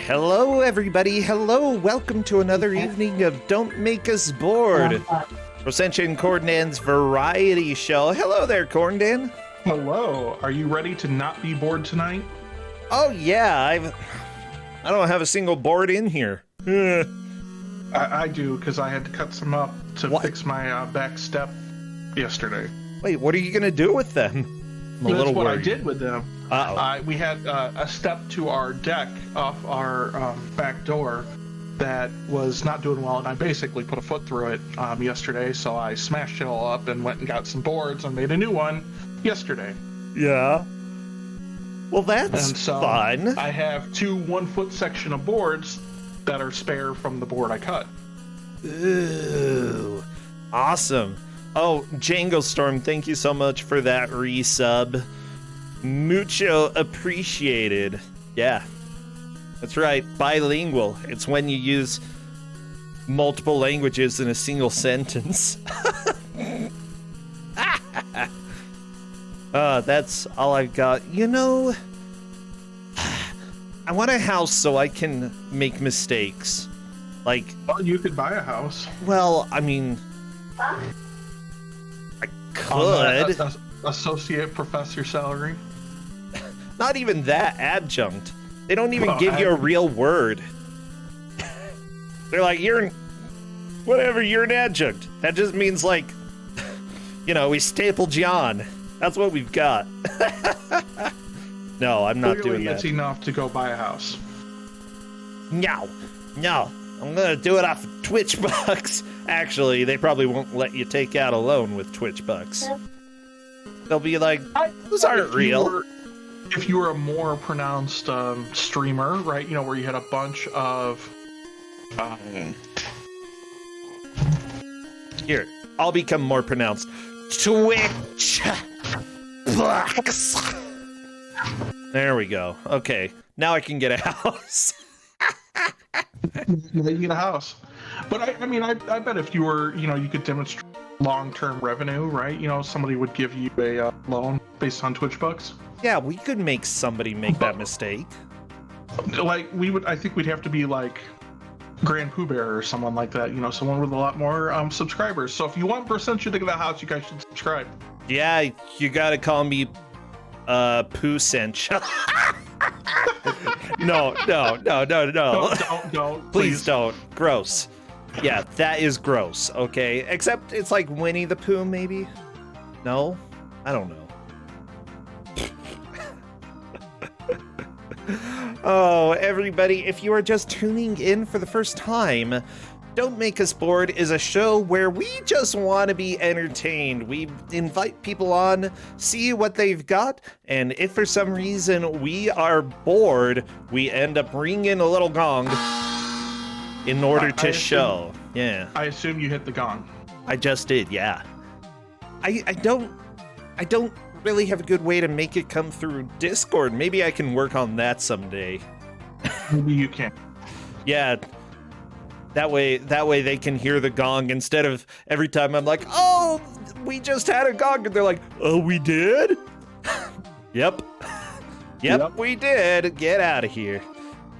Hello, everybody. Hello. Welcome to another evening of Don't Make Us Bored. Brossentia and Corndan's variety show. Hello there, Corndan. Hello. Are you ready to not be bored tonight? Oh, yeah. I don't have a single board in here. I do, because I had to cut some up to fix my back step yesterday. Wait, what are you going to do with them? That's what I did with them. Uh-oh. We had a step to our deck off our back door that was not doing well, and I basically put a foot through it yesterday, so I smashed it all up and went and got some boards and made a new one yesterday. Yeah. Well, that's and so fun. I have two 1 foot section of boards that are spare from the board I cut. Ooh. Awesome. Oh, Django Storm, thank you so much for that resub. Mucho appreciated. Yeah, that's right. Bilingual. It's when you use multiple languages in a single sentence. That's all I've got. You know, I want a house so I can make mistakes. Like, well, you could buy a house. Well, I mean, I could. Associate professor salary. Not even that, adjunct. They don't even give you a real word. They're like, you're an adjunct. That just means, like, you know, we stapled you on. That's what we've got. No, I'm not doing that. It's enough to go buy a house. No. I'm gonna do it off of Twitch bucks. Actually, they probably won't let you take out a loan with Twitch bucks. They'll be like, those aren't real. If you were a more pronounced streamer, right? You know, where you had a bunch of... Here, I'll become more pronounced. Twitch bucks. There we go. Okay, now I can get a house. You get a house. But I bet if you were, you know, you could demonstrate long-term revenue, right? You know, somebody would give you a loan based on Twitch bucks. Yeah, we could make somebody make that mistake. Like, I think we'd have to be like Grand Pooh Bear or someone like that, you know, someone with a lot more subscribers. So if you want Brossentia to get a house, you guys should subscribe. Yeah, you gotta call me Pooh Sentia. No. Don't. Please don't. Gross. Yeah, that is gross, okay? Except it's like Winnie the Pooh, maybe? No? I don't know. Oh, everybody, if you are just tuning in for the first time, Don't Make Us Bored is a show where we just want to be entertained. We invite people on, see what they've got, and if for some reason we are bored, we end up ringing a little gong in order to show. Yeah. I assume you hit the gong. I just did, yeah. I don't really have a good way to make it come through Discord. Maybe I can work on that someday. Maybe you can. Yeah. That way they can hear the gong instead of every time I'm like, oh, we just had a gong. And they're like, oh, we did? Yep, we did. Get out of here.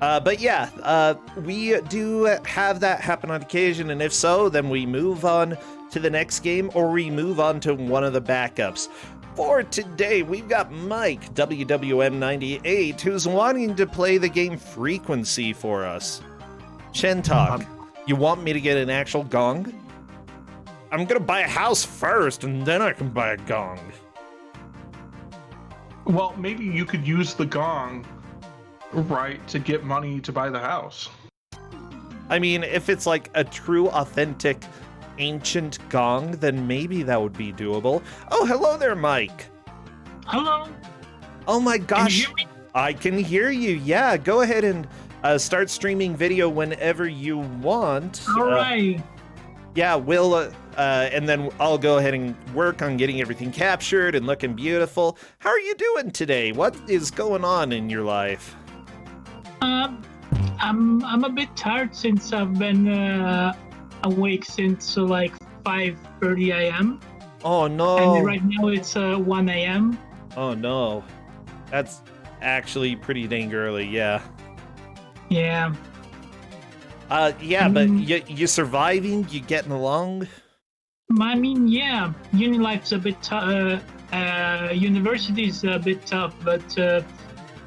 But yeah, we do have that happen on occasion. And if so, then we move on to the next game or we move on to one of the backups. For today, we've got Mike, WWM98, who's wanting to play the game Frequency for us. Shentok, you want me to get an actual gong? I'm gonna buy a house first, and then I can buy a gong. Well, maybe you could use the gong, right, to get money to buy the house. I mean, if it's like a true, authentic, ancient gong, then maybe that would be doable. Oh, hello there, Mike. Hello. Oh my gosh. Can you hear me? I can hear you. Yeah, go ahead and start streaming video whenever you want. All right. Yeah, we'll, and then I'll go ahead and work on getting everything captured and looking beautiful. How are you doing today? What is going on in your life? I'm a bit tired since I've been awake since like 5:30 a.m. Oh no. And right now it's 1 a.m. Oh no. That's actually pretty dang early, yeah. Yeah. Yeah, but you surviving? You getting along? I mean, yeah, uni life's a bit tough. University's a bit tough, but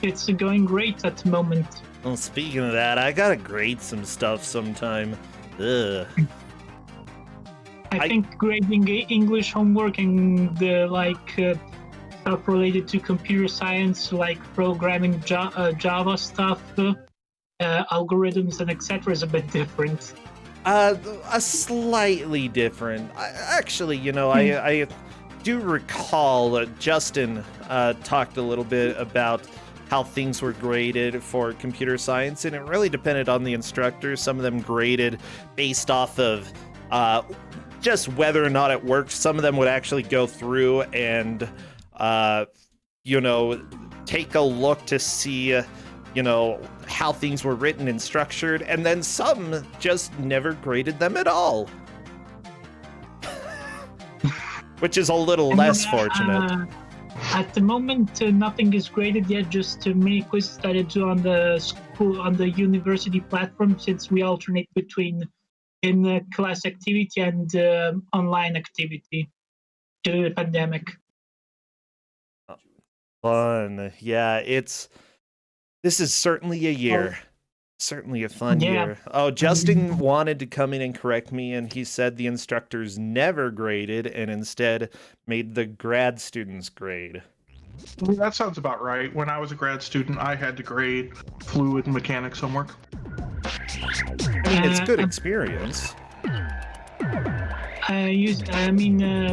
it's going great at the moment. Well, speaking of that, I gotta grade some stuff sometime. Ugh. I think grading English homework and the stuff related to computer science, like programming Java stuff, algorithms and etc. is a bit different. A slightly different. Actually, I do recall Justin talked a little bit about how things were graded for computer science, and it really depended on the instructor. Some of them graded based off of just whether or not it worked. Some of them would actually go through and, take a look to see, how things were written and structured, and then some just never graded them at all. Which is a little less fortunate. At the moment, nothing is graded yet, just mini quizzes that I do on the university platform, since we alternate between in-class activity and online activity due to the pandemic. Fun. Yeah, this is certainly a year. Certainly a fun year. Oh, Justin wanted to come in and correct me, and he said the instructors never graded and instead made the grad students grade. Well, that sounds about right. When I was a grad student, I had to grade fluid and mechanics homework. I mean, it's good experience.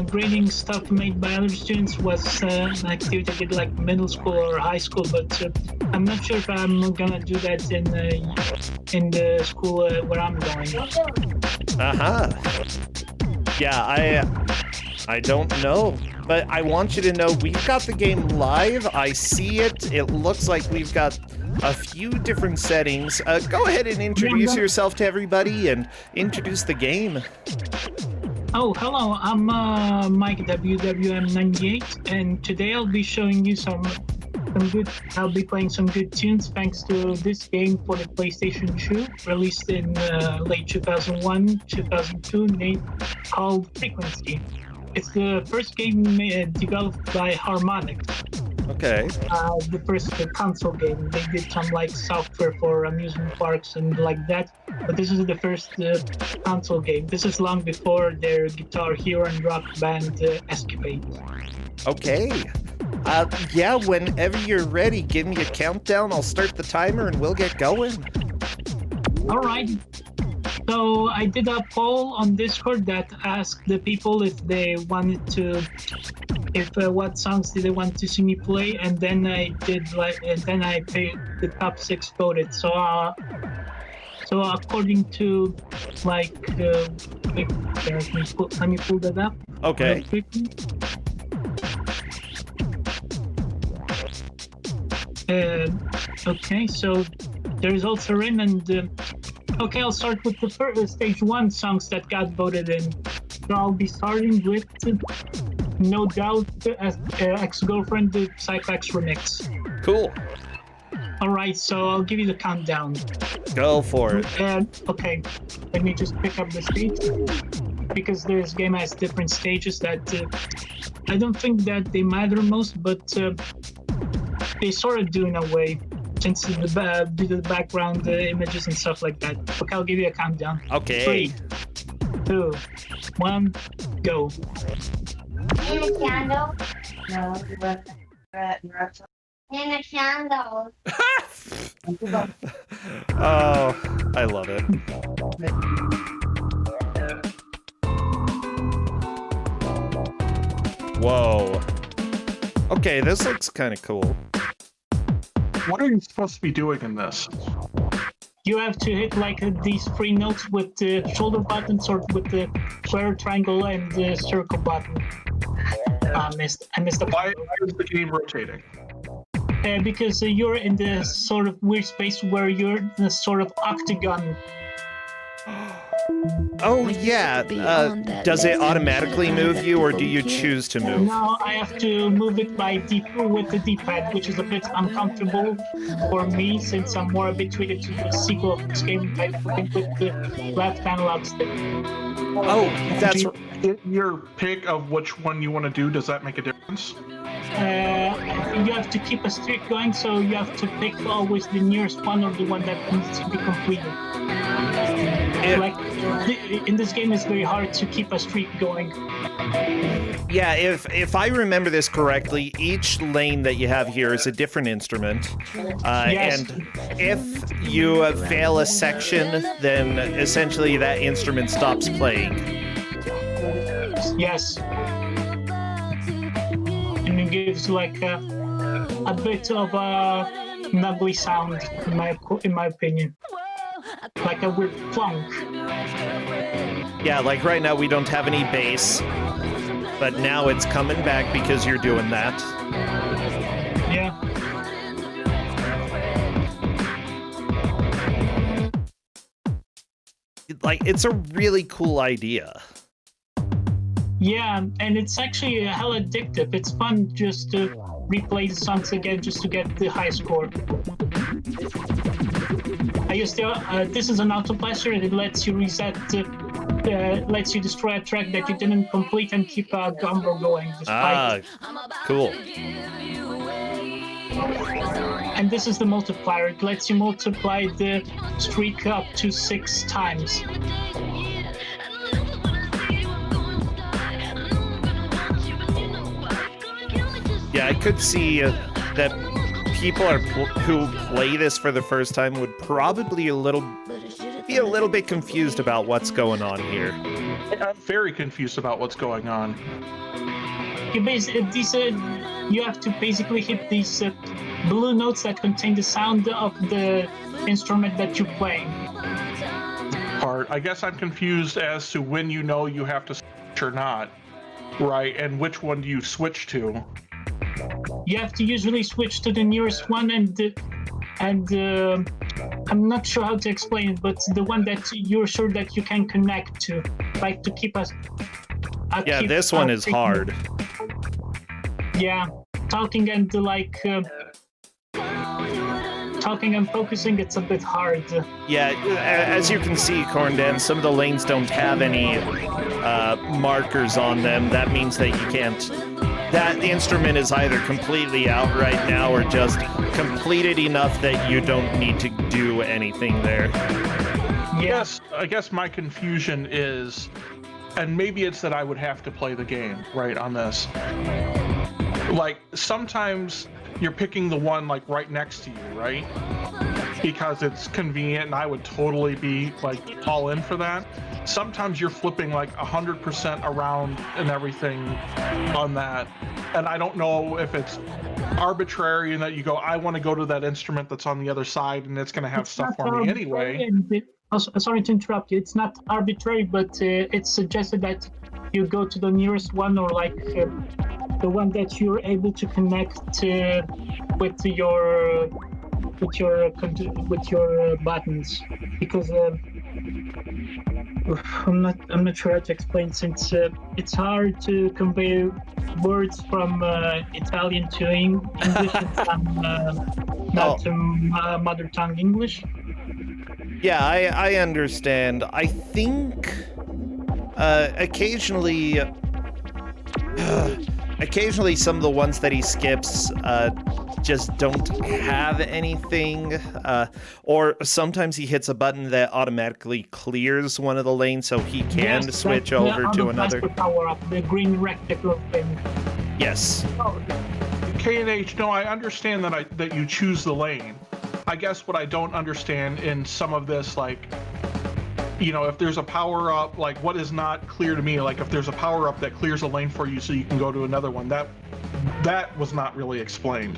Grading stuff made by other students was an activity I did like middle school or high school, but I'm not sure if I'm gonna do that in the school where I'm going. Yeah, I don't know, but I want you to know we've got the game live. I see it. It looks like we've got a few different settings. Go ahead and introduce yourself to everybody and introduce the game. Oh, hello, I'm Mike WWM98, and today I'll be showing you I'll be playing some good tunes thanks to this game for the PlayStation 2, released in late 2001, 2002, called Frequency. It's the first game developed by Harmonix. Okay. The first console game. They did some software for amusement parks and like that, but this is the first console game. This is long before their Guitar Hero and Rock Band escapade. Okay. Yeah, whenever you're ready, give me a countdown. I'll start the timer and we'll get going. All right. So I did a poll on Discord that asked the people if they wanted to, what songs did they want to see me play, and then I picked the top 6 voted. So according to let me pull that up. Okay. Okay, so the results are in, and okay, I'll start with the first stage 1 songs that got voted in. So I'll be starting with No Doubt Ex-Girlfriend, the Cyclax remix. Cool. Alright, so I'll give you the countdown. Go for it. Okay, let me just pick up the stage, because this game has different stages that I don't think that they matter most, but they sort of do in a way, since due to the background images and stuff like that. Okay, I'll give you a countdown. Okay. 3, 2, 1, go. In a candle? No, in a candle. Oh, I love it. Whoa. Okay, this looks kind of cool. What are you supposed to be doing in this? You have to hit these 3 notes with the shoulder buttons, or with the square, triangle, and the circle button. I missed the. Why is the game rotating? Because you're in the sort of weird space where you're in a sort of octagon. Oh, yeah. Does it automatically move you, or do you choose to move? No, I have to move it with the D-pad, which is a bit uncomfortable for me since I'm more habituated to the sequel of this game by moving with the left analog stick. Oh, that's... Your pick of which one you want to do, does that make a difference? You have to keep a streak going, so you have to pick always the nearest one or the one that needs to be completed. In this game, it's very hard to keep a streak going. Yeah, if I remember this correctly, each lane that you have here is a different instrument. Yes. And if you fail a section, then essentially that instrument stops playing. Yes. And it gives like a bit of a nuggly sound, in my opinion. Like a weird plunk. Yeah, like right now we don't have any bass, but now it's coming back because you're doing that. Yeah. Like, it's a really cool idea. Yeah, and it's actually hella addictive. It's fun just to replay the songs again just to get the high score. This is an autoplaster, and it lets you reset, lets you destroy a track that you didn't complete and keep a gumbo going. Cool. And this is the multiplier. It lets you multiply the streak up to 6 times. Yeah, I could see that people who play this for the first time would probably be a little bit confused about what's going on here. I'm very confused about what's going on. You have to basically hit these blue notes that contain the sound of the instrument that you're playing. I guess I'm confused as to when you know you have to switch or not, right? And which one do you switch to? You have to usually switch to the nearest one, and I'm not sure how to explain it, but the one that you're sure that you can connect to, like to keep us. Yeah, this one is hard. Yeah, talking and focusing, it's a bit hard. Yeah, as you can see, Corndan, some of the lanes don't have any markers on them. That means that you can't. That instrument is either completely out right now or just completed enough that you don't need to do anything there. Yes, I guess my confusion is, and maybe it's that I would have to play the game, right, on this. Like, sometimes you're picking the one, like, right next to you, right? Because it's convenient, and I would totally be, like, all in for that. Sometimes you're flipping, like, 100% around and everything on that. And I don't know if it's arbitrary and that you go, I want to go to that instrument that's on the other side, and it's going to have stuff for me anyway. Sorry to interrupt you. It's not arbitrary, but it's suggested that you go to the nearest one, or like the one that you're able to connect with your buttons, because I'm not sure how to explain, since it's hard to convey words from Italian to English and not to mother tongue English. Yeah, I understand. I think occasionally some of the ones that he skips just don't have anything, or sometimes he hits a button that automatically clears one of the lanes so he can switch over to another. Power up, the green rectangle thing. Yes. K&H, no, I understand that you choose the lane. I guess what I don't understand in some of this, like, you know, if there's a power up, like, what is not clear to me, like if there's a power up that clears a lane for you so you can go to another one, that was not really explained.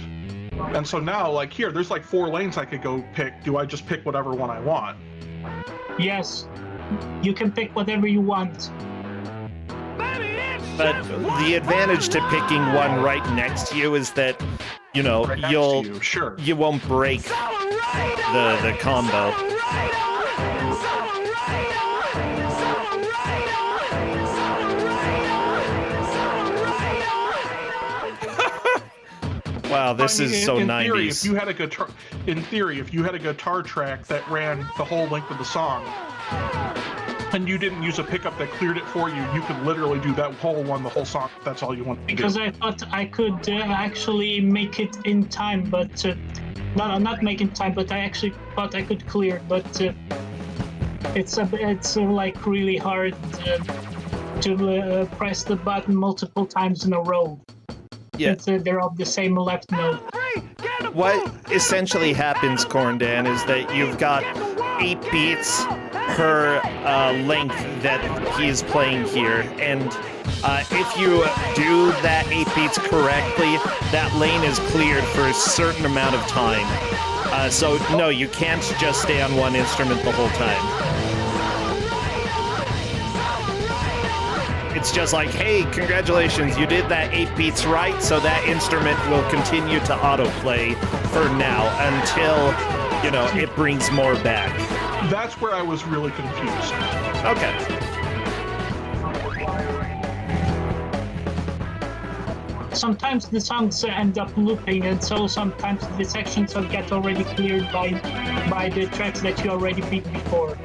And so now, like, here, there's like 4 lanes I could go pick. Do I just pick whatever one I want? Yes, you can pick whatever you want. But the advantage to picking one right next to you is that, you know, you won't break the combo. Wow, this is so in 90s. Theory, if you had a guitar, in theory, if you had a guitar track that ran the whole length of the song, and you didn't use a pickup that cleared it for you, you could literally do that whole one, the whole song. If that's all you want to do. Because I thought I could actually make it in time, but not make it in time. But I actually thought I could clear it, but it's like really hard to press the button multiple times in a row. Yeah. They're of the same left note. What essentially happens, Corndan, is that you've got 8 beats per length that he's playing here, and if you do that 8 beats correctly, that lane is cleared for a certain amount of time. So no, you can't just stay on one instrument the whole time. It's just like, hey, congratulations, you did that 8 beats right, so that instrument will continue to autoplay for now until, you know, it brings more back. That's where I was really confused. Okay. Sometimes the songs end up looping, and so sometimes the sections get already cleared by the tracks that you already beat before.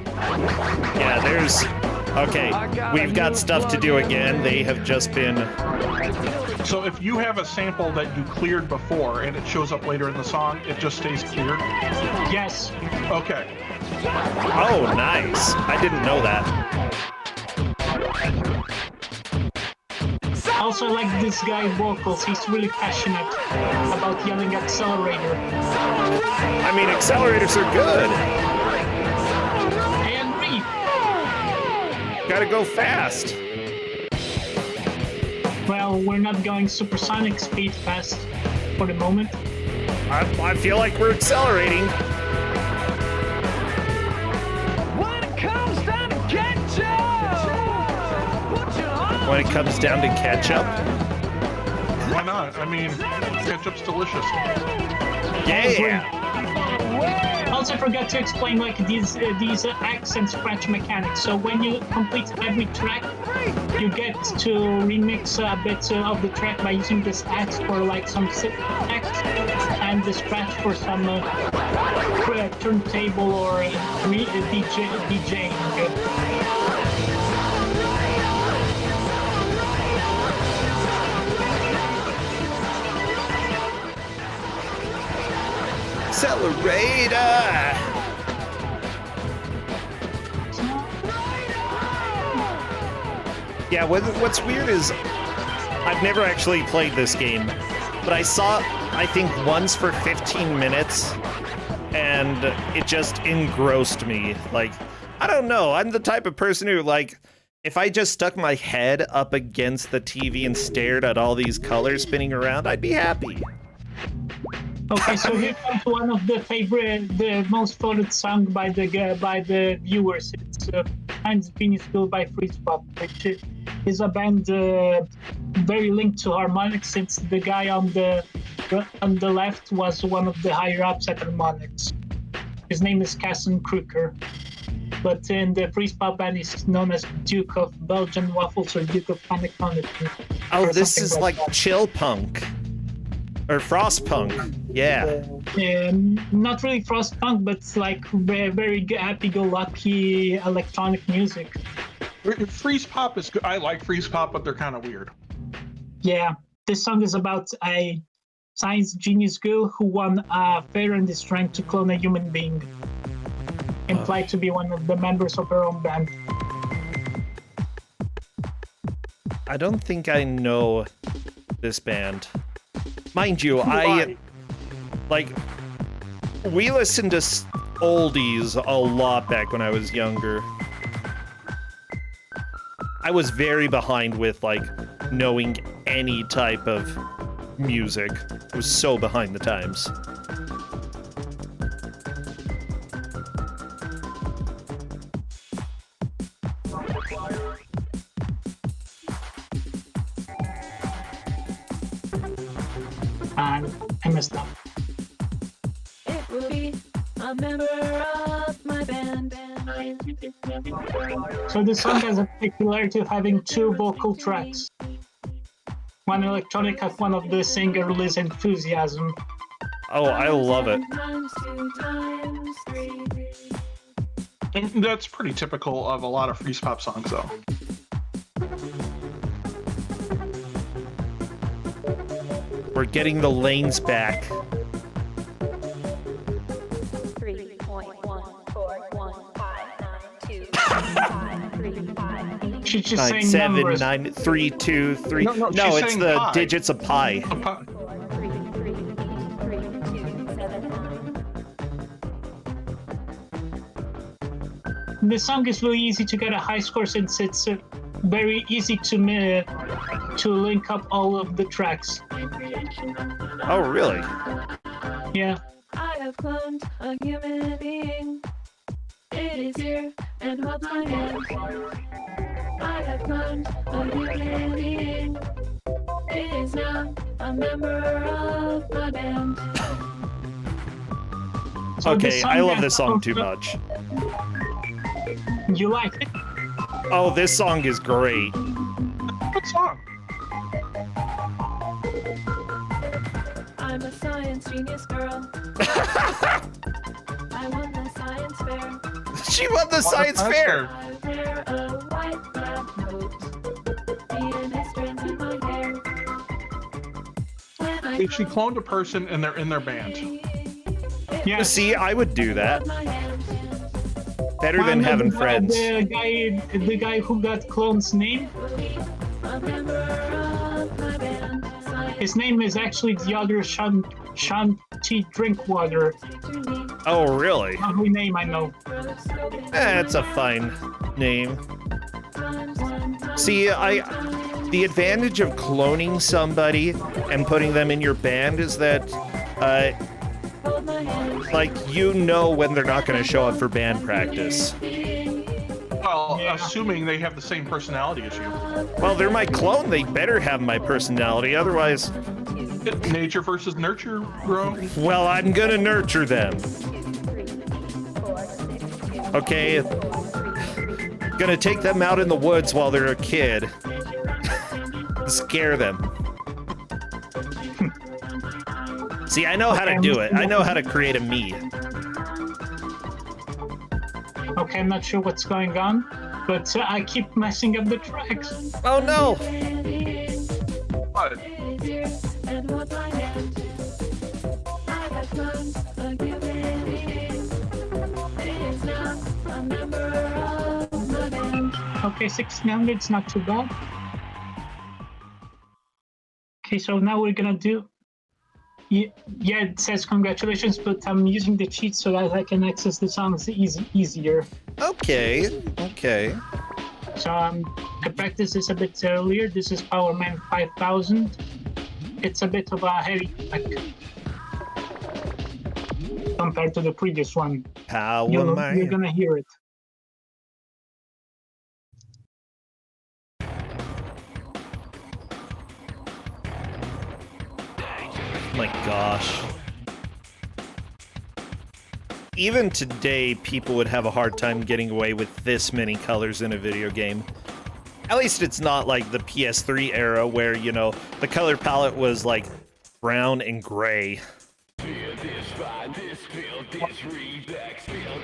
Yeah, there's... Okay, we've got stuff to do again. They have just been... So if you have a sample that you cleared before and it shows up later in the song, it just stays cleared? Yes. Okay. Oh, nice. I didn't know that. Also, like this guy vocals, he's really passionate about yelling accelerator. I mean, accelerators are good. And reap. Gotta go fast. Well, we're not going supersonic speed fast for the moment. I feel like we're accelerating. When it comes down to ketchup, When it comes down to ketchup. Why not? I mean, ketchup's delicious. Yeah. Also forgot to explain like these axe and scratch mechanics. So when you complete every track, you get to remix a bit of the track by using this axe for like some axe and the scratch for some turntable or DJing. Accelerator! Yeah, what's weird is I've never actually played this game, but I saw, I think, once for 15 minutes, and it just engrossed me. Like, I don't know, I'm the type of person who, like, if I just stuck my head up against the TV and stared at all these colors spinning around, I'd be happy. Okay, so here comes one of the most voted song by the viewers. It's Times Genius School by Freeze Pop, which is a band very linked to harmonics, since the guy on the left was one of the higher ups at harmonics. His name is Casson Kruker, but in the Freeze Pop band he's known as Duke of Belgian Waffles or Duke of Panettone. Oh, this is like chill punk. Or frost punk, yeah. Not really frost punk, but it's like very happy-go-lucky electronic music. Freeze pop is good. I like freeze pop, but they're kind of weird. Yeah, this song is about a science genius girl who won a fair and is trying to clone a human being, implied to be one of the members of her own band. I don't think I know this band. Mind you, we listened to oldies a lot back when I was younger. I was very behind with, like, knowing any type of music. I was so behind the times. I messed up. it will be a member of my band. So this song has a particularity of having 2 vocal tracks. One electronic at one of the singer's enthusiasm. Oh, I love it. Times 2 times 3. And that's pretty typical of a lot of freeze pop songs, though. We're getting the lanes back. 3.141592. She's just 9, saying 7, numbers. 9, 3, 2, 3. No, No, she's it's saying the pi. digits of pi. 3, 3, 3, 2, 7, 9. The song is really easy to get a high score since it's very easy to link up all of the tracks. Oh, really? Yeah. I have cloned a human being. It is here and holds my hand. I have cloned a human being. It is now a member of my band. So the Okay, song I love that- this song too much. You like it? Oh, this song is great. Good song. I'm a science genius girl. I won the science fair. She won the science fair. I wear a white lab coat. DNA strands in my hair. When I If she cloned a person and they're in their band. Yeah. See, I would do that. my hand. Better than having friends. The guy who got clone's name, A member of my band. Science his name is actually the other Shanti Drinkwater. to me. Oh, really? Lovely name, I know. Rotoscoping It's a fine name. times 1 times See, the advantage of cloning somebody and putting them in your band is that, hold my hand. like, you know when they're not going to show up for band practice. Well, assuming they have the same personality as you. Well, they're my clone. They better have my personality. Otherwise, Nature versus nurture, bro. well, I'm going to nurture them. Okay? Gonna take them out in the woods while they're a kid. Scare them. See, I know how to do it. I know how to create a me. Okay, I'm not sure what's going on, but I keep messing up the tracks. Oh no! But And hold my hand. I have come a human being. It is now a member of my band. Okay, 1600, it's not too bad. Okay, so now we're gonna do... Yeah, it says congratulations, but I'm using the cheat so that I can access the songs easier. Okay, okay. So I practiced this a bit earlier. This is Power Man 5000. It's a bit of a heavy track compared to the previous one. Power You're Man. gonna hear it. My gosh. Even today, people would have a hard time getting away with this many colors in a video game. At least it's not like the PS3 era where, you know, the color palette was like brown and gray. I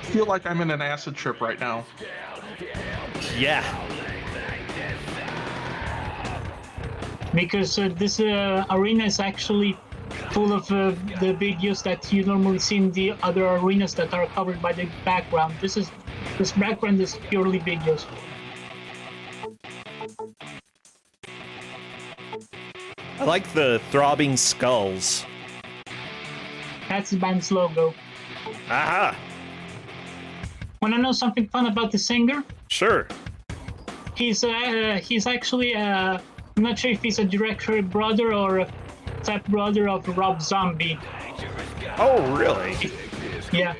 feel like I'm in an acid trip right now. Yeah. Because this arena is actually full of the big views that you normally see in the other arenas that are covered by the background. This background is purely big views. I like the throbbing skulls. That's the band's logo. Aha! Want to know something fun about the singer? Sure. He's actually I'm not sure if he's a direct brother or a step brother of Rob Zombie. Oh, really? Yeah.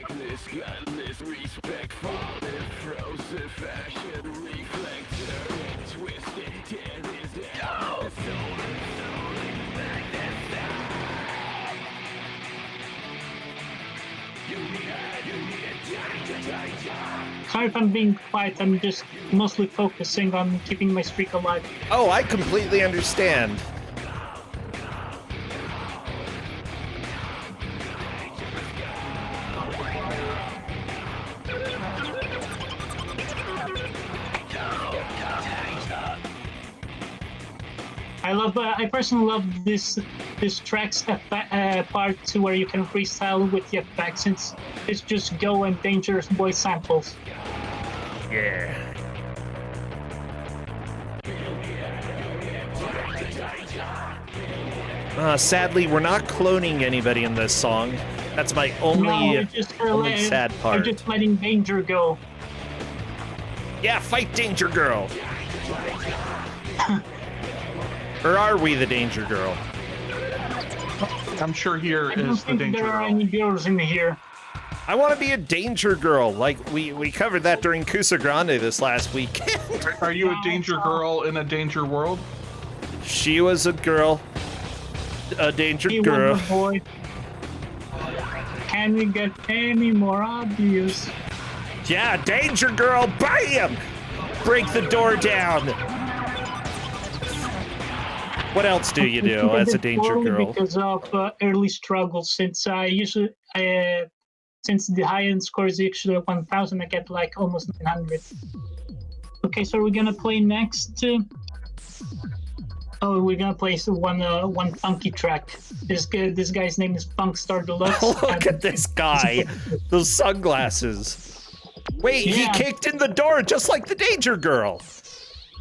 Sorry if I'm being quiet, I'm just mostly focusing on keeping my streak alive. Oh, I completely understand. I personally love this track's part to where you can freestyle with the effects, since it's just Go and Dangerous Boy samples. Yeah. Sadly, we're not cloning anybody in this song. That's my only sad part. We're just letting Danger go. Yeah, fight Danger Girl. Or are we the Danger Girl? I'm sure here I don't is the think Danger there are Girl. any girls in here. I want to be a Danger Girl. Like, we covered that during Kusa Grande this last week. Are you a Danger Girl in a Danger World? She was a girl. A Danger He Girl. was a boy. Can we get any more obvious? Yeah, Danger Girl, bam! Break the door down. What else do you do as a Danger Girl? Because of early struggles, since I usually, since the high-end score is usually 1,000, I get like almost 900. Okay, so we're gonna play next. Oh, we're gonna play one funky track. This guy's name is Funkstar Deluxe. Look at this guy. Those sunglasses. Wait, he Yeah. kicked in the door just like the Danger Girl.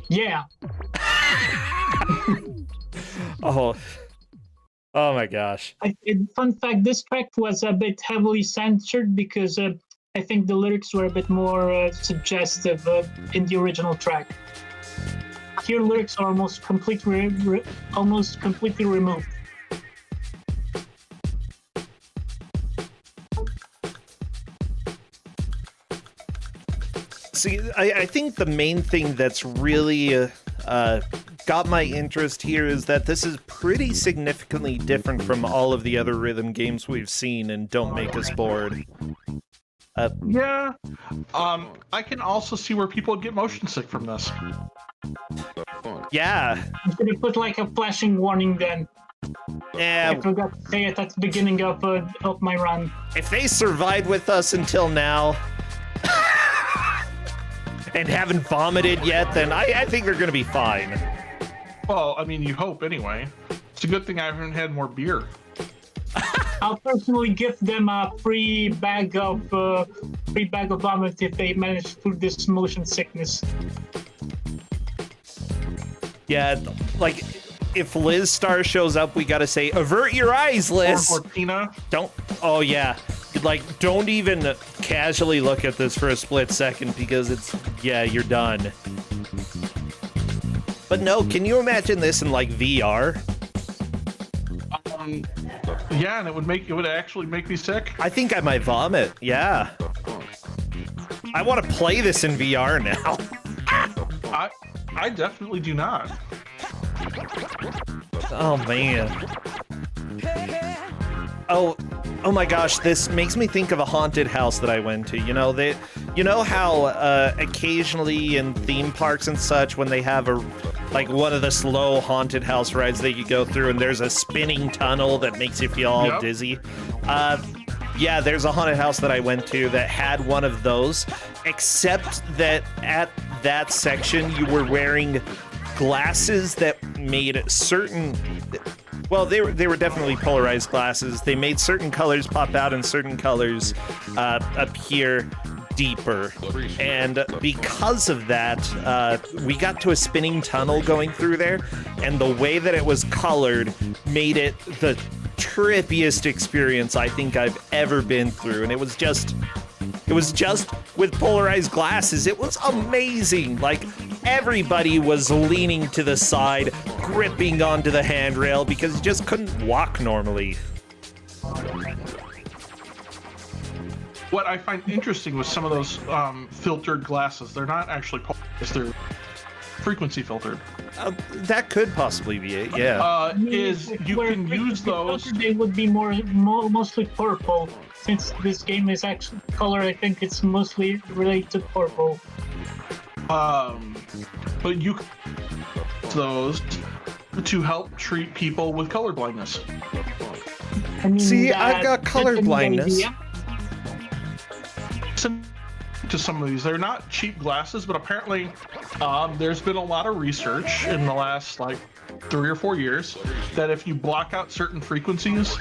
Yeah. Oh my gosh. Fun fact, this track was a bit heavily censored because I think the lyrics were a bit more suggestive in the original track. Here, lyrics are almost completely removed. See, I think the main thing that's really got my interest here is that this is pretty significantly different from all of the other rhythm games we've seen and Don't Make Us Bored. Yeah. I can also see where people would get motion sick from this. Yeah. You should have put like a flashing warning then. Yeah. I forgot to say it at the beginning of my run. If they survived with us until now and haven't vomited yet, then I think they're gonna be fine. Well, I mean, you hope anyway. It's a good thing I haven't had more beer. I'll personally give them a free bag of vomit if they manage through this motion sickness. Yeah, like if Liz Star shows up, we gotta say, avert your eyes, Liz. Or Tina. Don't. Oh yeah. Like, don't even casually look at this for a split second because it's, yeah, you're done. But no, can you imagine this in like VR? Yeah, and it would actually make me sick. I think I might vomit. Yeah. I want to play this in VR now. I definitely do not. Oh man. Oh my gosh, this makes me think of a haunted house that I went to. You know how occasionally in theme parks and such, when they have one of the slow haunted house rides that you go through and there's a spinning tunnel that makes you feel all dizzy. Yeah, there's a haunted house that I went to that had one of those, except that at that section you were wearing glasses that made certain, well, they were definitely polarized glasses. They made certain colors pop out and certain colors appear deeper. And because of that, we got to a spinning tunnel going through there, and the way that it was colored made it the trippiest experience I think I've ever been through. And it was just with polarized glasses. It was amazing. Like, everybody was leaning to the side, gripping onto the handrail because you just couldn't walk normally. What I find interesting with some of those filtered glasses, they're not actually polarized, they're frequency filtered. That could possibly be it, yeah. Is you can use those. They would be mostly purple, since this game is actually color. I think it's mostly related to purple. But you can use those to help treat people with color blindness. I mean, See, I've got color that's a good blindness. idea. to some of these. They're not cheap glasses, but apparently there's been a lot of research in the last like 3 or 4 years that if you block out certain frequencies,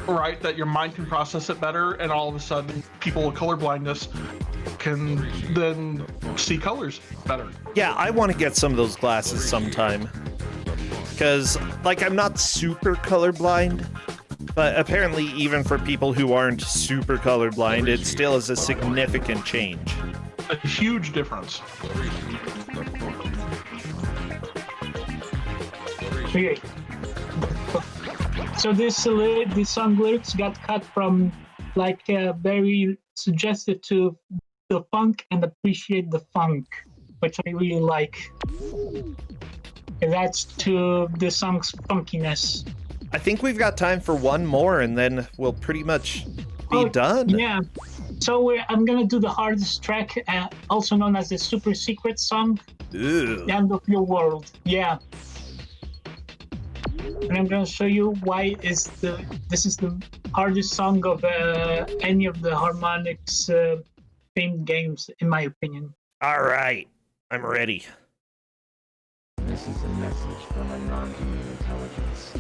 right, that your mind can process it better, and all of a sudden people with color blindness can then see colors better. Yeah, I want to get some of those glasses sometime. Because, like, I'm not super colorblind, but apparently even for people who aren't super colorblind, it still is a significant change. A huge difference. Okay. So this song lyrics got cut from like very suggestive to the funk and appreciate the funk, which I really like. And that's to the song's funkiness. I think we've got time for one more, and then we'll pretty much be done. Yeah. So I'm gonna do the hardest track, also known as the super secret song, Ooh. The End of Your World. Yeah. And I'm gonna show you why this is the hardest song of any of the harmonics themed games, in my opinion. All right, I'm ready. This is a message from a non-human intelligence.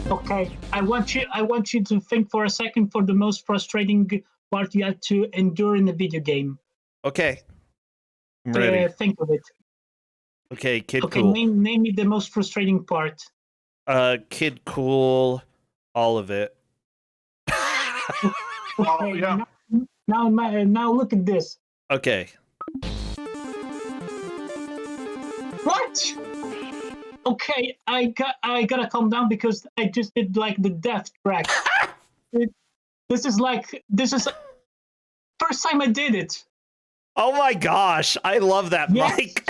Okay, I want you to think for a second for the most frustrating part you had to endure in a video game. Okay, I'm ready. Think of it. Okay, Kid Okay, Cool. name me the most frustrating part. Kid Cool, all of it. Okay, yeah. Now look at this. Okay. What? Okay, I gotta calm down because I just did like the death track. This is first time I did it. Oh my gosh, I love that Yes. mic.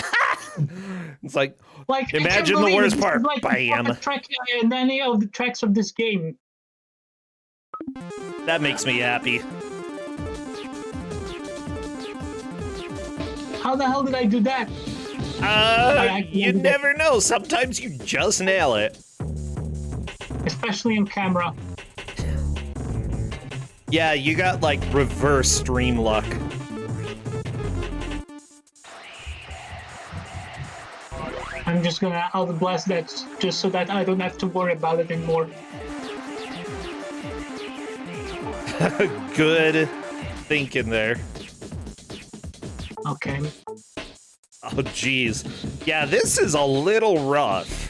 It's like, Like, I can't imagine the believe worst this is, part. like, the Bam. perfect track in any of the tracks of this game. That makes me happy. How the hell did I do that? You never know. Sometimes you just nail it. Especially in camera. Yeah, you got like reverse stream luck. I'm just gonna out-blast that just so that I don't have to worry about it anymore. Good thinking there. Okay. Oh, geez. Yeah, this is a little rough.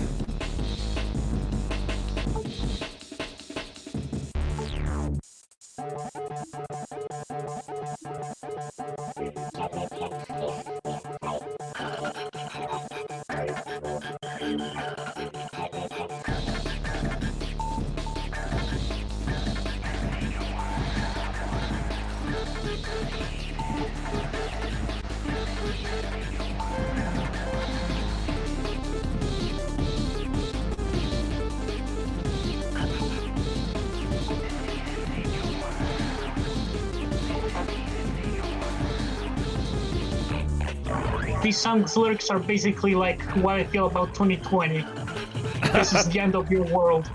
These songs' lyrics are basically like what I feel about 2020. This is the end of your world.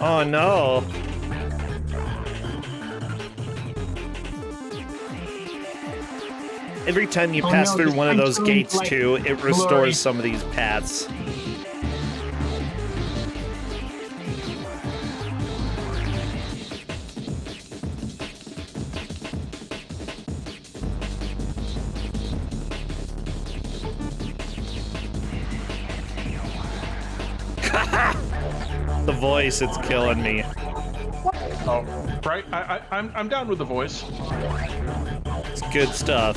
Oh, no. Every time you Oh, pass no, through this one of time's those really, gates, like, too, it restores blurry. some of these paths. The voice, it's killing me. Oh, right. I'm down with the voice. It's good stuff.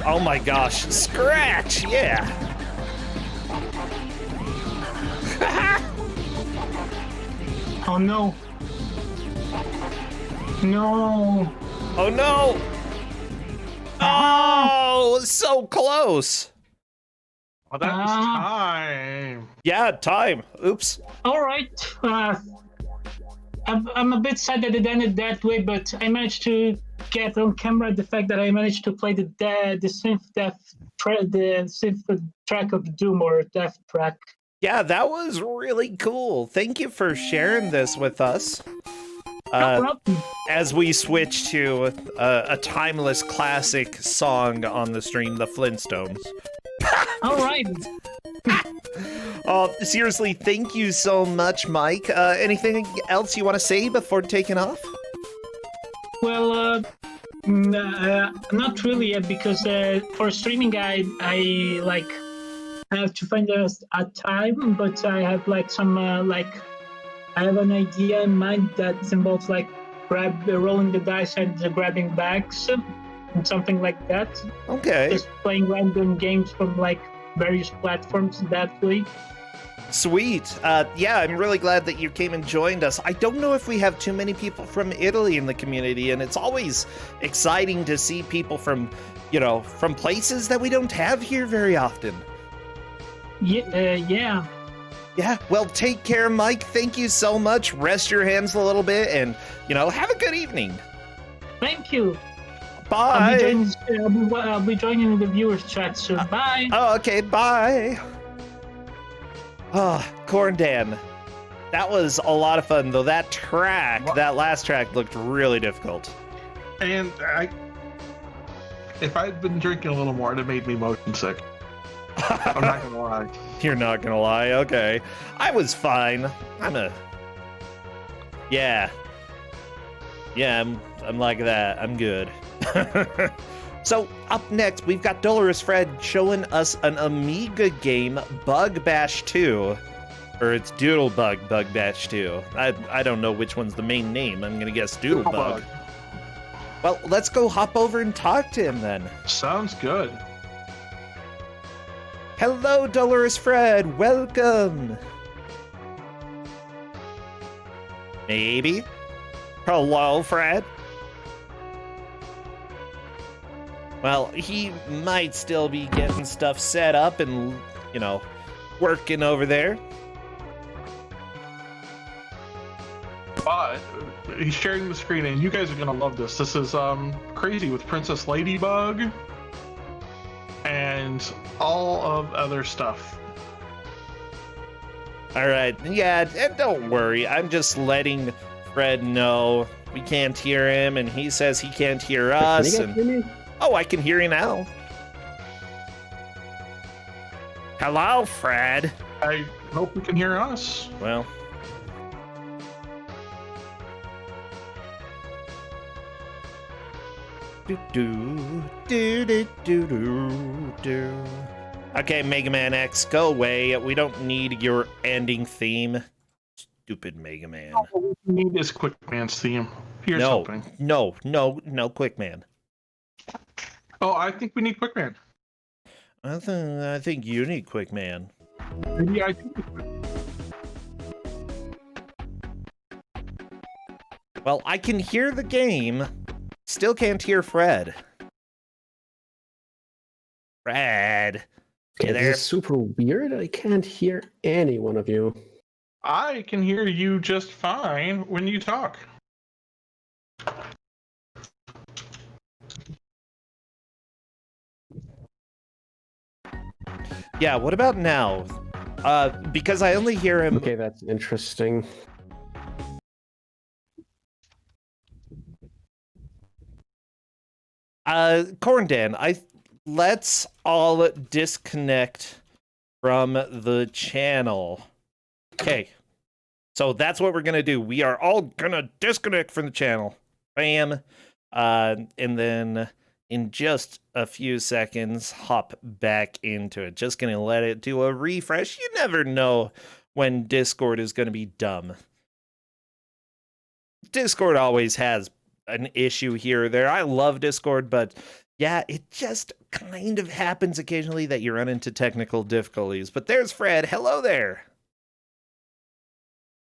Oh my gosh, Scratch, yeah. Oh no. No. Oh no! Oh, so close! Well, that was time. Yeah, time. Oops. All right. I'm a bit sad that it ended that way, but I managed to get on camera the fact that I managed to play the synth track of Doom, or Death track. Yeah, that was really cool. Thank you for sharing this with us. No problem. As we switch to a timeless classic song on the stream, The Flintstones. All right. Oh, seriously, thank you so much, Mike. Anything else you want to say before taking off? Well, not really yet, because for streaming, I have to find a time, but I have some I have an idea in mind that involves rolling the dice and grabbing bags and something like that. Okay. Just playing random games from various platforms that way. Sweet. Yeah, I'm really glad that you came and joined us. I don't know if we have too many people from Italy in the community, and it's always exciting to see people from places that we don't have here very often. Yeah. Yeah, well, take care, Mike. Thank you so much. Rest your hands a little bit and, have a good evening. Thank you. Bye. I'll be joining the viewers chat soon. Bye. Oh, okay, bye. Oh, Corndan. That was a lot of fun, though. That last track looked really difficult. And if I'd been drinking a little more, it'd have made me motion sick. I'm not gonna lie. You're not gonna lie, okay. I was fine. Yeah, I'm like that. I'm good. So, up next, we've got DolorousFred showing us an Amiga game, Bug Bash 2. Or it's Doodlebug Bug Bash 2. I don't know which one's the main name. I'm gonna guess Doodlebug. Well, let's go hop over and talk to him then. Sounds good. Hello, DolorousFred. Welcome. Maybe. Hello, Fred. Well, he might still be getting stuff set up and, working over there. But he's sharing the screen, and you guys are gonna love this. This is crazy with Princess Ladybug and all of other stuff. All right, yeah, and don't worry. I'm just letting Fred know we can't hear him, and he says he can't hear us. Can you guys hear me? Oh, I can hear you now. Hello, Fred. I hope you can hear us. Well. Okay, Mega Man X, go away. We don't need your ending theme. Stupid Mega Man. All we need is Quick Man's theme. Here's something. No, Quick Man. Oh, I think we need Quick Man. I think you need Quick Man. Maybe I think. Well, I can hear the game. Still can't hear Fred. Fred. Okay, this is super weird. I can't hear any one of you. I can hear you just fine when you talk. Yeah, what about now? Because I only hear him. Okay, that's interesting. Corndan, let's all disconnect from the channel. Okay. So that's what we're gonna do. We are all gonna disconnect from the channel. Bam. And then in just a few seconds, hop back into it. Just gonna let it do a refresh. You never know when Discord is gonna be dumb. Discord always has an issue here or there. I love Discord, but yeah, it just kind of happens occasionally that you run into technical difficulties. But there's Fred. Hello there.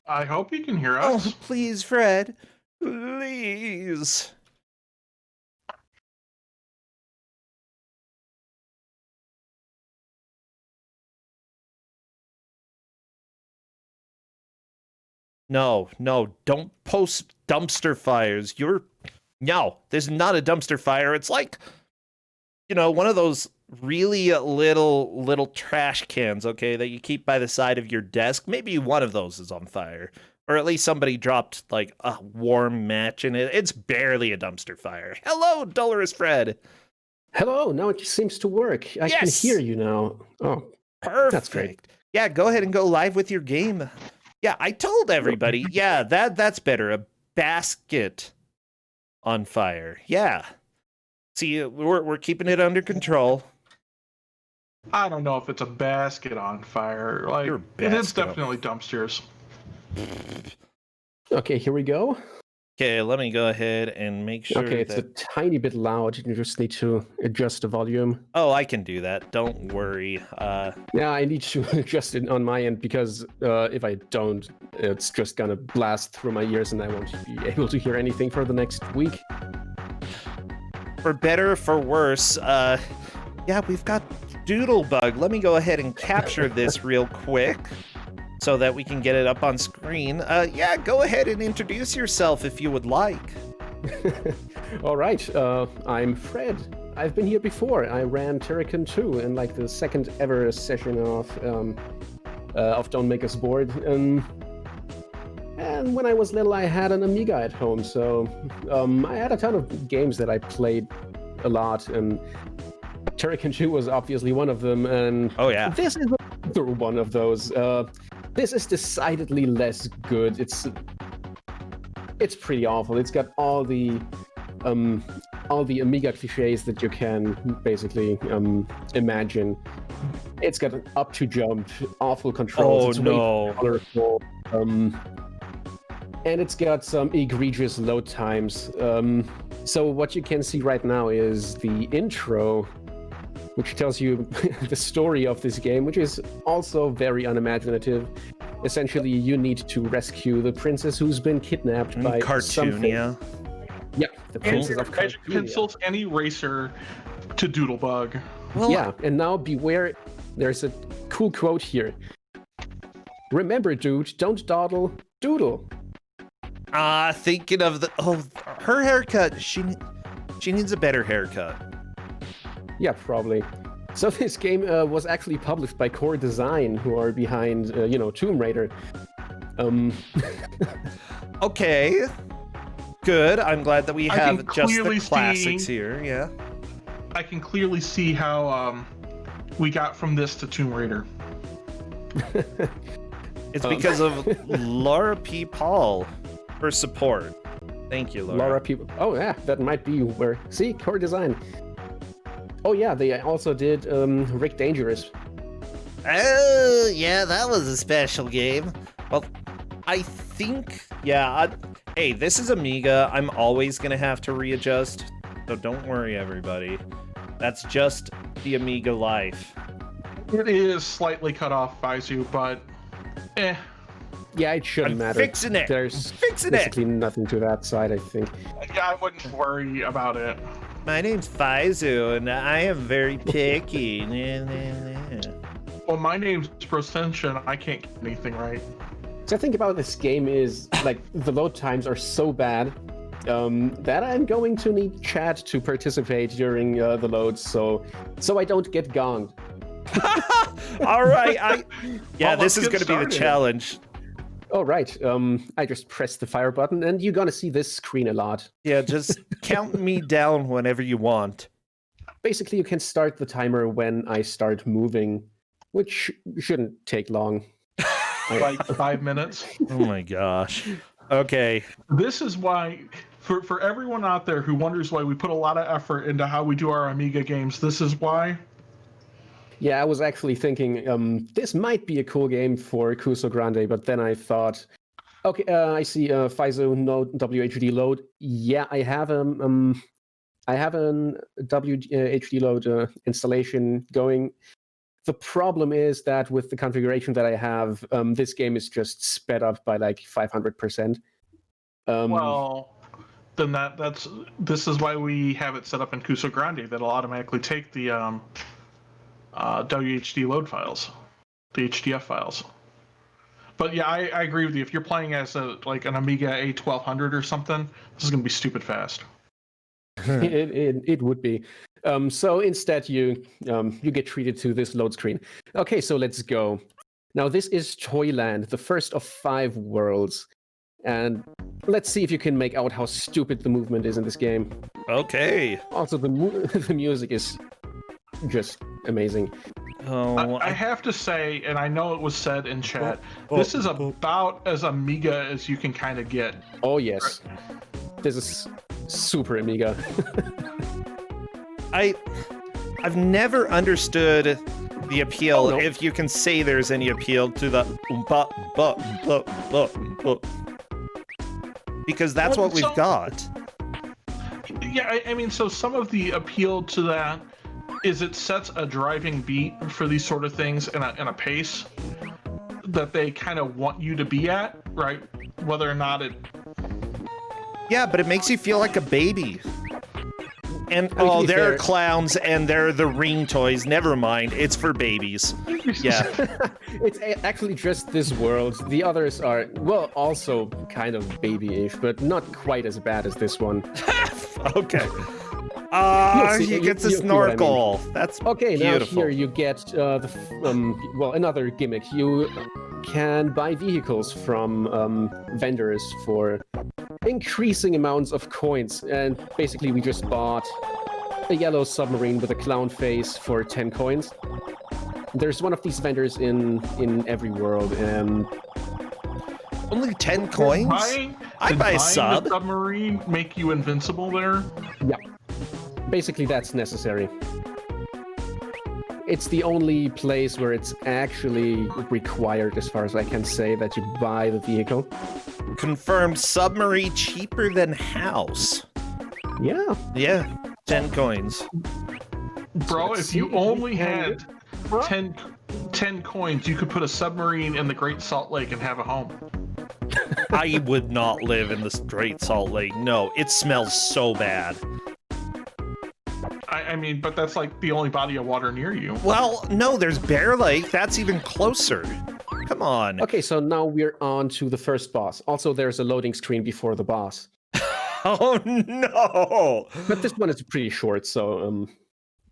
I hope you can hear us. Oh, please, Fred. Please. No, don't post dumpster fires. No, this is not a dumpster fire. It's like, one of those really little trash cans, okay, that you keep by the side of your desk. Maybe one of those is on fire. Or at least somebody dropped, like, a warm match in it. It's barely a dumpster fire. Hello, DolorousFred. Hello, now it seems to work. I can hear you now. Oh, perfect. That's great. Yeah, go ahead and go live with your game. Yeah, I told everybody. Yeah, that's better. A basket on fire. Yeah. See, we're keeping it under control. I don't know if it's a basket on fire. Like, it is definitely dumpsters. Okay, here we go. Okay, let me go ahead and make sure. Okay, it's a tiny bit loud. You just need to adjust the volume. Oh, I can do that. Don't worry. Yeah, I need to adjust it on my end because if I don't, it's just gonna blast through my ears and I won't be able to hear anything for the next week. For better or for worse, yeah, we've got Doodlebug. Let me go ahead and capture this real quick so that we can get it up on screen. Yeah, go ahead and introduce yourself if you would like. All right, I'm Fred. I've been here before. I ran Turrican 2 in like the second ever session of Don't Make Us Bored. And when I was little, I had an Amiga at home, so I had a ton of games that I played a lot, and Turrican 2 was obviously one of them. And oh yeah, this is another one of those. This is decidedly less good. It's pretty awful. It's got all the Amiga cliches that you can basically imagine. It's got an up to jump, awful controls. Oh it's no. way colorful, and it's got some egregious load times. So what you can see right now is the intro, which tells you the story of this game, which is also very unimaginative. Essentially, you need to rescue the princess who's been kidnapped by something. Cartoonia. Yeah, the princess of Magic Cartoonia. pencils and eraser to Doodlebug. Well, Yeah, and now beware, there's a cool quote here. Remember, dude, don't dawdle, doodle. Thinking of her haircut. She needs a better haircut. Yeah, probably. So this game was actually published by Core Design, who are behind, Tomb Raider. Okay. Good. I'm glad that we have just the clearly classics see- here. Yeah. I can clearly see how we got from this to Tomb Raider. It's because of Laura P. Paul for support. Thank you, Laura. Laura people. Oh yeah, that might be where. See, Core Design. Oh yeah, they also did Rick Dangerous. Oh, yeah, that was a special game. Well, I think, yeah. Hey, this is Amiga. I'm always gonna have to readjust, so don't worry, everybody. That's just the Amiga life. It is slightly cut off by Zoo, but Yeah, it shouldn't I'm matter. fixing it. There's Fixing it. basically nothing to that side, I think. yeah, I wouldn't worry about it. My name's Faizu, and I am very picky. Well, my name's Brossentia, and I can't get anything right. So I think about this game is like the load times are so bad that I'm going to need chat to participate during the loads, so I don't get gonged. All right, yeah, Well, this let's is get going to be the started. challenge. Oh right, I just pressed the fire button, and you're gonna see this screen a lot. Yeah, just count me down whenever you want. Basically, you can start the timer when I start moving, which shouldn't take long. Like 5 minutes. Oh my gosh. Okay. This is why, for everyone out there who wonders why we put a lot of effort into how we do our Amiga games, this is why. Yeah, I was actually thinking this might be a cool game for Kuso Grande, but then I thought, okay, I see FISO no WHD load. Yeah, I have an WHD load installation going. The problem is that with the configuration that I have, this game is just sped up by like 500%. Well, then this is why we have it set up in Kuso Grande that'll automatically take the WHD load files, the HDF files. But yeah, I agree with you. If you're playing as an Amiga A1200 or something, this is going to be stupid fast. It would be. So instead, you get treated to this load screen. Okay, so let's go. Now this is Toyland, the first of 5 worlds, and let's see if you can make out how stupid the movement is in this game. Okay. Also, the music is just amazing. Oh, I have to say, and I know it was said in chat, this is about as Amiga as you can kind of get. Oh yes, this is super Amiga. I've never understood the appeal, if you can say there's any appeal to the because that's what we've got. Yeah, I mean, so some of the appeal to that is it sets a driving beat for these sort of things and a pace that they kind of want you to be at, right? Whether or not it... Yeah, but it makes you feel like a baby. And, oh, they're clowns and they're the ring toys. Never mind, it's for babies. Yeah. It's actually just this world. The others are, well, also kind of babyish, but not quite as bad as this one. Okay. He gets a snorkel. I mean. That's okay. beautiful. Now here you get another gimmick. You can buy vehicles from vendors for increasing amounts of coins, and basically we just bought a yellow submarine with a clown face for 10 coins. There's one of these vendors in every world, and only 10 coins? I'd buy a sub. The submarine make you invincible there? Yeah. Basically, that's necessary. It's the only place where it's actually required, as far as I can say, that you buy the vehicle. Confirmed submarine cheaper than house. Yeah. Yeah, 10 coins. Bro, if you only had 10 coins, you could put a submarine in the Great Salt Lake and have a home. I would not live in the Great Salt Lake. No, it smells so bad. I mean, but that's like the only body of water near you. Well, no, there's Bear Lake. That's even closer. Come on. Okay, so now we're on to the first boss. Also, there's a loading screen before the boss. Oh, no. But this one is pretty short, so...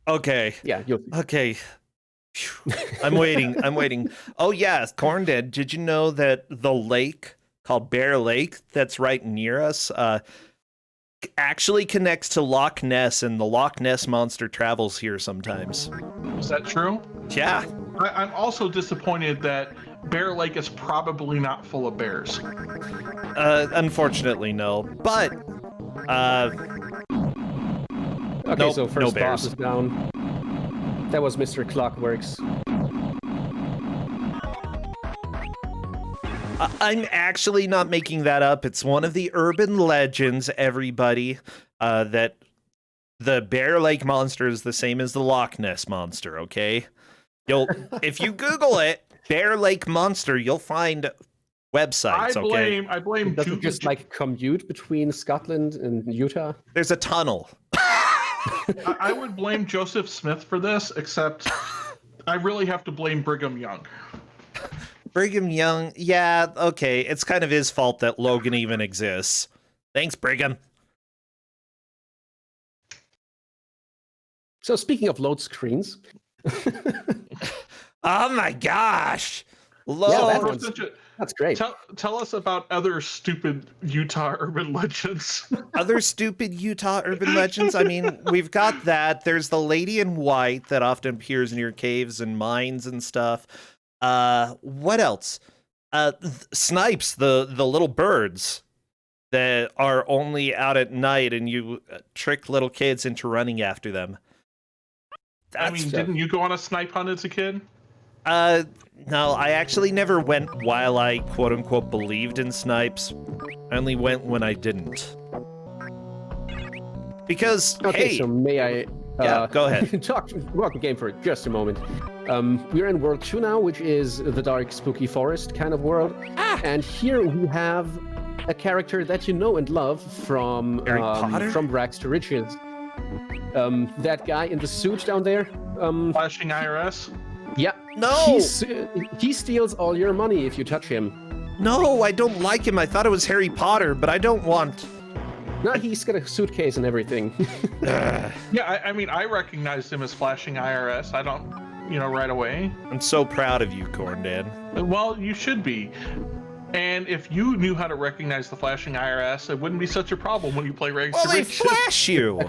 Okay. Yeah, Okay. I'm waiting. Oh, yeah, Corndan, did you know that the lake called Bear Lake that's right near us actually connects to Loch Ness, and the Loch Ness monster travels here sometimes? Is that true? Yeah. I'm also disappointed that Bear Lake is probably not full of bears. Unfortunately, no. But, okay, nope, so first no bears. boss is down. That was Mr. Clockworks. I'm actually not making that up. It's one of the urban legends, everybody, that the Bear Lake monster is the same as the Loch Ness monster, okay? If you Google it, Bear Lake monster, you'll find websites, okay? I blame Does it just like commute between Scotland and Utah? There's a tunnel. I would blame Joseph Smith for this, except I really have to blame Brigham Young. Brigham Young, yeah, okay. It's kind of his fault that Logan even exists. Thanks, Brigham. So speaking of load screens... Oh my gosh! Load! Yeah, that's great. Tell us about other stupid Utah urban legends. Other stupid Utah urban legends? I mean, we've got that. There's the lady in white that often appears near caves and mines and stuff. What else? Snipes, the little birds that are only out at night, and you trick little kids into running after them. Didn't you go on a snipe hunt as a kid? No, I actually never went while I quote-unquote believed in snipes. I only went when I didn't. Because, okay, hey... so may I... yeah, go ahead. Walk the game for just a moment. We're in World 2 now, which is the dark, spooky forest kind of world. And here we have a character that you know and love from Harry Potter? From Rags to Riches. That guy in the suit down there. Flashing IRS? Yeah. No! He steals all your money if you touch him. No, I don't like him. I thought it was Harry Potter, but I don't want... No, he's got a suitcase and everything. Yeah, I mean, I recognized him as flashing IRS. I don't, right away. I'm so proud of you, Corndan. Well, you should be. And if you knew how to recognize the flashing IRS, it wouldn't be such a problem when you play Rags Well, to they Riches. flash you.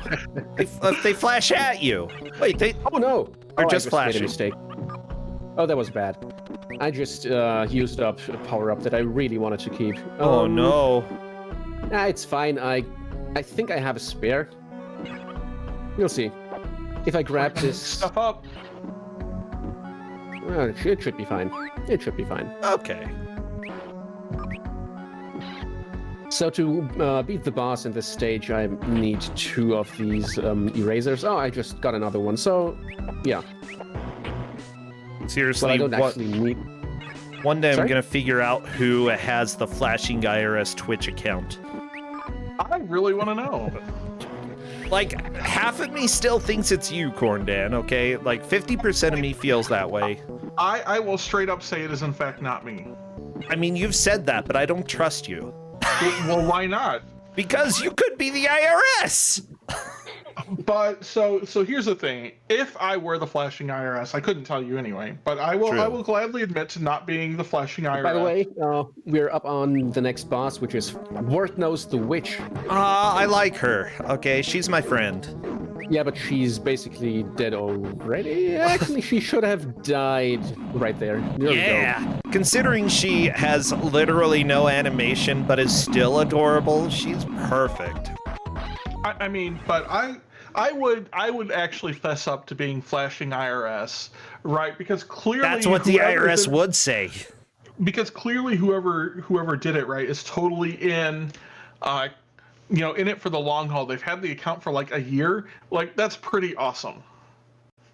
they flash at you. Wait, they... Oh no! Or I just made flashing. a mistake. Oh, that was bad. I just used up a power-up that I really wanted to keep. Oh no. Nah, it's fine. I think I have a spare. You'll see. If I grab this... Stuff up. Well, it should be fine. It should be fine. Okay. So to beat the boss in this stage, I need 2 of these erasers. Oh, I just got another one. So, yeah. Seriously, Well, I don't actually need... One day Sorry? I'm gonna figure out who has the flashing IRS Twitch account. I really want to know. Like, half of me still thinks it's you, Corndan, okay? Like, 50% of me feels that way. I will straight up say it is in fact not me. I mean, you've said that, but I don't trust you. Well, why not? Because you could be the IRS! But so here's the thing. If I were the flashing IRS, I couldn't tell you anyway. But I True. will gladly admit to not being the flashing IRS. By the way, we're up on the next boss, which is Wort Knows the Witch. I like her. Okay, she's my friend. Yeah, but she's basically dead already. Actually, she should have died right there. There we go. Yeah! Considering she has literally no animation, but is still adorable, she's perfect. I mean, but I would actually fess up to being flashing IRS, right? Because clearly That's what the whoever IRS did- would say. Because clearly whoever did it right is totally in in it for the long haul. They've had the account for like a year. Like, that's pretty awesome.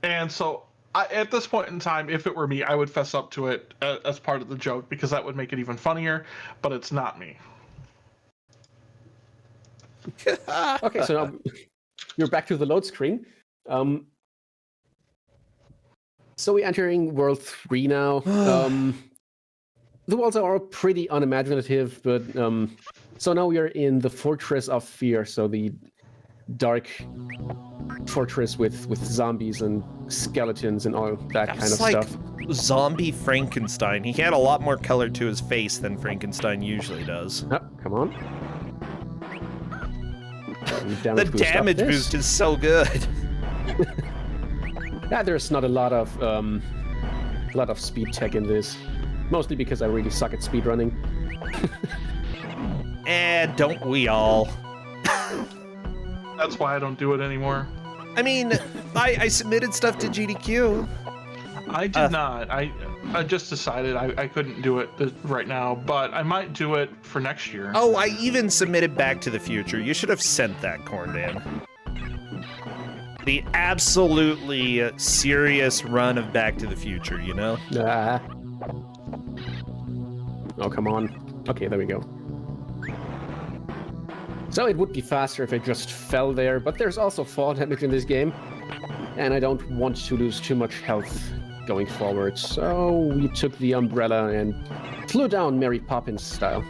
And so at this point in time, if it were me, I would fess up to it as part of the joke, because that would make it even funnier, but it's not me. Okay, so now you're back to the load screen. So we're entering World 3 now. The worlds are all pretty unimaginative, but so now we are in the Fortress of Fear, so the dark fortress with zombies and skeletons and all that kind of It's like stuff. zombie Frankenstein. He had a lot more color to his face than Frankenstein usually does. Oh, come on. The damage boost is so good. Yeah, there's not a lot of speed tech in this. Mostly because I really suck at speedrunning. And don't we all? That's why I don't do it anymore. I mean, I submitted stuff to GDQ. I did not. I just decided I couldn't do it right now, but I might do it for next year. Oh, I even submitted Back to the Future. You should have sent that, Corndan. The absolutely serious run of Back to the Future, you know? Ah. Oh, come on. Okay, there we go. So it would be faster if I just fell there, but there's also fall damage in this game, and I don't want to lose too much health going forward. So we took the umbrella and flew down Mary Poppins style.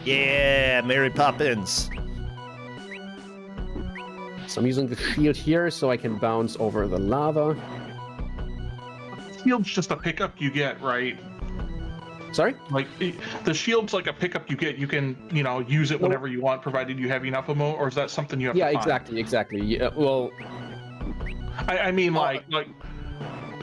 Yeah, Mary Poppins. So I'm using the shield here so I can bounce over the lava. Shield's just a pickup you get, right? Sorry? Like, the shield's like a pickup you get. You can, use it whenever you want, provided you have enough ammo, or is that something you have to find? Exactly. Yeah, well, I mean, like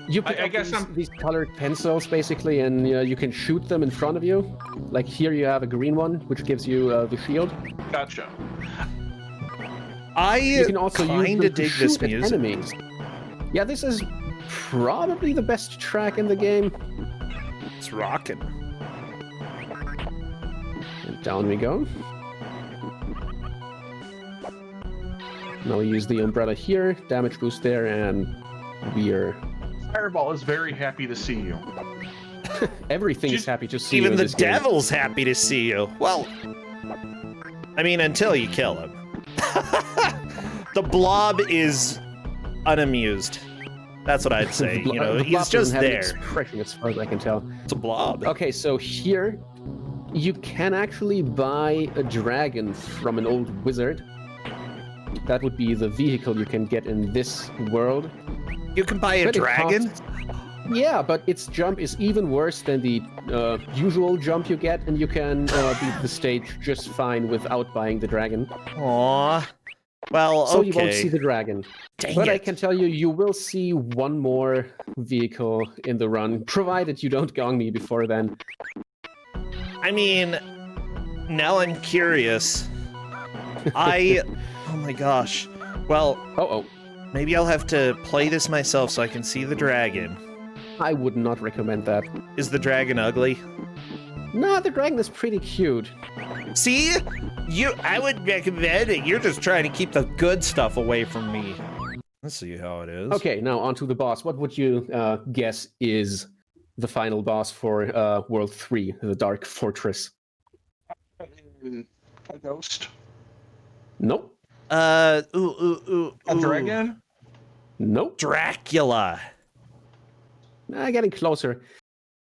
you pick I up guess these colored pencils, basically, and you can shoot them in front of you. Like here you have a green one, which gives you the shield. Gotcha. You can also use kinda them to dig shoot this at music. enemies. Yeah, this is probably the best track in the game. It's rocking. And down we go. Now we use the umbrella here, damage boost there, and we're... Fireball is very happy to see you. Everything is happy to see you Even in the this game. devil's happy to see you. Well, I mean, until you kill him. The blob is unamused. That's what I'd say. You know, The blob he's just doesn't have an there. expression as far as I can tell. It's a blob. Okay, so here you can actually buy a dragon from an old wizard. That would be the vehicle you can get in this world. You can buy a But it dragon? costs- Yeah, but its jump is even worse than the usual jump you get, and you can beat the stage just fine without buying the dragon. Aw. Well, So okay. you won't see the dragon. Dang But I it. can tell you, you will see one more vehicle in the run, provided you don't gong me before then. I mean, now I'm curious. Oh my gosh. Well, Oh, maybe I'll have to play this myself so I can see the dragon. I would not recommend that. Is the dragon ugly? No, the dragon is pretty cute. See? I would recommend it. You're just trying to keep the good stuff away from me. Let's see how it is. Okay, now on to the boss. What would you guess is the final boss for World 3, the Dark Fortress? A ghost. Nope. A dragon. Nope. Dracula. Getting closer.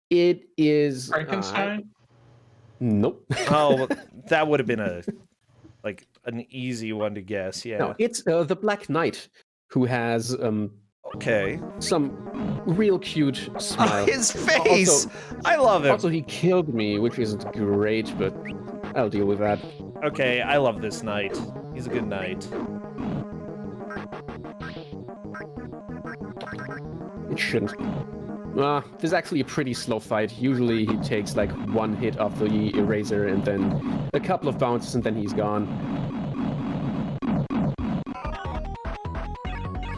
It is... Frankenstein. Nope. Oh, that would have been an easy one to guess. Yeah. No, it's the Black Knight, who has Okay. some real cute smile. His face. I love him. Also, he killed me, which isn't great, but I'll deal with that. Okay, I love this knight. He's a good knight. It shouldn't. This is actually a pretty slow fight. Usually he takes like one hit off the eraser and then a couple of bounces and then he's gone.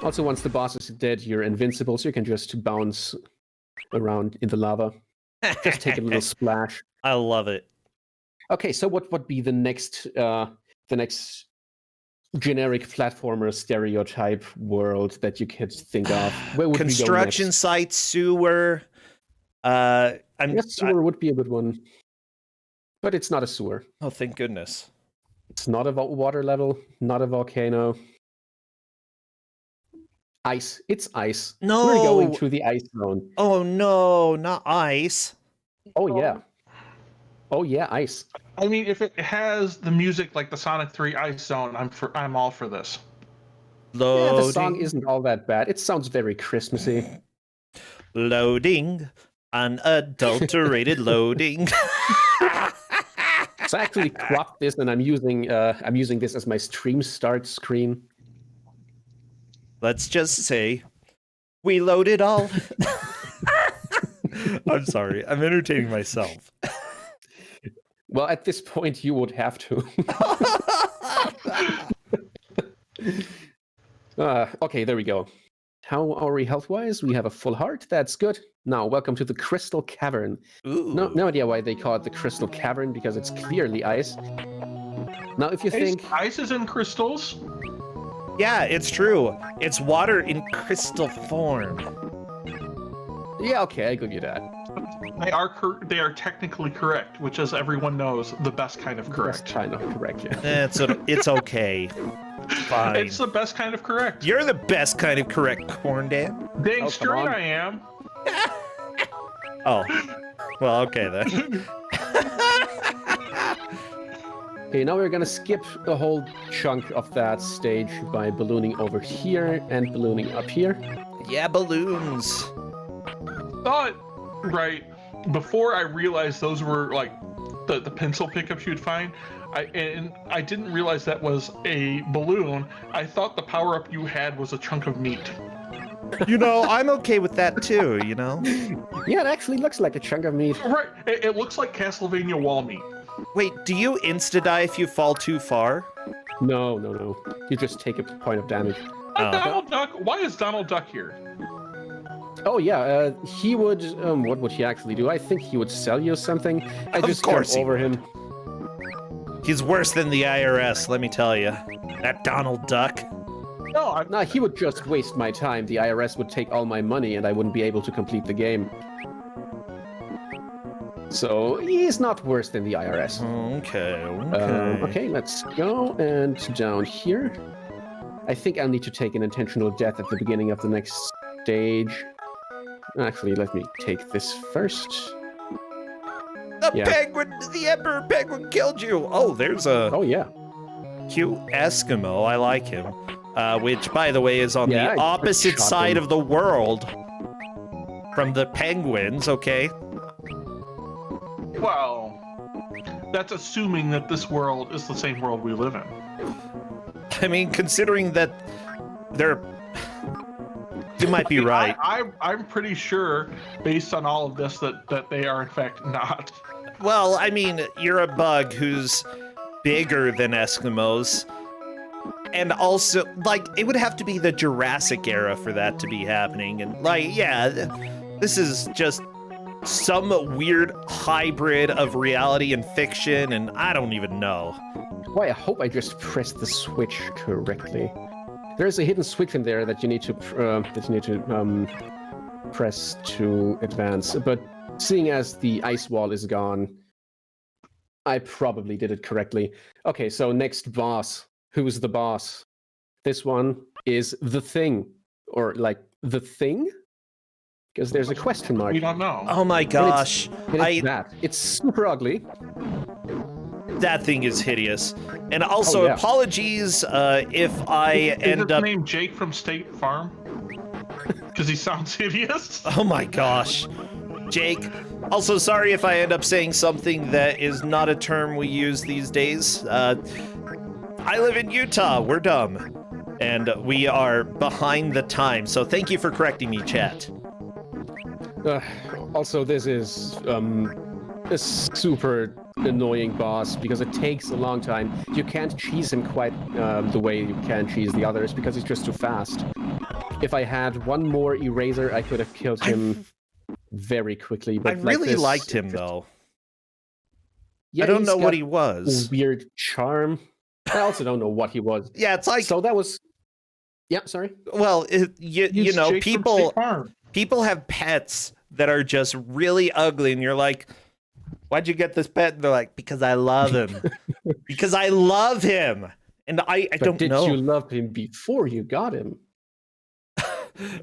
Also, once the boss is dead, you're invincible, so you can just bounce around in the lava. Just take a little splash. I love it. Okay, so what would be the next generic platformer stereotype world that you could think of? Where would Construction we go next? site, sewer. Sewer would be a good one, but it's not a sewer. Oh, thank goodness. It's not a water level, not a volcano. Ice. It's ice. No. We're going to the ice zone. Oh no, not ice. Oh yeah. Oh yeah, ice. I mean, if it has the music like the Sonic 3 Ice Zone, I'm all for this. Loading. Yeah, the song isn't all that bad. It sounds very Christmassy. Loading. Unadulterated loading. So I actually cropped this, and I'm using this as my stream start screen. Let's just say we loaded all. I'm sorry. I'm entertaining myself. Well, at this point, you would have to. Okay, there we go. How are we health-wise? We have a full heart. That's good. Now, welcome to the Crystal Cavern. Ooh. No idea why they call it the Crystal Cavern, because it's clearly ice. Now, if you think... Ice is in crystals. Yeah, it's true. It's water in crystal form. Yeah, okay, I give you that. They are technically correct, which, as everyone knows, the best kind of correct. That's kind of correct, yeah. It's okay. Fine. It's the best kind of correct. You're the best kind of correct, Corndan. Dang Oh, straight come on. I am. Oh. Well, okay then. Okay, now we're gonna skip a whole chunk of that stage by ballooning over here and ballooning up here. Yeah, balloons. Thought, right, before I realized those were like the pencil pickups you'd find, I didn't realize that was a balloon. I thought the power-up you had was a chunk of meat. You know, I'm okay with that too, you know? Yeah, it actually looks like a chunk of meat. Right, it looks like Castlevania wall meat. Wait, do you insta-die if you fall too far? No. You just take a point of damage. Donald Duck? Why is Donald Duck here? Oh yeah, he would. What would he actually do? I think he would sell you something. I Of just course jump he over him. He's worse than the IRS, let me tell you. That Donald Duck. No, he would just waste my time. The IRS would take all my money, and I wouldn't be able to complete the game. So he's not worse than the IRS. Okay. Okay, let's go and down here. I think I'll need to take an intentional death at the beginning of the next stage. Actually, let me take this first. The Emperor Penguin killed you. Oh, there's a Oh yeah. cute Eskimo. I like him. Which, by the way, is on Yeah, the I opposite shot side him. of the world from the penguins, okay? Well, that's assuming that this world is the same world we live in. I mean, considering that they're... You might be right. I'm pretty sure, based on all of this, that they are in fact not. Well, I mean, you're a bug who's bigger than Eskimos. And also, like, it would have to be the Jurassic era for that to be happening. And, like, yeah, this is just some weird hybrid of reality and fiction, and I don't even know. Why, I hope I just pressed the switch correctly. There's a hidden switch in there that you need to press to advance. But seeing as the ice wall is gone, I probably did it correctly. Okay, so next boss. Who's the boss? This one is the Thing, or like the Thing, because there's a question mark. We don't know. Oh my gosh. It's super ugly. That thing is hideous. And also, apologies if I end up... Is his name Jake from State Farm? Because he sounds hideous. Oh my gosh. Jake. Also, sorry if I end up saying something that is not a term we use these days. I live in Utah. We're dumb. And we are behind the time. So thank you for correcting me, chat. Also, this is a super annoying boss because it takes a long time. You can't cheese him quite the way you can cheese the others because he's just too fast. If I had one more eraser, I could have killed him very quickly. But I really liked him, though. Yeah, I don't know got what he was. a weird charm. I also don't know what he was. Yeah, it's like... So that was... Yeah, sorry? Well, you know, Jake from State Farm. people have pets that are just really ugly, and you're like, why'd you get this pet? And they're like, because I love him. Because I love him. And I don't know. Did you love him before you got him?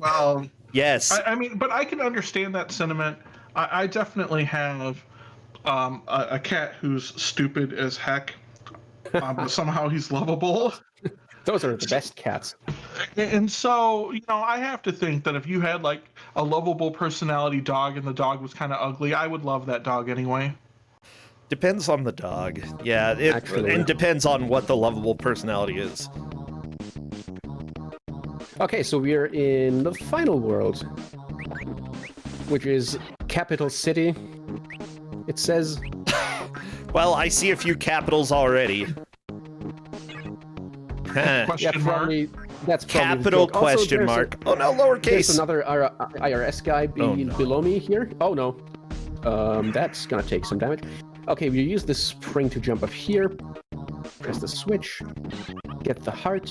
Well, yes. I mean, but I can understand that sentiment. I definitely have a cat who's stupid as heck, but somehow he's lovable. Those are the best cats. And so, you know, I have to think that if you had like a lovable personality dog and the dog was kind of ugly, I would love that dog anyway. Depends on the dog. Yeah, and depends on what the lovable personality is. Okay, so we're in the final world, which is Capital City. It says... Well, I see a few capitals already. Question mark. That's probably Capital the joke. Also, question mark. Oh no, lowercase. There's another IRS guy below me here. Oh no. That's gonna take some damage. Okay, we use the spring to jump up here. Press the switch. Get the heart.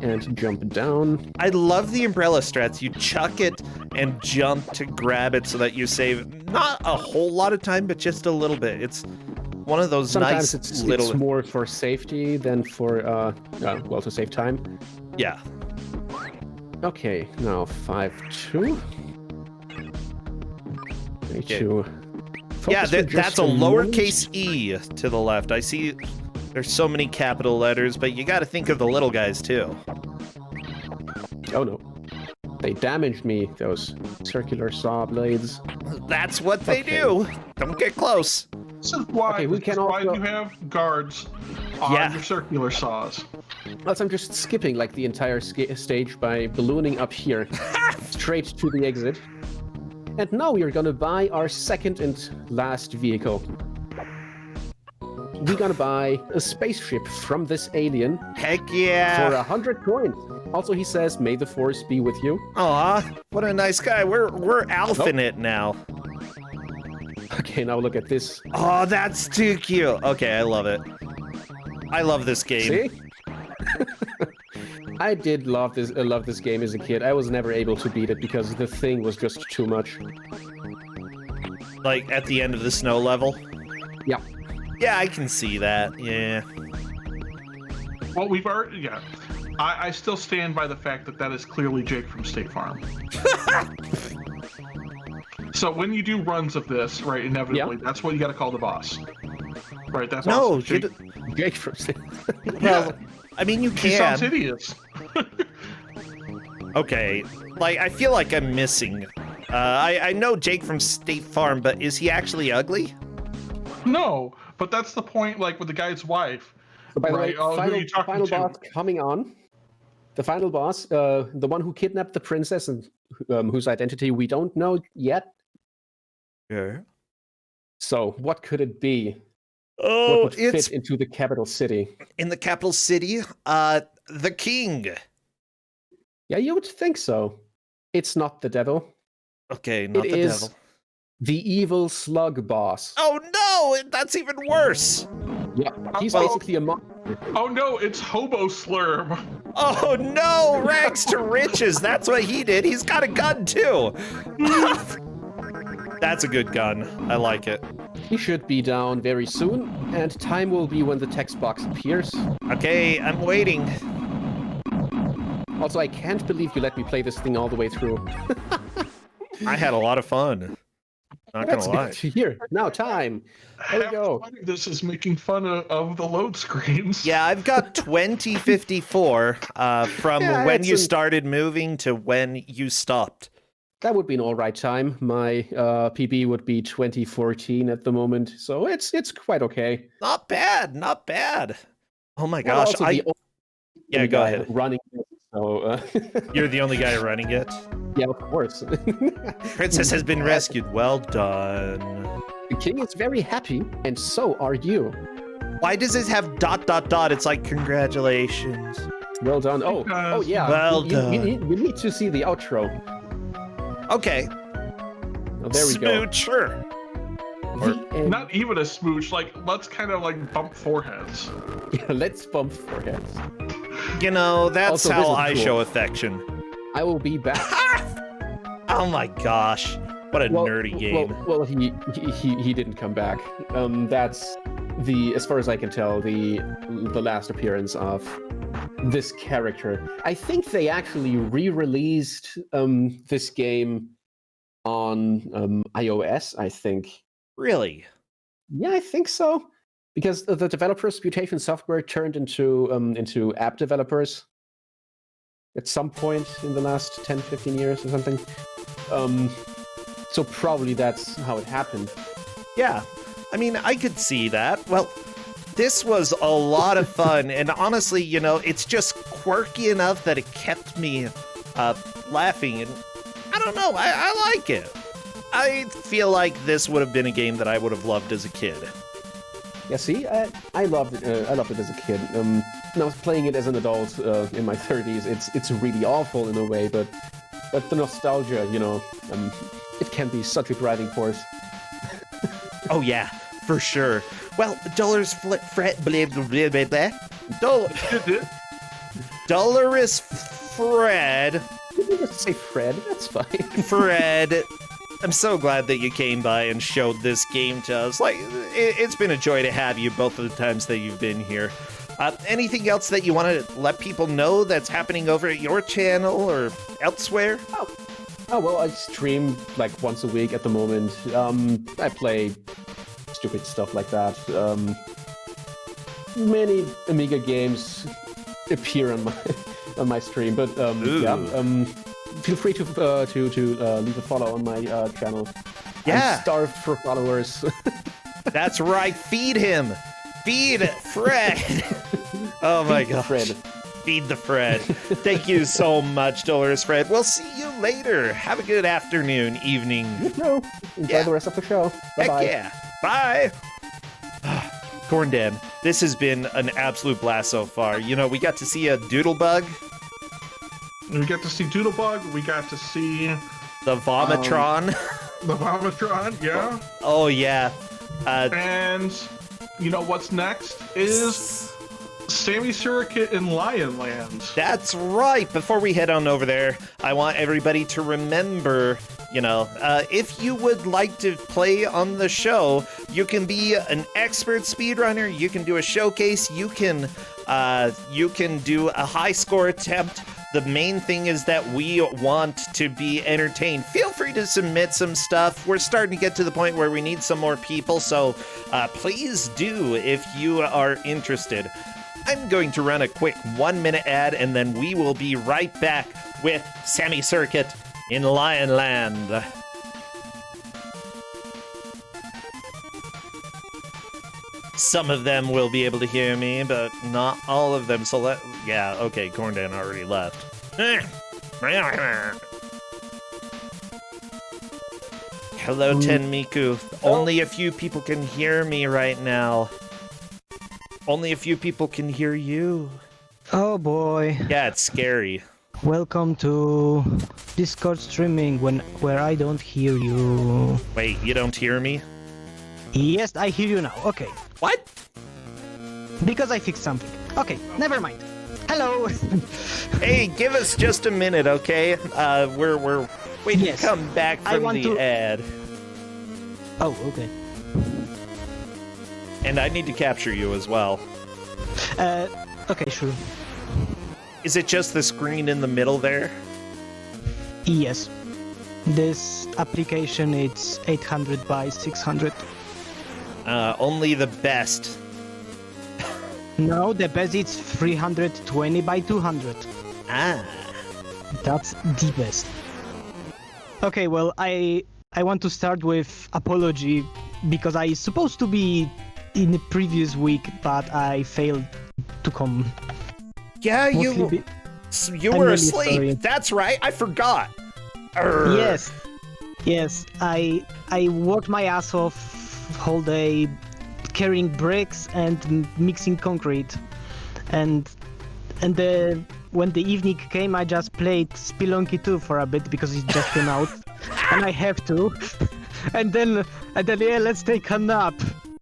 And jump down. I love the umbrella strats. You chuck it and jump to grab it so that you save not a whole lot of time, but just a little bit. It's one of those Sometimes nice it's little... more for safety than for, well, to save time. Yeah. Okay, now 5-2. 3-2. Yeah, that's a lowercase e to the left. I see there's so many capital letters, but you got to think of the little guys too. Oh no. They damaged me, those circular saw blades. That's what they do. Don't get close. This is why, Okay, we can also... you have guards on your circular saws. Plus, I'm just skipping like the entire stage by ballooning up here, straight to the exit. And now we are gonna buy our second and last vehicle. We're gonna buy a spaceship from this alien. Heck yeah. For 100 coins. Also, he says, "May the force be with you." Aw, what a nice guy. We're alphing it now. Okay, now look at this. Oh, that's too cute. Okay, I love it. I love this game. See? I did love this game as a kid. I was never able to beat it because the thing was just too much. Like at the end of the snow level? Yeah. Yeah, I can see that. Yeah. Well, we've already I still stand by the fact that that is clearly Jake from State Farm. So when you do runs of this, right, inevitably, that's what you got to call the boss. Right, that's No, awesome. Jake, Jake from well, I mean, you he sounds can. hideous. Okay, like, I feel like I'm missing. I know Jake from State Farm, but is he actually ugly? No, but that's the point, like, with the guy's wife. So by the Right, way, who are you talking final to? boss coming on. The final boss, the one who kidnapped the princess and whose identity we don't know yet. Yeah. So what could it be? Oh, What would it's fit into the capital city? in the capital city. The king. Yeah, you would think so. It's not the devil. Okay, not It the is devil. the evil slug boss. Oh no, that's even worse. Yeah, he's well- basically a monster. Oh no, it's Hobo Slurm. Oh no, rags to riches. That's what he did. He's got a gun too. That's a good gun. I like it. He should be down very soon, and time will be when the text box appears. Okay, I'm waiting. Also, I can't believe you let me play this thing all the way through. I had a lot of fun. Not That's gonna lie. good to hear. Now time. There we Half go. This is making fun of the load screens. Yeah, I've got 2054 from Yeah, when it's you an- started moving to when you stopped. That would be an all right time. My PB would be 2014 at the moment, so it's quite okay. Not bad, not bad. Oh my And gosh, also the only yeah, go guy ahead. running. it, So You're the only guy running it. yeah, of course. Princess has been rescued. Well done. The king is very happy, and so are you. Why does it have ... It's like congratulations. Well done. Oh Because- yeah. Well we need to see the outro. Okay. Oh, there we go. Smoocher. The end. Not even a smooch. Like, let's kind of like bump foreheads. Yeah, let's bump foreheads. You know, that's Also, this how is I cool. show affection. I will be back. Oh my gosh. What a nerdy game. Well, he didn't come back. That's as far as I can tell, the last appearance of this character. I think they actually re-released this game on iOS. I think. Really? Yeah, I think so. Because the developers, Mutation Software, turned into app developers at some point in the last 10, 15 years or something. So probably that's how it happened. Yeah. I mean, I could see that. Well, this was a lot of fun, and honestly, you know, it's just quirky enough that it kept me laughing, and I don't know, I like it. I feel like this would have been a game that I would have loved as a kid. Yeah, see, I loved it. I loved it as a kid. Now playing it as an adult in my 30s, it's really awful in a way, but the nostalgia, you know, it can be such a driving force. Oh yeah, for sure. Well, DolorousFred, blah blah blah blah blah. DolorousFred. You can just say Fred. That's fine. Fred, I'm so glad that you came by and showed this game to us. Like, it's been a joy to have you both of the times that you've been here. Anything else that you want to let people know that's happening over at your channel or elsewhere? Oh well, I stream like once a week at the moment. I play stupid stuff like that. Many Amiga games appear on my stream, but yeah. Feel free to leave a follow on my channel. Yeah. I'm starved for followers. That's right. Feed him. Feed Fred. Oh my gosh. Fred. Feed the Fred. Thank you so much, DolorousFred. We'll see you later. Have a good afternoon, evening. No, enjoy the rest of the show. Bye-bye. Heck yeah. Bye. Corndan, this has been an absolute blast so far. You know, we got to see a Doodlebug, We got to see Doodlebug. We got to see the Vomitron. the Vomitron. Yeah. Oh, yeah. And you know what's next is Sammy Suricate in Lionland. That's right. Before we head on over there, I want everybody to remember If you would like to play on the show, you can be an expert speedrunner. You can do a showcase. You can do a high score attempt. The main thing is that we want to be entertained. Feel free to submit some stuff. We're starting to get to the point where we need some more people, so please do if you are interested. I'm going to run a quick 1-minute ad, and then we will be right back with Sammy Suricate in Lionland. Some of them will be able to hear me, but not all of them. So okay, Corndan already left. Hello, Tenmicu. Only a few people can hear me right now. Only a few people can hear you. Oh boy. Yeah, it's scary. Welcome to Discord streaming where I don't hear you. Wait, you don't hear me? Yes, I hear you now. Okay. What? Because I fixed something. Okay, never mind. Hello. Hey, give us just a minute, okay? We're waiting to come back from the ad. Oh, okay. And I need to capture you as well. Okay, sure. Is it just the screen in the middle there? Yes. This application, it's 800 by 600. Only the best. No, the best is 320 by 200. Ah. That's the best. Okay, well, I want to start with apology because I supposed to be in the previous week, but I failed to come. Yeah, you were really asleep. sorry. That's right. I forgot. Yes. I worked my ass off whole day carrying bricks and mixing concrete, and when the evening came, I just played Spelunky 2 for a bit because it just came out, and I have to. And then yeah, let's take a nap,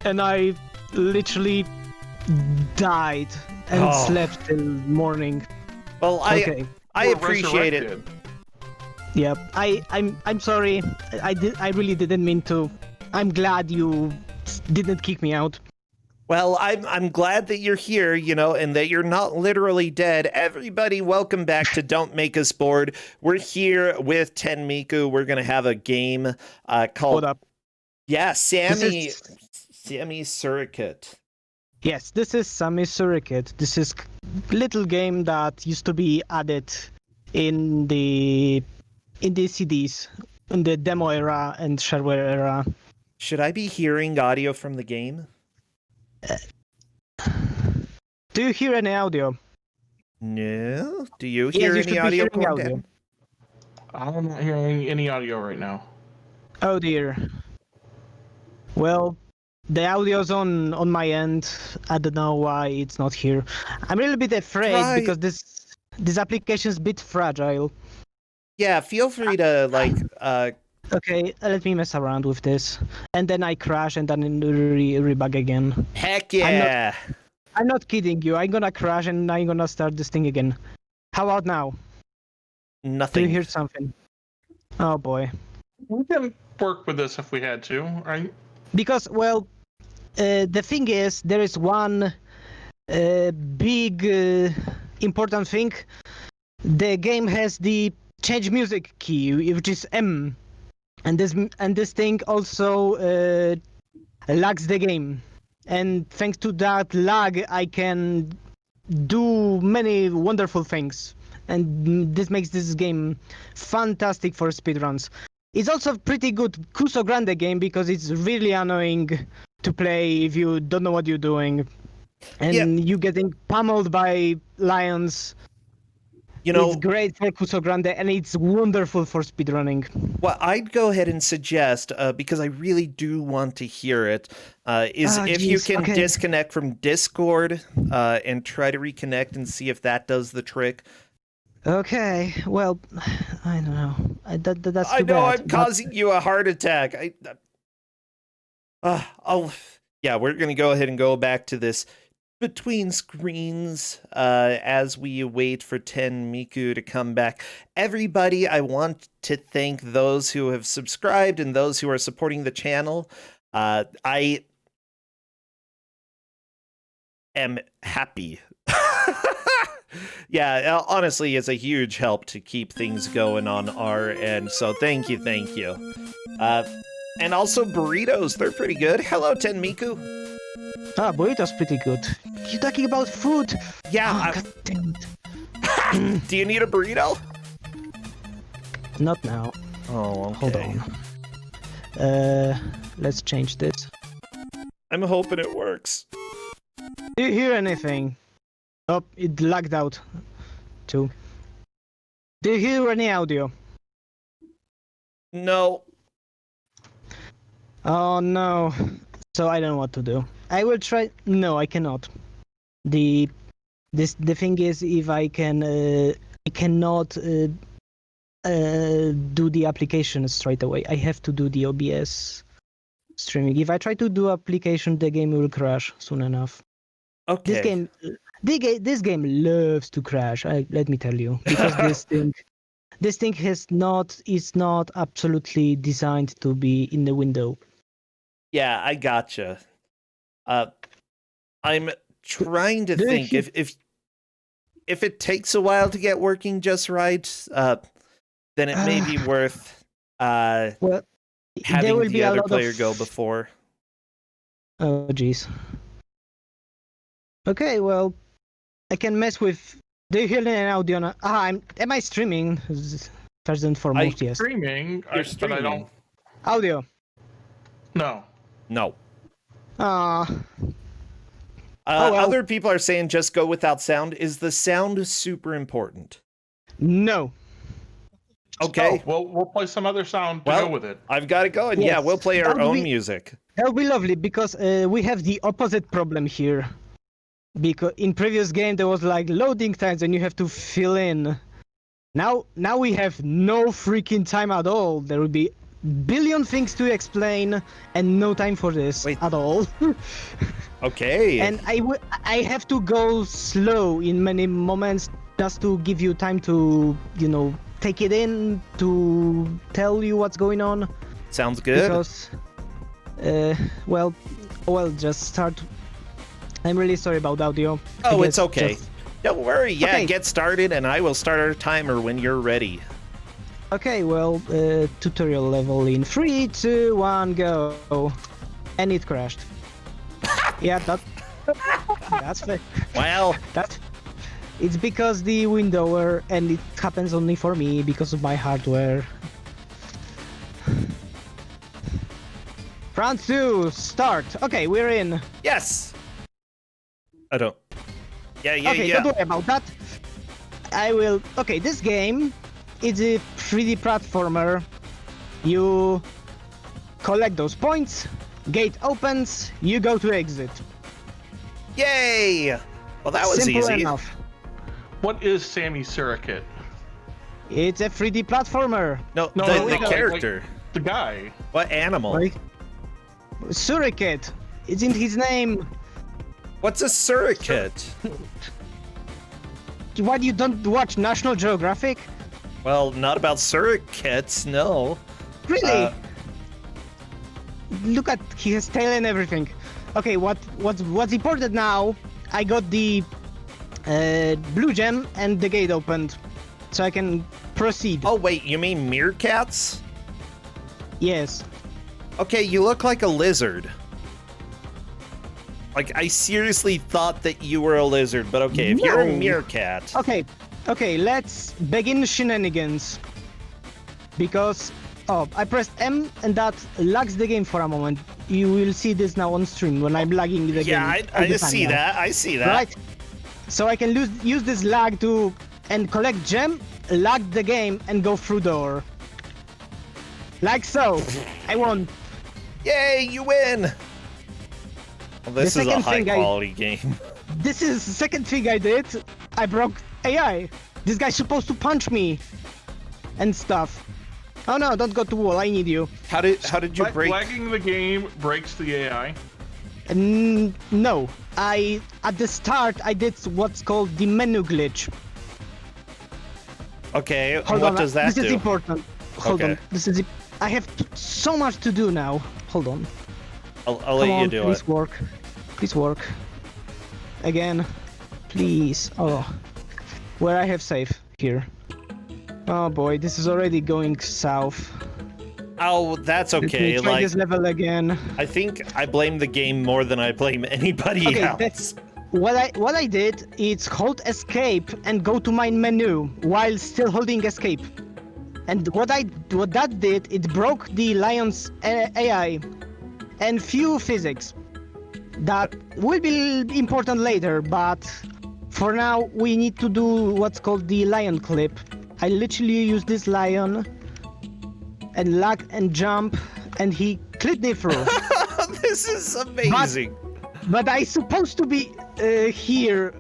and I literally died and slept till morning. Well, I appreciate it. Yep, I'm sorry. I really didn't mean to. I'm glad you didn't kick me out. Well, I'm glad that you're here, and that you're not literally dead. Everybody, welcome back to Don't Make Us Bored. We're here with Tenmicu. We're gonna have a game called. Hold up. Yeah, Sammy Suricate. Yes, this is Sammy Suricate. This is little game that used to be added in the CDs in the demo era and shareware era. Should I be hearing audio from the game? Do you hear any audio? No. Do you hear any audio, Corndan? I'm not hearing any audio right now. Oh dear. Well, the audio's on my end. I don't know why it's not here. I'm a little bit afraid because this application is a bit fragile. Yeah, feel free to Okay, let me mess around with this, and then I crash and then rebug again. Heck yeah! I'm not kidding you. I'm gonna crash and I'm gonna start this thing again. How about now? Nothing. Do you hear something? Oh boy. We can work with this if we had to, right? Because, well, the thing is, there is one big important thing. The game has the change music key, which is M. And this thing also lags the game, and thanks to that lag, I can do many wonderful things, and this makes this game fantastic for speedruns. It's also a pretty good Cuso Grande game because it's really annoying to play if you don't know what you're doing, and you're getting pummeled by lions. It's great for Cuso Grande, and it's wonderful for speedrunning. Well, I'd go ahead and suggest, because I really do want to hear it, you can disconnect from Discord and try to reconnect and see if that does the trick. Okay, well, I don't know. That's too bad. I know I'm causing you a heart attack. Yeah, we're going to go ahead and go back to this between screens as we wait for Tenmicu to come back. Everybody, I want to thank those who have subscribed and those who are supporting the channel. I am happy. Yeah, honestly, it's a huge help to keep things going on our end. So thank you, thank you. And also burritos, they're pretty good. Hello, Tenmicu. Ah, burrito's pretty good. You talking about food? Yeah. Oh, God damn it. Do you need a burrito? Not now. Oh, okay. Hold on. Let's change this. I'm hoping it works. Do you hear anything? Oh, it lagged out. Too. Do you hear any audio? No. Oh no. So I don't know what to do. I will try. No, I cannot. The thing is, if I can, I cannot do the application straight away. I have to do the OBS streaming. If I try to do application, the game will crash soon enough. Okay. This game loves to crash. Let me tell you, because this thing is not absolutely designed to be in the window. Yeah, I gotcha. I'm trying to think if it takes a while to get working just right, then it may be worth well, having will the be a other lot player of... go before. Oh jeez. Okay, well, I can mess with. Do you hear an audio? Am I streaming? First and foremost, yes. Streaming, You're but I don't. Audio. No. No. Well. Other people are saying just go without sound. Is the sound super important? No. Okay. Oh, well, we'll play some other sound to go with it. I've got it going. Yes. Yeah, we'll play our own music. That would be lovely because we have the opposite problem here. Because in previous game there was like loading times and you have to fill in. Now we have no freaking time at all. There will be billion things to explain and no time for this at all. Okay. And I have to go slow in many moments just to give you time to, take it in, to tell you what's going on. Sounds good. Because, well, just start. I'm really sorry about audio. Oh, it's okay. Just... Don't worry. Yeah, Okay. Get started and I will start our timer when you're ready. Okay, well, tutorial level in 3, 2, 1, go. And it crashed. Yeah, that's fair. Well, it's because the window and it happens only for me because of my hardware. Round 2, start. Okay, we're in. yes. I don't. Yeah. Okay, don't worry about that. I will. Okay, this game is a 3D platformer. You collect those points, gate opens, you go to exit. Yay! Well, that was Simple easy. enough. What is Sammy Suricate? It's a 3D platformer. No, No, the no, character. The guy. What animal? Right? Suricate. It's in his name. What's a suricate? What, you don't watch National Geographic? Well, not about suricates, no. Really? Look at his tail and everything. Okay, what's important now? I got the blue gem and the gate opened, so I can proceed. Oh wait, you mean meerkats? Yes. Okay, you look like a lizard. Like, I seriously thought that you were a lizard, but okay, if you're a No. meerkat... Okay, let's begin shenanigans. Because, I pressed M and that lags the game for a moment. You will see this now on stream when I'm lagging the game. Yeah, I see that, I see that. Right? So I can use this lag to and collect gem, lag the game, and go through door. Like so. I won. Yay, you win! Well, this is a second thing high-quality game. This is the second thing I did. I broke AI. This guy's supposed to punch me and stuff. Oh no, don't go to wall. I need you. How did you break? Lagging the game breaks the AI. No. At the start, I did what's called the menu glitch. Okay, Hold what on, does that this do? is important. Hold Okay. on. I have so much to do now. Hold on. I'll let you do please it. work. Please work. Again. Please. Oh. Where I have save? Here. Oh boy, this is already going south. Oh, that's Let okay. me try Like, this level again. I think I blame the game more than I blame anybody Okay, else. that's what I did is hold escape and go to my menu while still holding escape. And what that did, it broke the lion's AI and few physics. That will be important later, but for now we need to do what's called the lion clip. I literally use this lion and lag and jump, and he clipped me through. This is amazing. But I supposed to be here,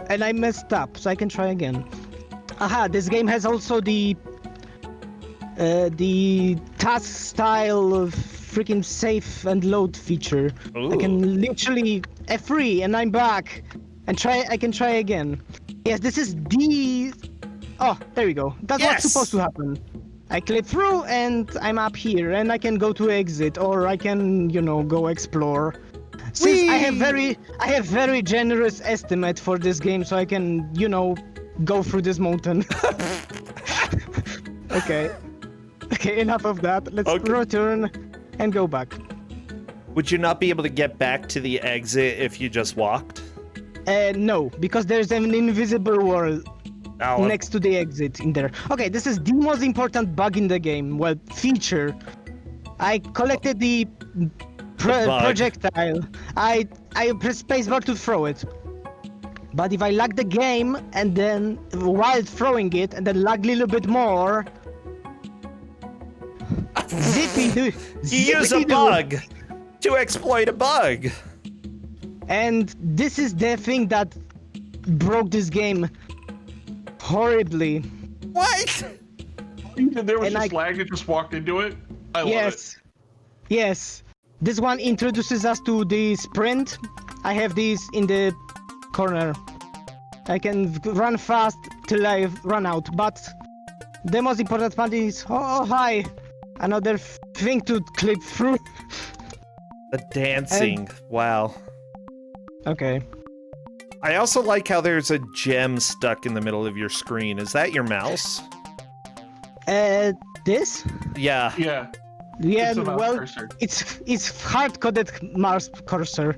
and I messed up, so I can try again. Aha, this game has also the task style of freaking save and load feature. I can literally F3 and I'm back, and I can try again. Yes, this is the. Oh, there we go. That's what's supposed to happen. I clip through and I'm up here, and I can go to exit, or I can, go explore. Since I have very generous estimate for this game, so I can, go through this mountain. Okay. Okay, enough of that. Let's return and go back. Would you not be able to get back to the exit if you just walked? No, because there's an invisible wall next to the exit in there. Okay, this is the most important bug in the game. Well, feature. I collected the projectile. I press spacebar to throw it. But if I lag the game and then while throwing it and then lag a little bit more, You use a bug to exploit a bug. And this is the thing that broke this game horribly. What? There was just lag, it just walked into it? I love it. Yes. This one introduces us to the sprint. I have these in the corner. I can run fast till I run out, but the most important part is, oh hi, another thing to clip through. The dancing, wow. Okay. I also like how there's a gem stuck in the middle of your screen. Is that your mouse? This? Yeah. Yeah. Yeah, It's a mouse well, cursor. it's hard-coded mouse cursor.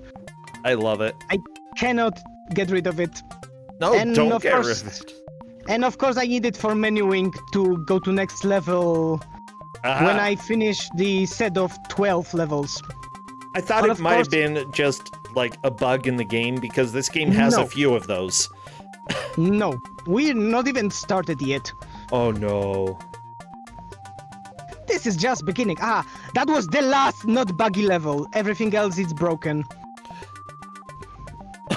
I love it. I cannot get rid of it. No, And don't of get course- rid of it. And of course I need it for menuing to go to next level Uh-huh. when I finish the set of 12 levels. I thought But it of might course- have been just like a bug in the game because this game has No. a few of those. No, we're not even started yet. Oh no. This is just beginning. Ah, that was the last not buggy level. Everything else is broken.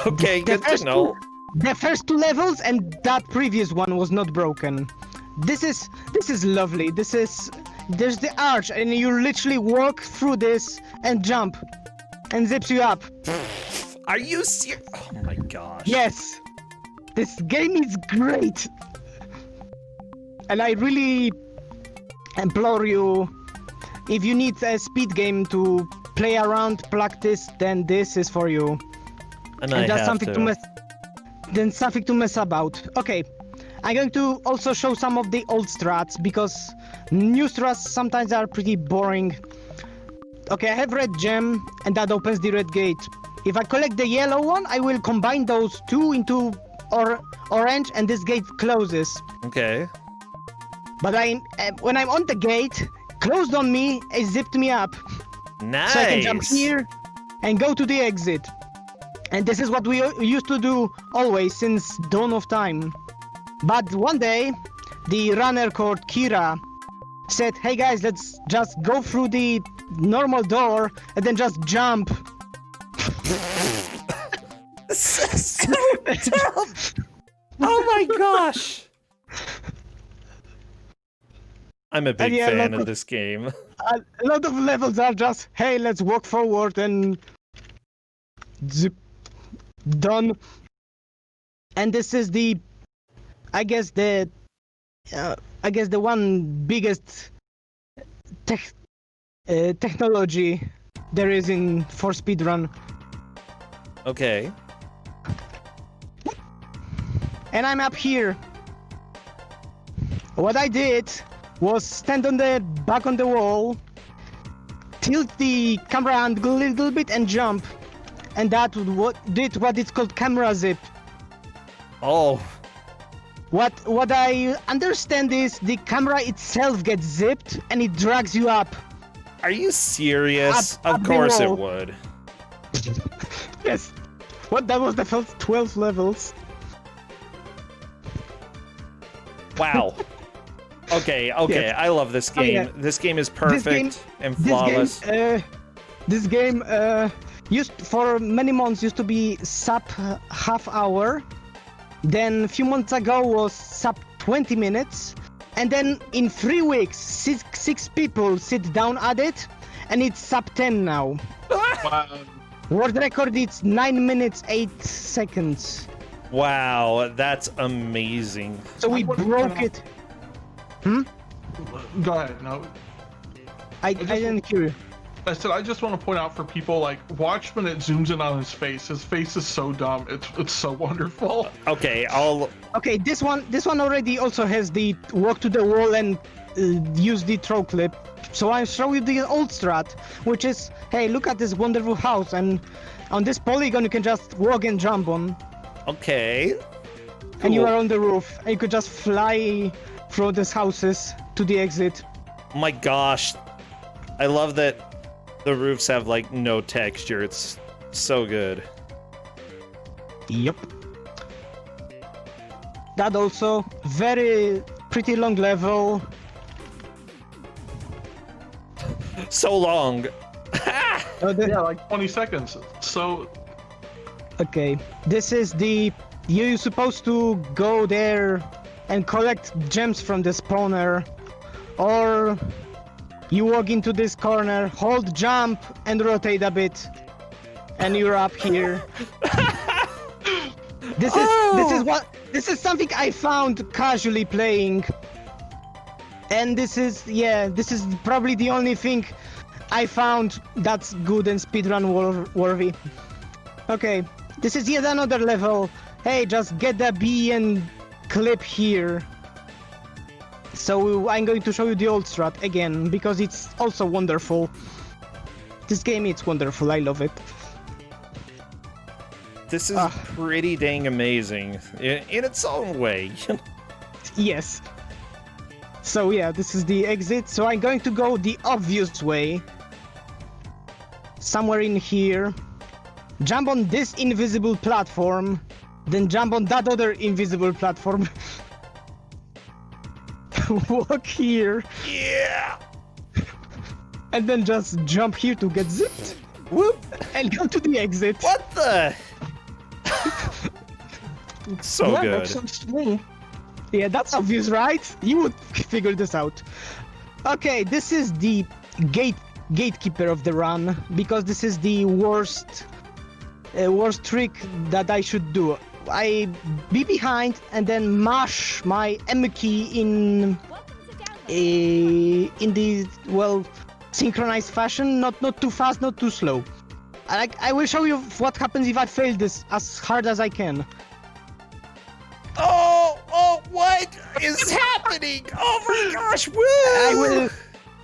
Okay, The good to first know. The first two levels and that previous one was not broken. This is lovely. There's the arch and you literally walk through this and jump and zips you up. Are you serious? Oh my gosh. Yes, this game is great. And I really implore you, if you need a speed game to play around, practice, then this is for you. And I that's have something to mess about. Okay, I'm going to also show some of the old strats because new strats sometimes are pretty boring. Okay, I have red gem and that opens the red gate. If I collect the yellow one, I will combine those two into orange and this gate closes. Okay. But when I'm on the gate, closed on me, it zipped me up. Nice. So I can jump here and go to the exit. And this is what we used to do always since dawn of time. But one day, the runner called Kira said, hey guys, let's just go through the normal door and then just jump. So dumb. Oh my gosh. I'm a big yeah, fan of this game. A lot of levels are just, hey, let's walk forward and zip, done. And this is the, I guess the one biggest technology there is in for speedrun. Okay. And I'm up here. What I did was stand on the back on the wall, tilt the camera angle a little bit and jump. And that did what it's called camera zip. Oh. What I understand is the camera itself gets zipped and it drags you up. Are you serious? Up Of the course it wall. would. Yes. What, that was the first 12 levels. Wow. Okay, Yes. I love this game. yeah. This game is perfect and flawless. This game used for many months used to be sub half hour. Then a few months ago was sub 20 minutes. And then in 3 weeks, six people sit down at it, and it's sub 10 now. Wow. World record is 9 minutes 8 seconds. Wow, that's amazing. So we What- broke it. Go ahead. No. I didn't hear you. I said I just want to point out for people, like, watch when it zooms in on his face. His face is so dumb. It's so wonderful. Okay, I'll Okay, this one already also has the walk to the wall and use the throw clip. So I show you the old strat, which is, hey, look at this wonderful house, and on this polygon you can just walk and jump on, Okay. and you Cool. are on the roof, and you could just fly through these houses to the exit. Oh my gosh. I love that the roofs have like no texture. It's so good. Yep. That also very pretty long level. So long. Yeah, like 20 seconds. So Okay, this is the... You're supposed to go there and collect gems from the spawner, or you walk into this corner, hold jump and rotate a bit, and you're up here. This is something I found casually playing, and this is probably the only thing I found that's good and speedrun worthy. Okay, this is yet another level. Hey, just get the B and clip here. So I'm going to show you the old strat again, because it's also wonderful. This game, it's wonderful, I love it. This is pretty dang amazing in its own way. Yes. So yeah, this is the exit. So I'm going to go the obvious way. Somewhere in here. Jump on this invisible platform. Then jump on that other invisible platform. Walk here. Yeah. And then just jump here to get zipped. Whoop. And go to the exit. What the? So yeah, good. makes sense to me. Yeah, that's obvious, right? You would figure this out. Okay, this is the gatekeeper of the run, because this is the worst trick that I should do. I be behind and then mash my M key in the synchronized fashion, not too fast, not too slow. I will show you what happens if I fail this as hard as I can. Oh, what is happening? Oh my gosh, woo!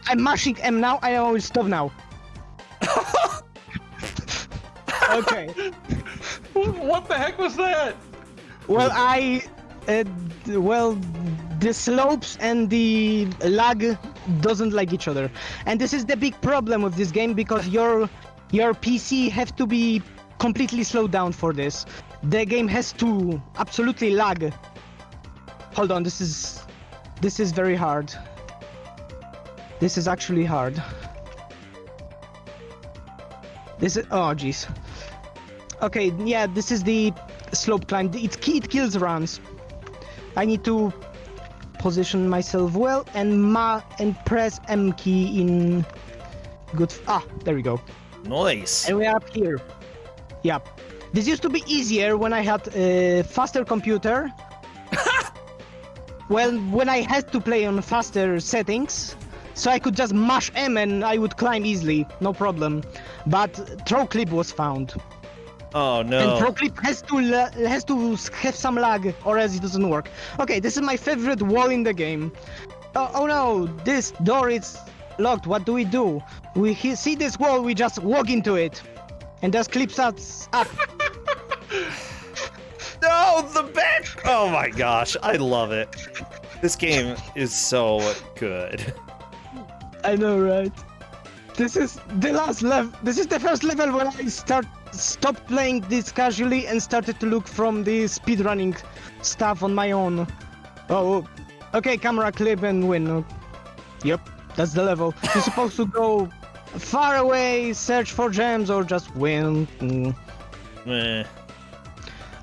I'm mashing M now, I will stop now. Okay. What the heck was that? Well, the slopes and the lag doesn't like each other. And this is the big problem with this game, because your PC have to be completely slowed down for this. The game has to absolutely lag. Hold on, this is very hard. This is actually hard. This is, oh jeez. Okay, yeah, this is the slope climb. It kills runs. I need to position myself well and press M key in good. There we go. Nice. And we're up here. Yeah. This used to be easier when I had a faster computer. Well, when I had to play on faster settings, so I could just mash M and I would climb easily, no problem. But throw clip was found. Oh no. And throw clip has to have some lag, or else it doesn't work. Okay, this is my favorite wall in the game. Oh no, this door is locked. What do? We see this wall, we just walk into it, and just clips us up. No, the back! Oh my gosh, I love it. This game is so good. I know, right? This is the last level. This is the first level when I stopped playing this casually and started to look from the speedrunning stuff on my own. Oh, okay, camera clip and win. Yep, that's the level. You're supposed to go far away, search for gems, or just win. Meh.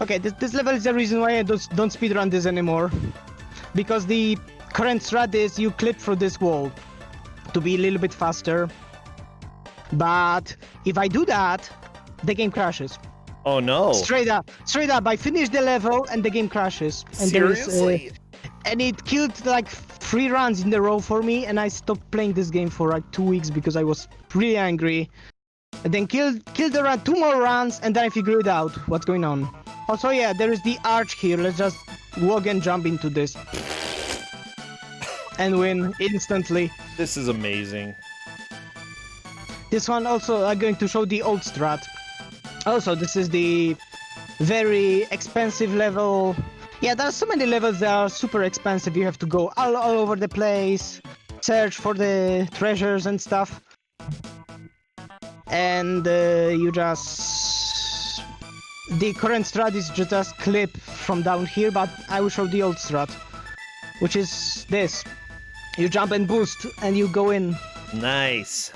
Okay, this level is the reason why I don't speedrun this anymore. Because the current strat is you clip through this wall to be a little bit faster. But if I do that, the game crashes. Oh no. Straight up. I finish the level and the game crashes. And Seriously? And it killed like 3 runs in a row for me, and I stopped playing this game for like 2 weeks because I was really angry. And then killed the run, 2 more runs, and then I figured it out what's going on. Also, yeah, there is the arch here. Let's just walk and jump into this. And win instantly. This is amazing. This one also, I'm going to show the old strat. Also, this is the very expensive level. Yeah, there are so many levels that are super expensive. You have to go all over the place, search for the treasures and stuff. And you just... The current strat is just clip from down here, but I will show the old strat, which is this. You jump and boost, and you go in. Nice.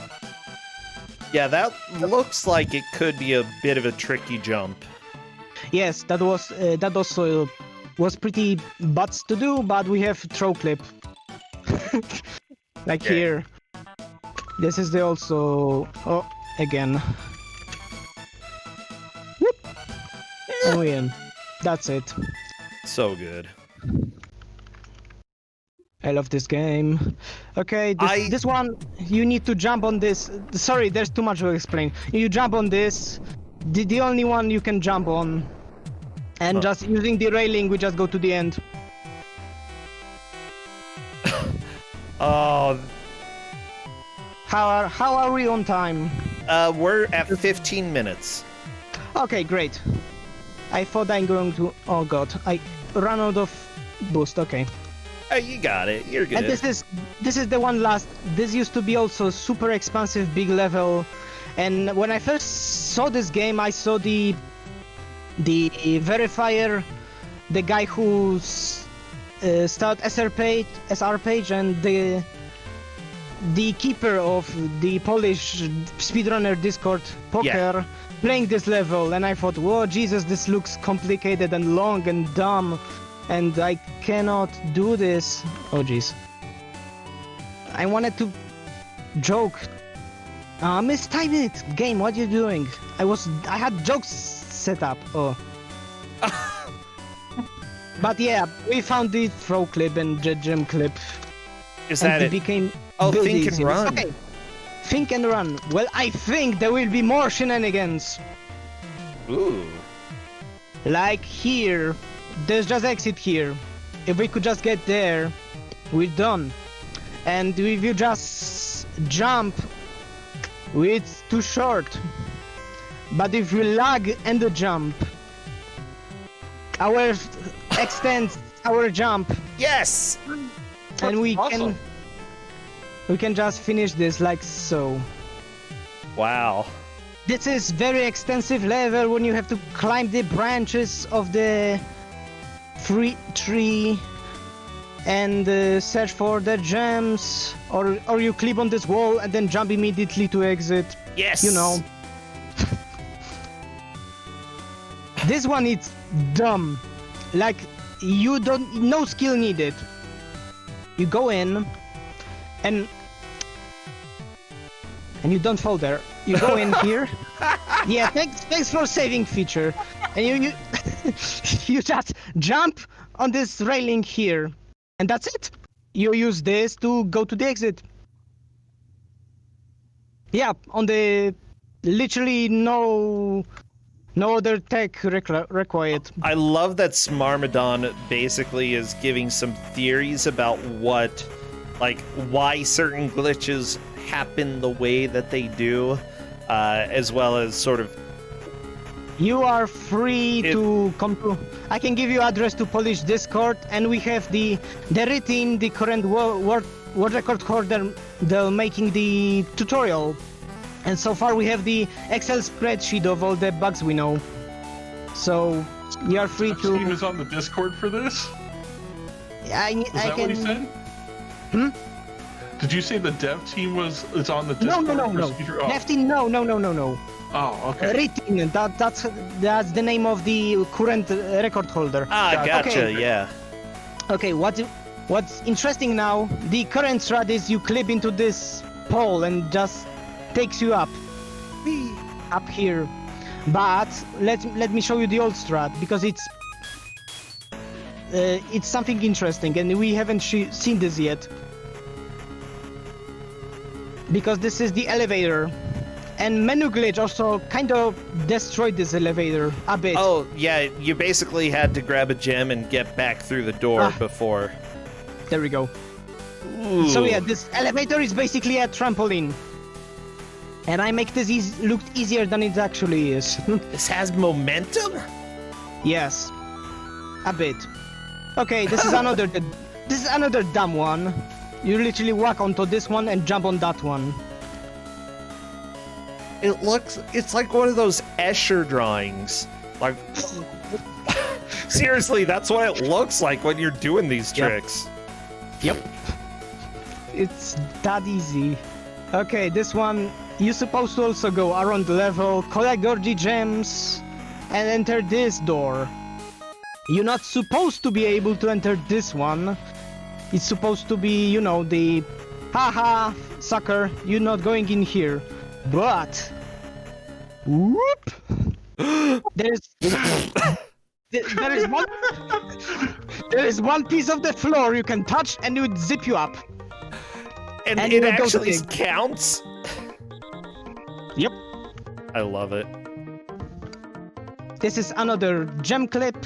Yeah, that looks like it could be a bit of a tricky jump. Yes, that also was pretty butts to do, but we have throw clip. Like Okay. here. This is the also... Oh, again. Whoop! And we in. That's it. So good. I love this game. Okay, this one, you need to jump on this. Sorry, there's too much to explain. You jump on this, the only one you can jump on. And just using the railing, we just go to the end. Oh, How are we on time? we're at 15 minutes. Okay, great. I thought I'm going to... Oh god, I ran out of boost, okay. You got it. You're good. And this is the one last. This used to be also super expensive big level, and when I first saw this game, I saw the verifier, the guy who started SR page, and the keeper of the Polish speedrunner Discord poker playing this level, and I thought, whoa, Jesus, this looks complicated and long and dumb. And I cannot do this. Oh jeez. I wanted to joke. Mistime it! Game, what are you doing? I had jokes set up. Oh. But yeah, we found the throw clip and gem clip. Is that it? Became Oh, build think and easy. run. Okay. Think and run. Well, I think there will be more shenanigans. Ooh. Like here. There's just exit here. If we could just get there, we're done. And if you just jump, it's too short. But if you lag and the jump, our extends our jump, Yes. and we awesome. can just finish this like so. Wow. This is very extensive level when you have to climb the branches of the tree and search for the gems, or you clip on this wall and then jump immediately to exit. Yes. You know. This one is dumb. Like, no skill needed. You go in and you don't fall there. You go in here. Yeah, thanks for saving feature. And you you just jump on this railing here, and that's it. You use this to go to the exit. Yeah, on the literally no other tech required. I love that Smarmadon basically is giving some theories about why certain glitches happen the way that they do, as well as sort of. You are free to come to. I can give you address to Polish Discord, and we have the team, the current world record holder, making the tutorial. And so far we have the Excel spreadsheet of all the bugs we know. So you are free to. Team is on the Discord for this. I Is that can. what he said? Hmm? Did you say the dev team is on the Discord? No. Oh. Dev team, no. Oh, okay. Retin, that's the name of the current record holder. Ah, gotcha. Okay. Yeah. Okay, what's interesting now? The current strat is you clip into this pole and just takes you up here. But let me show you the old strat because it's something interesting and we haven't seen this yet. Because this is the elevator. And menu glitch also kind of destroyed this elevator a bit. Oh, yeah, you basically had to grab a gem and get back through the door before. There we go. Ooh. So yeah, this elevator is basically a trampoline. And I make this look easier than it actually is. This has momentum? Yes. A bit. Okay, this is another dumb one. You literally walk onto this one and jump on that one. It's like one of those Escher drawings. Like, seriously, that's what it looks like when you're doing these tricks. Yep. It's that easy. Okay, this one, you're supposed to also go around the level, collect Gorgy gems, and enter this door. You're not supposed to be able to enter this one. It's supposed to be, you know, the haha, sucker, you're not going in here. But whoop! there is one piece of the floor you can touch and it would zip you up. And And it you go actually to the- counts? Yep. I love it. This is another gem clip.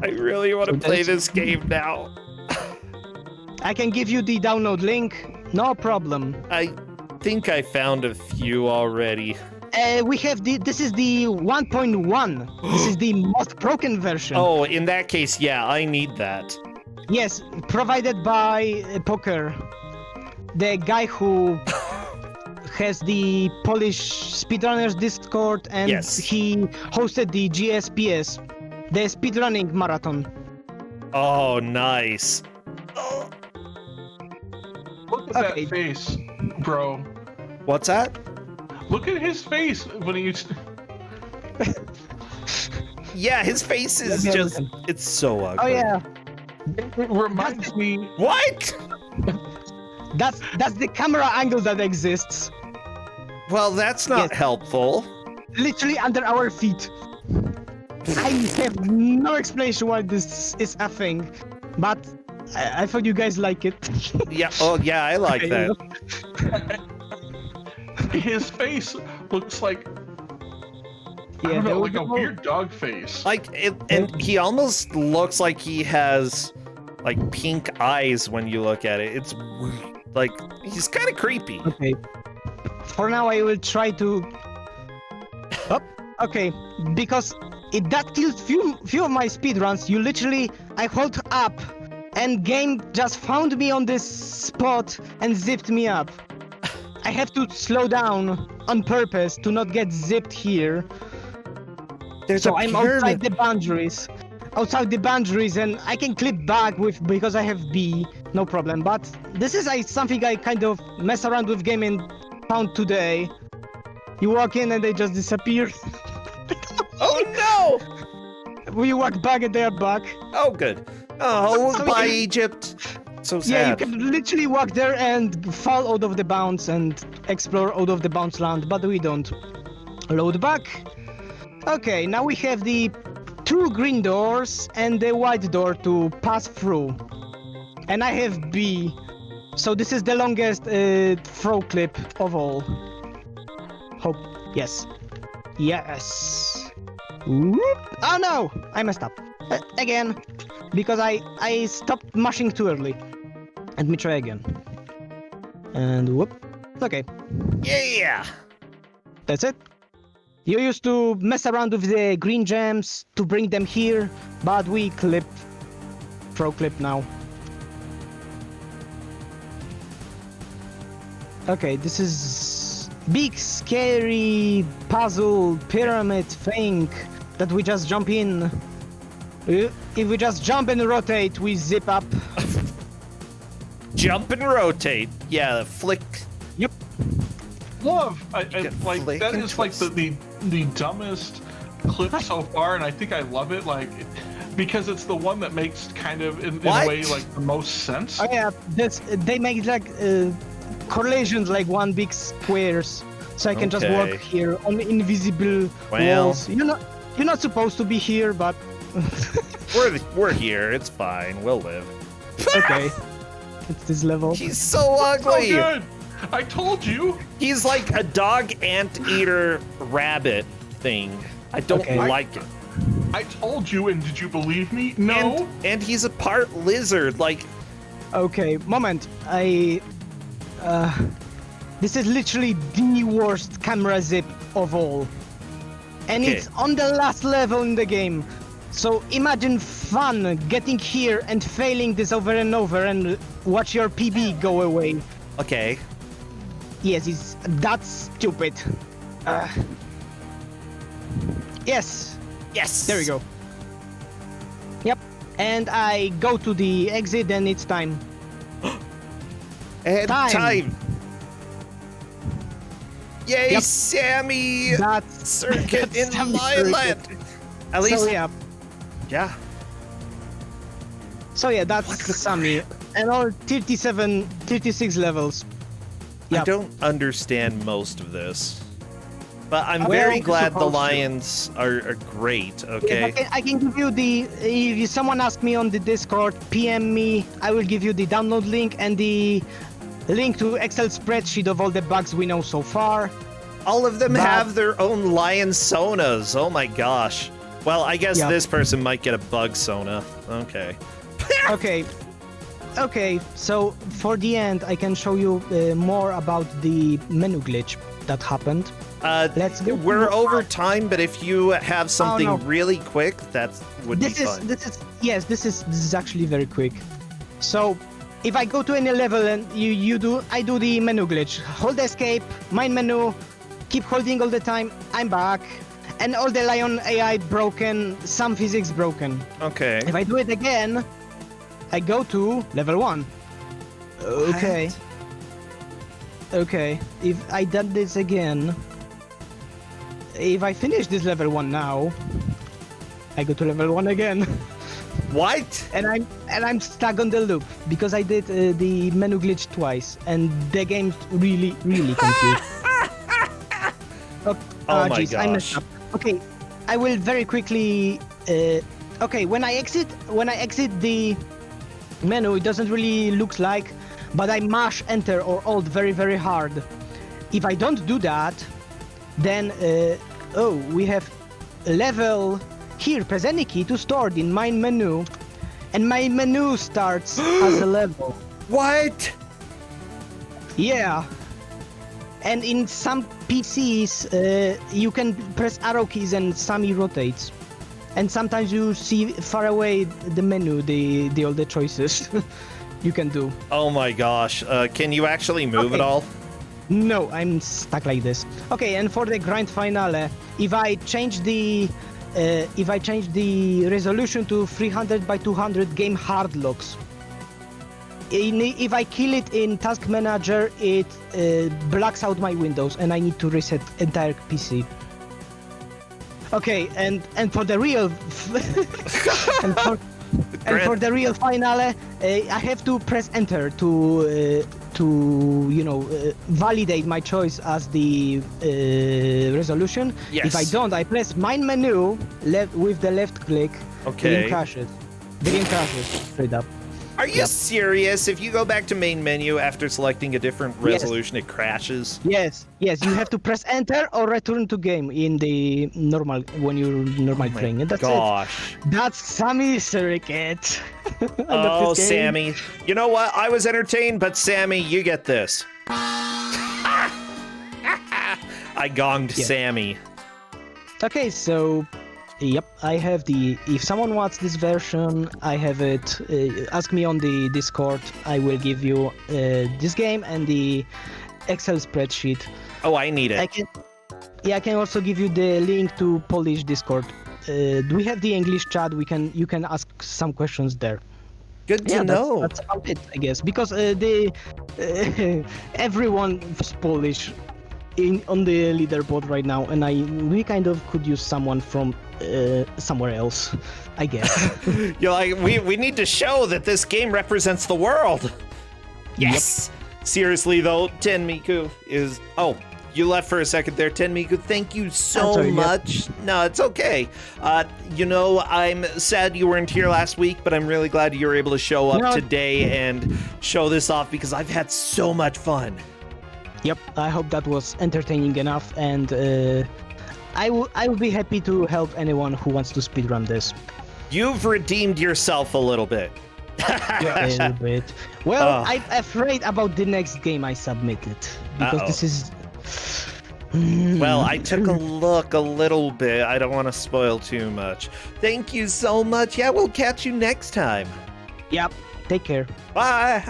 I really want to play this game now. I can give you the download link. No problem. I think I found a few already. We have this is the 1.1. This is the most broken version. Oh, in that case, yeah, I need that. Yes, provided by Poker, the guy who has the Polish Speedrunners Discord, and Yes. he hosted the GSPS, the speedrunning marathon. Oh, nice. Oh, Look at Okay. that face, bro. what's that? Look at his face when he. Yeah, his face is Yeah, just, it's so ugly. Oh yeah, It reminds me. What? that's the camera angle that exists, Well, that's not Yes. helpful. literally under our feet. I have no explanation why this is a thing, but I thought you guys like it. Yeah, oh yeah, I like Okay, that. His face looks like. I Yeah, don't know, there like we a go. weird dog face. Like, and he almost looks like he has, like, pink eyes when you look at it. It's, like, he's kind of creepy. Okay. For now, I will try to. Oh, okay. Because that killed few of my speedruns. You literally, I hold up, and game just found me on this spot and zipped me up. I have to slow down on purpose to not get zipped here. There's So a I'm pyramid. outside the boundaries. Outside the boundaries, and I can clip back with because I have B, no problem. But this is something I kind of mess around with game and found today. You walk in and they just disappear. Oh no! We walk back and they are back. Oh, good. Oh, So bye, you- Egypt. so sad. Yeah, you can literally walk there and fall out of the bounds and explore out of the bounds land, but we don't. Load back. Okay, now we have the 2 green doors and the white door to pass through. And I have B. So this is the longest throw clip of all. Hope. Yes. Yes. Whoop. Oh no! I messed up. Again. Because I stopped mashing too early. Let me try again. And whoop. Okay. Yeah! That's it. You used to mess around with the green gems to bring them here, but we throw clip now. Okay, this is big, scary puzzle pyramid thing that we just jump in. If we just jump and rotate, we zip up. Jump and rotate. Yeah, flick. Yep. Love. I like flick that and is like the dumbest clip so far, and I think I love it. Like because it's the one that makes kind of in a way like the most sense. Oh yeah, they make like correlations like one big squares, so I can just walk here on invisible walls. You're not supposed to be here, but we're here. It's fine. We'll live. Okay. It's this level. He's so ugly. So good. I told you. He's like a dog anteater rabbit thing. I don't like it. I told you, and did you believe me? No. And he's a part lizard. Like. Okay, moment. This is literally the worst camera zip of all. And it's on the last level in the game. So imagine fun getting here and failing this over and over and watch your PB go away. Okay. Yes, that's stupid. Yes. Yes. There we go. Yep. And I go to the exit and it's time. And time. Yay, Yep. Sammy! That's Suricate in Sammy my Suricate. land. At least. So yeah. Yeah. So yeah, that's the Sammy. And all 36 levels. Yep. I don't understand most of this. But I'm Well, very you're glad the supposed to. lions are great, okay? If I can give you the... If someone asks me on the Discord, PM me, I will give you the download link and the link to Excel spreadsheet of all the bugs we know so far. All of them have their own lion sonas. Oh my gosh. Well, I guess this person might get a bug sona. Okay. Okay, so for the end, I can show you more about the menu glitch that happened. Let's go. We're over time, but if you have something really quick, that would be fun. This is actually very quick. So, if I go to any level and I do the menu glitch. Hold escape, main menu, keep holding all the time. I'm back, and all the lion AI broken, some physics broken. Okay. If I do it again, I go to level 1. Okay. What? Okay. If I done this again. If I finish this level 1 now, I go to level 1 again. What? And I'm stuck on the loop because I did the menu glitch twice, and the game's really confused. Oh my geez, I messed gosh. up. Okay, I will very quickly. Okay, when I exit the menu, it doesn't really look like, but I mash enter or alt very hard. If I don't do that, then we have a level here, press any key to store in main menu, and my menu starts as a level. What? Yeah. And in some PCs, you can press arrow keys and Sammy rotates. And sometimes you see far away the menu, the all the choices you can do. Oh my gosh. Can you actually move at all? No, I'm stuck like this. Okay, and for the grand finale, if I change the resolution to 300 by 200, game hard locks. If I kill it in Task Manager, it blacks out my windows, and I need to reset entire PC. Okay, and for the real, And for the real finale, I have to press enter to validate my choice as the resolution. Yes. If I don't, I press main menu with the left click. Okay. The game crashes. The game crashes straight up. Are you serious? If you go back to main menu after selecting a different resolution, it crashes? Yes, you have to press enter or return to game in the normal when you're normally playing it. That's it. That's Sammy Suricate. Oh, Sammy. You know what? I was entertained, but Sammy, you get this. I gonged Sammy. Okay, so yep, I have if someone wants this version, I have it. Ask me on the Discord. I will give you this game and the Excel spreadsheet. Oh, I need it. I can also give you the link to Polish Discord. We have the English chat. You can ask some questions there. Good to know. That's about it, I guess, because everyone's Polish on the leaderboard right now, and we kind of could use someone from somewhere else, I guess. You're like, we need to show that this game represents the world. Yes. Yep. Seriously though, Tenmicu is. Oh, you left for a second there, Tenmicu. Thank you so much. Yep. No, it's okay. I'm sad you weren't here last week, but I'm really glad you were able to show up today and show this off because I've had so much fun. Yep, I hope that was entertaining enough, and I will be happy to help anyone who wants to speedrun this. You've redeemed yourself a little bit. A little bit. Well, I'm afraid about the next game I submitted, because this is... Well, I took a look a little bit. I don't want to spoil too much. Thank you so much. Yeah, we'll catch you next time. Yep, take care. Bye.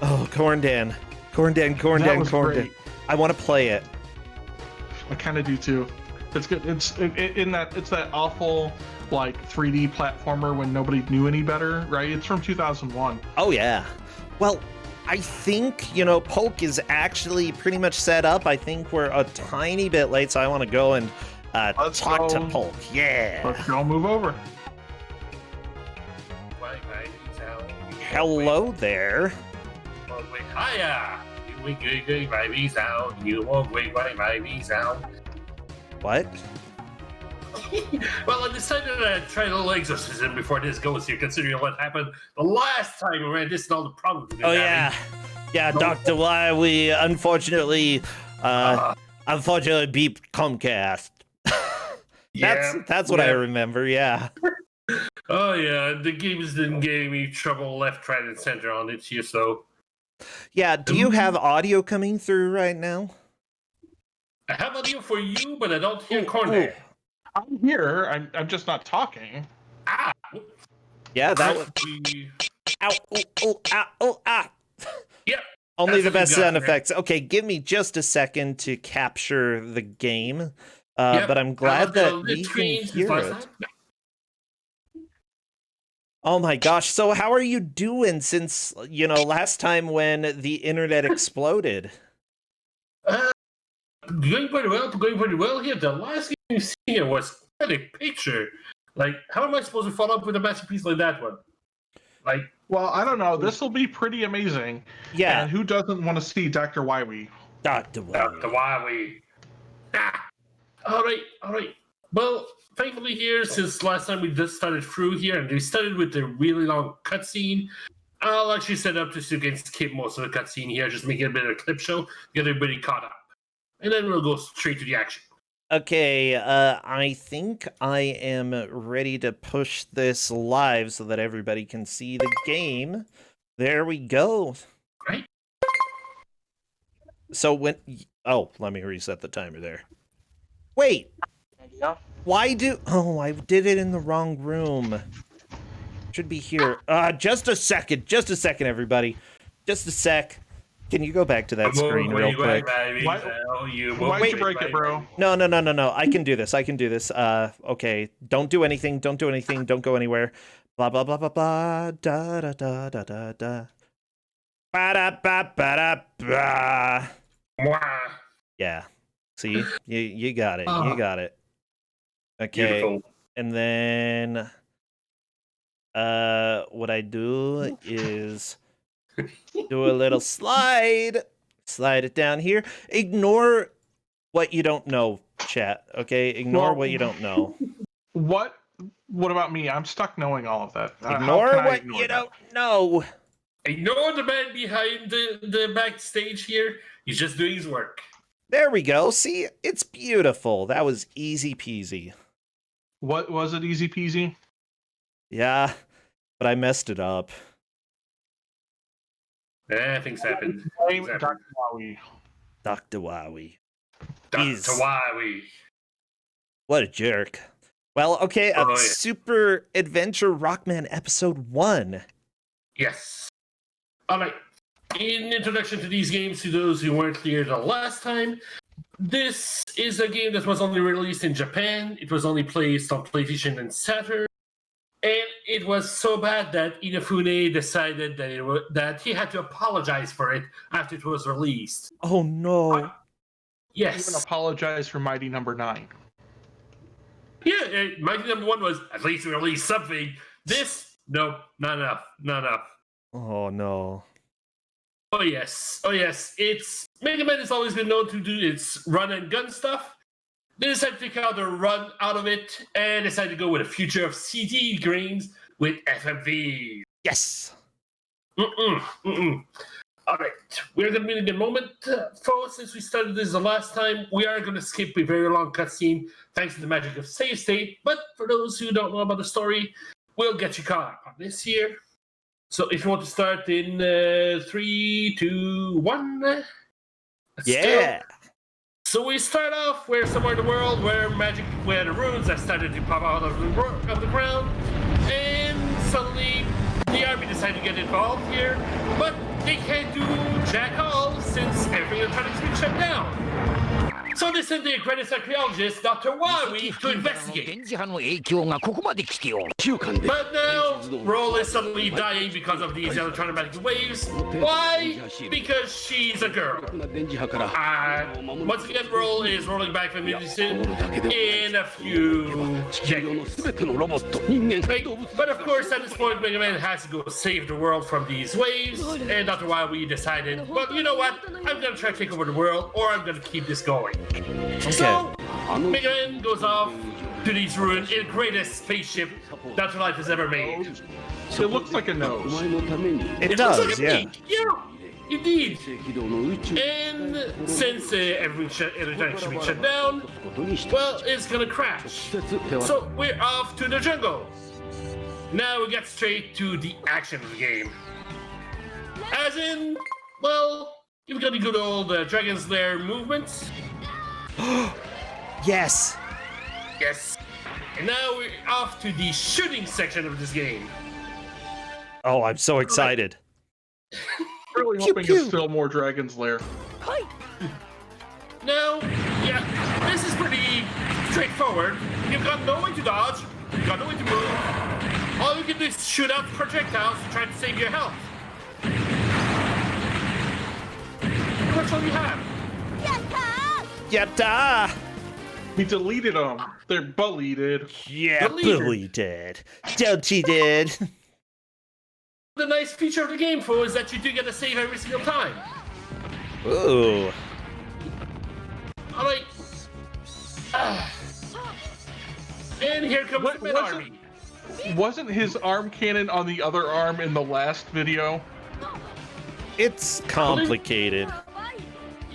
Oh, Corndan. Great. I want to play it. I kind of do too. It's good. It's that awful like 3D platformer when nobody knew any better, right? It's from 2001. Oh yeah. Well, I think Poke is actually pretty much set up. I think we're a tiny bit late, so I want to go and talk to Poke. Yeah. Let's go move over. Hello there. Hiya! What? Well, I decided to try a little exorcism before this goes here, considering what happened the last time we ran this and all the problems we yeah. Yeah, Dr. Y, we unfortunately beat Comcast. That's what I remember, yeah. Oh, yeah, the games didn't give me trouble left, right, and center on it here, so... Yeah, do you have audio coming through right now? I have audio for you, but I don't hear Corndan. I'm here. I'm just not talking. Ah! Yeah, that would be... Ow, ah! Yep. Only the best sound effects. Okay, give me just a second to capture the game. But I'm glad that we can hear it. Oh my gosh, so how are you doing since, last time when the internet exploded? Going pretty well here. The last game you see here was quite a picture. Like, how am I supposed to follow up with a masterpiece like that one? Like, well, I don't know. This will be pretty amazing. Yeah. And who doesn't want to see Dr. Wiwi? Dr. Wiwi. Ah! All right. Well, thankfully here, since last time we just started through here, and we started with the really long cutscene, I'll actually set up just so you can skip most of the cutscene here, just make it a bit of a clip show, get everybody caught up. And then we'll go straight to the action. Okay, I think I am ready to push this live so that everybody can see the game. There we go. Right. So when... Oh, let me reset the timer there. Wait! Why do... Oh, I did it in the wrong room. Should be here. Just a second, everybody. Just a sec. Can you go back to that screen real quick? Why'd you break it, bro? No. I can do this. Okay. Don't do anything. Don't go anywhere. Blah, blah, blah, blah, blah. Da, da, da, da, da, da. Ba, da, ba, ba, da, ba. Yeah. See? You got it. You got it. Okay. Beautiful. And then what I do is do a little slide it down here. Ignore what you don't know, chat. Okay, ignore what you don't know. What about me? I'm stuck knowing all of that. How Ignore can I what ignore you that? don't know. Ignore the man behind the backstage here. He's just doing his work. There we go. See, it's beautiful. That was easy peasy. What was it? Easy peasy. Yeah, but I messed it up. Things happen. Blame Things happen. Dr. Wowie. Dr. Wowie. Dr. He's- Wowie. What a jerk. Well, okay, Oh, yeah. Super Adventure Rockman Episode 1. Yes. All right. In introduction to these games, to those who weren't here the last time, this is a game that was only released in Japan. It was only placed on PlayStation and Saturn. And it was so bad that Inafune decided that he had to apologize for it after it was released. Oh no. Yes. Even apologize for Mighty Number 9. Yeah, Mighty Number 1 was, at least we released something. This, no, not enough. Not enough. Oh no. Oh yes. It's Mega Man has always been known to do its run and gun stuff. They decided to take out the run out of it and decided to go with a future of CD games with FMV. Yes. All right, we're going to be in a moment, folks. Since we started this the last time, we are going to skip a very long cutscene thanks to the magic of save state. But for those who don't know about the story, we'll get you caught up on this here. So if you want to start in 3, 2, 1. Let's Yeah. go. So we start off where somewhere in the world where the runes have started to pop out of the ground, and suddenly the army decided to get involved here, but they can't do jack all since every electronics has been shut down. So they sent the greatest archaeologist, Dr. Wowie, to investigate. But now, Roll is suddenly dying because of these electromagnetic waves. Why? Because she's a girl. Once again, Roll is rolling back from medicine in a few decades. But of course, at this point, Mega Man has to go save the world from these waves, and Dr. Wowie decided, well, you know what? I'm gonna try to take over the world, or I'm gonna keep this going. So, Mega Man goes off to these ruins in the greatest spaceship Dr. Life has ever made. It looks like a nose. It looks does, like a yeah. peak. Yeah, indeed. And since everything should be shut down, well, it's gonna crash. So we're off to the jungle. Now we get straight to the action of the game. As in, well, you've got the good old Dragon's Lair movements. Yes. Yes. And now we're off to the shooting section of this game. Oh, I'm so excited. Really hoping it's still more Dragon's Lair. Now, yeah, this is pretty straightforward. You've got no way to dodge, you've got no way to move. All you can do is shoot out projectiles to try to save your health. That's all you have. Yatta! We deleted them. They're deleted. Yeah, Deleted. Billy did. Don't you did? The nice feature of the game, Fo, is that you do get a save every single time. Ooh. All right. And here comes the Mid Army. Wasn't his arm cannon on the other arm in the last video? It's complicated.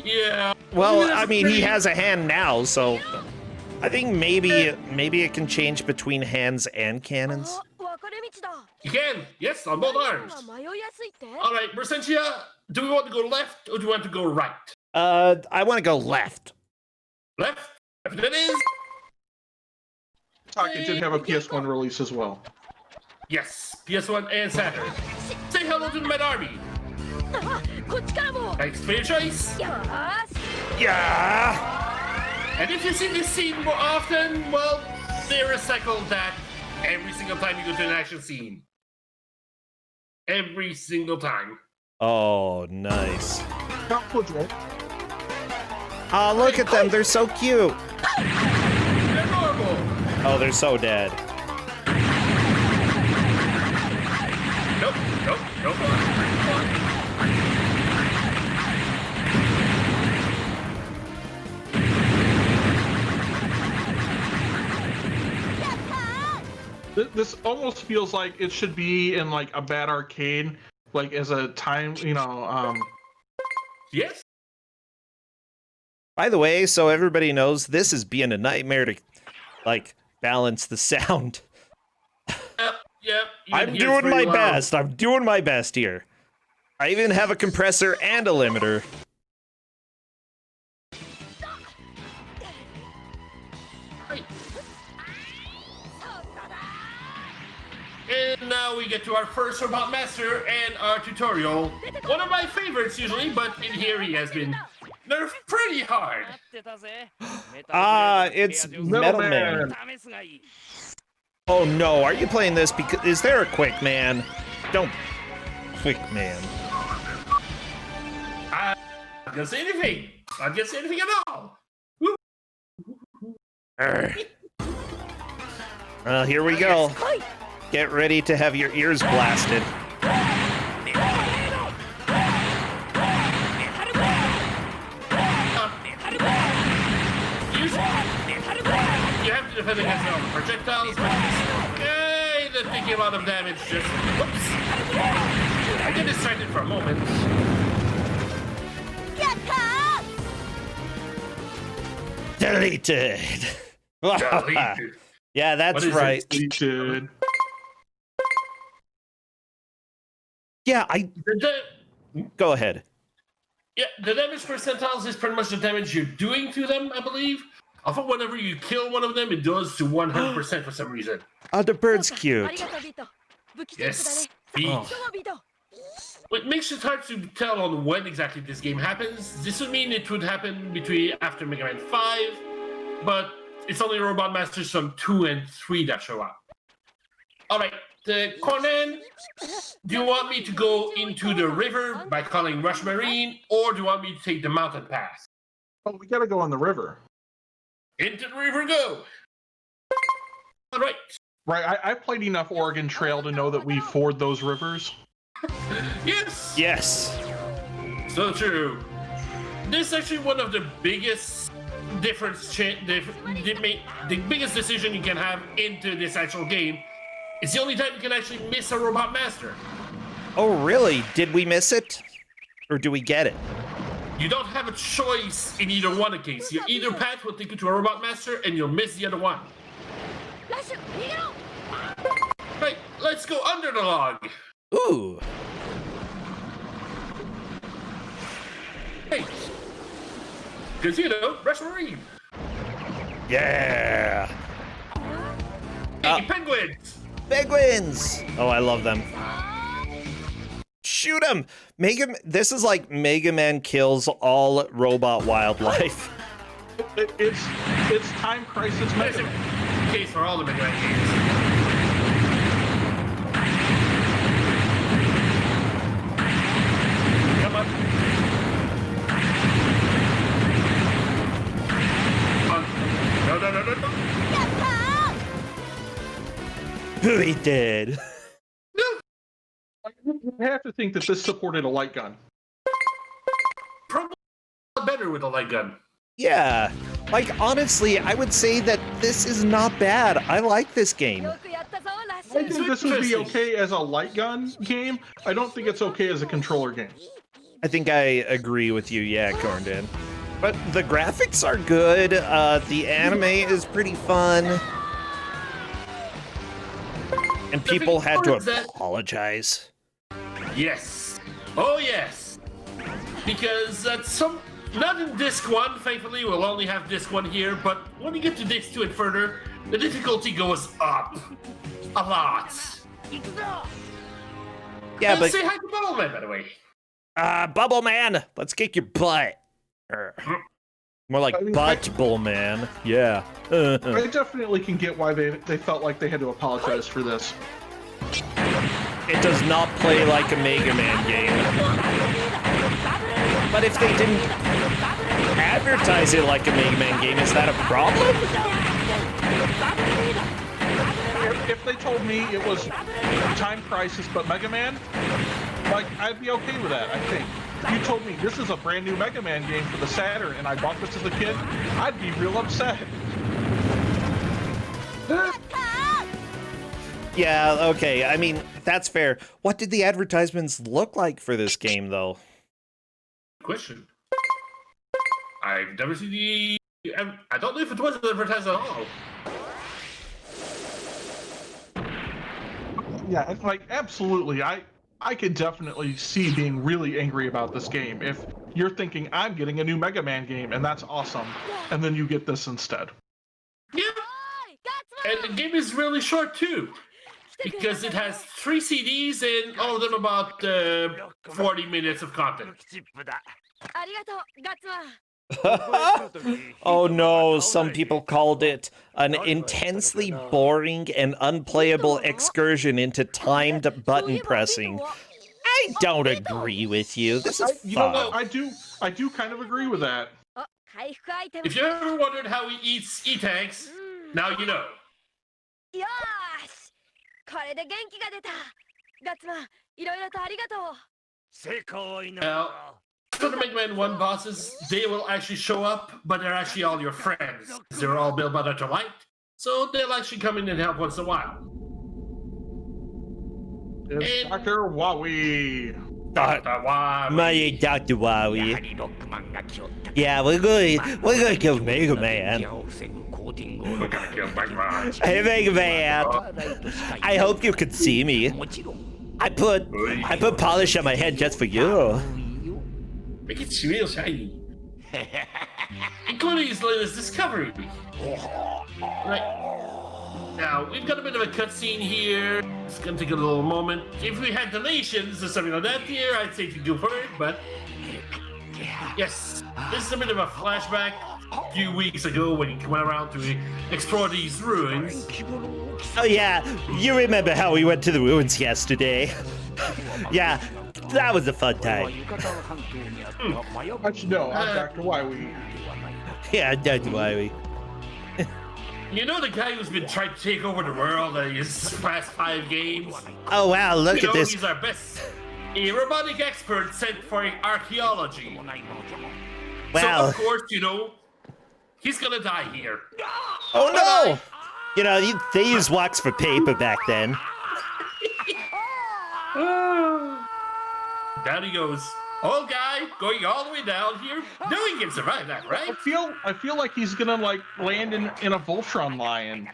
Yeah. Well, that's I mean, he pretty- has a hand now, so I think maybe it can change between hands and cannons. You can, yes, on both arms. All right, Brossentia, do we want to go left or do we want to go right? I want to go left. Left? Left it is. It did have a PS1 release as well. Yes, PS1 and Saturn. Say hello to the Mid Army. Thanks for your choice. Yeah. And if you see this scene more often, well, they recycle that every single time you go to an action scene. Every single time. Oh, nice. Not legit. Oh, look at them. They're so cute. They're adorable. Oh, they're so dead. Nope, nope, nope. This almost feels like it should be in like a bad arcade, like as a time, Yes. By the way, so everybody knows, this is being a nightmare to, like, balance the sound. Yep. I'm doing my best. I'm doing my best here. I even have a compressor and a limiter. And now we get to our first Robot Master and our tutorial. One of my favorites usually, but in here he has been nerfed pretty hard. It's Metal Man. Oh no, are you playing this because is there a quick man? Don't quick man. I'm not gonna say anything. I'm not gonna say anything at all. Well, here we go. Get ready to have your ears blasted. You have to defend against all the projectiles, but the thinking amount of damage just... Whoops! I get distracted for a moment. Deleted. Deleted. Yeah, that's right. Deleted. Yeah, Go ahead. Yeah, the damage percentiles is pretty much the damage you're doing to them, I believe. I thought whenever you kill one of them, it does to 100% for some reason. Oh, the bird's cute. Yes. What makes it hard to tell on when exactly this game happens. This would mean it would happen after Mega Man 5, but it's only Robot Masters from 2 and 3 that show up. Alright, Corndan, do you want me to go into the river by calling Rush Marine, or do you want me to take the mountain pass? Oh, we gotta go on the river. Into the river go! Alright. Right, I played enough Oregon Trail to know that we ford those rivers. Yes! Yes. So true. This is actually one of the biggest the biggest decision you can have into this actual game. It's the only time you can actually miss a Robot Master. Oh, really? Did we miss it? Or do we get it? You don't have a choice in either one case. Your either path will take you to a Robot Master and you'll miss the other one. Right, let's go under the log. Ooh. Hey. Because, Rush Marine. Yeah. Hey, penguins. Penguins. Oh, I love them. Shoot them. This is like Mega Man kills all robot wildlife. It's Time Crisis Mega Man. Case for all the Mega Man games. Come on. No. Who he did? I have to think that this supported a light gun. Probably better with a light gun. Yeah. Like, honestly, I would say that this is not bad. I like this game. I think this would be okay as a light gun game. I don't think it's okay as a controller game. I think I agree with you, yeah, Corndan. But the graphics are good. The anime is pretty fun. And people had to apologize. Yes. Oh, yes. Because not in disc 1, thankfully, we'll only have disc 1 here, but when you get to disc 2 and further, the difficulty goes up. A lot. Yeah, and but... say hi to Bubble Man, by the way. Bubble Man, let's kick your butt. More like Butt-Bull Man. Yeah. I definitely can get why they felt like they had to apologize for this. It does not play like a Mega Man game. But if they didn't advertise it like a Mega Man game, is that a problem? If they told me it was Time Crisis but Mega Man, like, I'd be okay with that, I think. If you told me this is a brand new Mega Man game for the Saturn and I bought this as a kid, I'd be real upset. Yeah, okay. I mean, that's fair. What did the advertisements look like for this game, though? Question. I've never seen the... I don't know if it was advertised at all. Yeah, like, absolutely. I could definitely see being really angry about this game if you're thinking, I'm getting a new Mega Man game, and that's awesome, and then you get this instead. Yeah. And the game is really short, too. Because it has 3 CDs and all of them about 40 minutes of content. Oh no, some people called it an intensely boring and unplayable excursion into timed button pressing. I don't agree with you. This is You know fun. what? I do kind of agree with that. If you ever wondered how he eats E-Tanks, now you know. Now, for the Mega Man 1 bosses, they will actually show up, but they're actually all your friends. They're all built by Dr. Light, so they'll actually come in and help once in a while. It's And- Dr. Wowie. Dr. Wily. My Dr. Wowie. Yeah, we're gonna kill Mega Man. We're gonna kill Mega Man. Hey Mega Man. I hope you can see me. I put polish on my head just for you. Make it real shiny. Including his latest discovery. Right. Now, we've got a bit of a cutscene here. It's gonna take a little moment. If we had donations or something like that here, I'd say to go for it, but... Yes, this is a bit of a flashback a few weeks ago when you went around to explore these ruins. Oh yeah, you remember how we went to the ruins yesterday? Yeah, that was a fun time. But you know, I'm Dr. Wowie. Yeah, Dr. Wowie. You know the guy who's been trying to take over the world in his past 5 games? Oh wow, look You at know, this. he's our best. A robotic expert sent for archaeology. So, Wow. of course, you know, he's gonna die here. Oh no! You know, they used wax for paper back then. Down he goes. Old guy going all the way down here. No, he can survive that, right? I feel like he's gonna like land in a Voltron lion.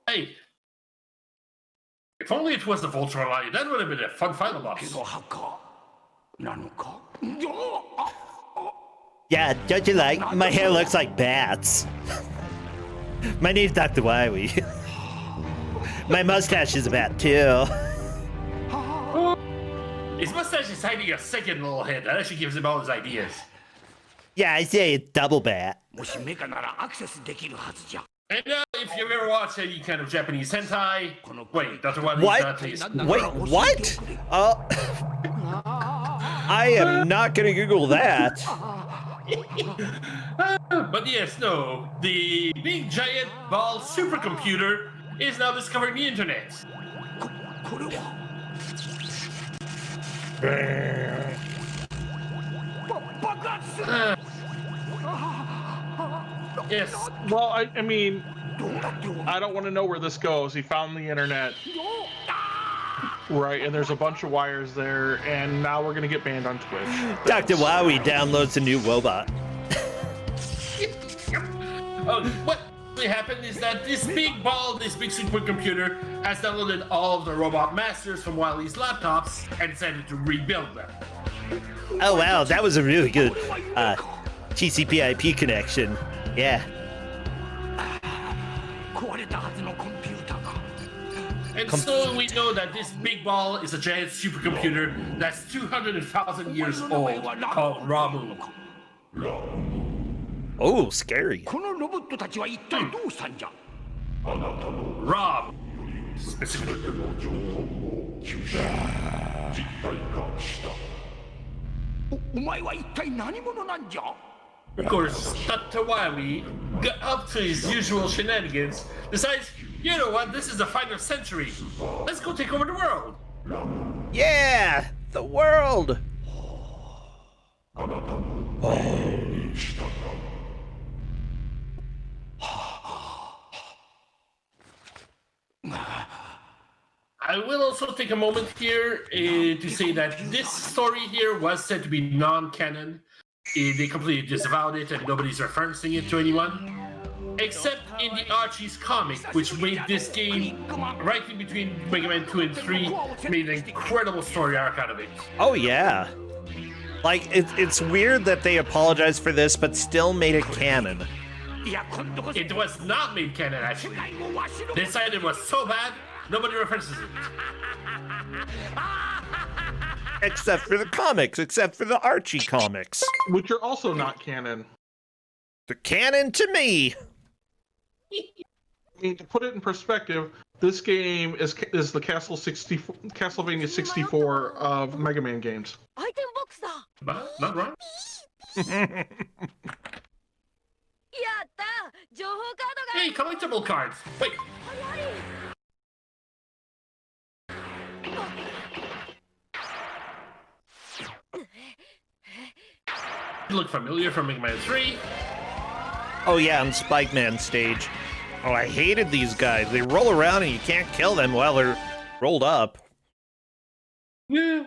Hey, if only it was the Voltron Lion, that would have been a fun final boss. Yeah, don't you like? My hair looks like bats. My name's Dr. Wowie. My mustache is a bat too. His mustache is hiding a second little head. That actually gives him all his ideas. Yeah, I say it's double bat. And if you've ever watched any kind of Japanese hentai, wait, Dr. Wily What? not taste. Wait, what? I am not gonna Google that. But yes, no, the big giant ball supercomputer is now discovering the internet. Yes. Well, I mean, I don't want to know where this goes. He found the internet. Right, and there's a bunch of wires there, and now we're gonna get banned on Twitch. Dr. Wowie downloads a new robot. Oh, what really happened is that this big ball, this big supercomputer, has downloaded all of the robot masters from Wily's laptops and decided to rebuild them. Oh wow, that was a really good TCP/IP connection. Yeah. And so we know that this big ball is a giant supercomputer that's 200,000 years old, called Ramu. Oh, scary. Rob, specifically. Of course, Tatawari got up to his usual shenanigans, decides, you know what, this is the final century. Let's go take over the world. Yeah, the world. I will also take a moment here to say that this story here was said to be non-canon. They completely disavowed it and nobody's referencing it to anyone. Except in the Archie's comic, which made this game, right in between Mega Man 2 and 3, made an incredible story arc out of it. Oh yeah. Like, it's weird that they apologized for this, but still made it canon. It was not made canon, actually. They decided it was so bad, nobody references it. Except for the comics, except for the Archie comics. Which are also not canon. They're canon to me. I mean, to put it in perspective, this game is the Castlevania 64 of Mega Man games. But, not right. Hey, collectible cards. Wait. You look familiar from Mega Man 3. Oh yeah, on Spike Man stage. Oh, I hated these guys. They roll around and you can't kill them while they're rolled up. Yeah.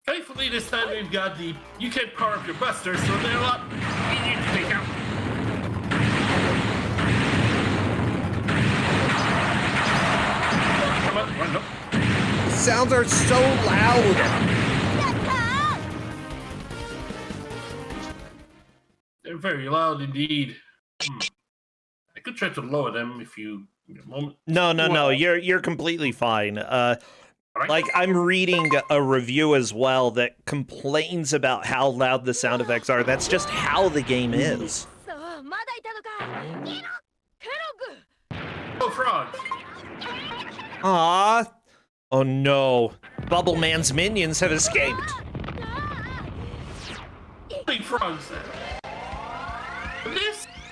Thankfully, this time we've got the you can power up your buster, so they're a lot easier to take out. Come on, run up. The sounds are so loud. They're very loud indeed. I could try to lower them if you give me a moment. No. You're completely fine. Right. Like, I'm reading a review as well that complains about how loud the sound effects are. That's just how the game is. Oh, frogs! Ah. Oh no. Bubble Man's minions have escaped. Big frogs.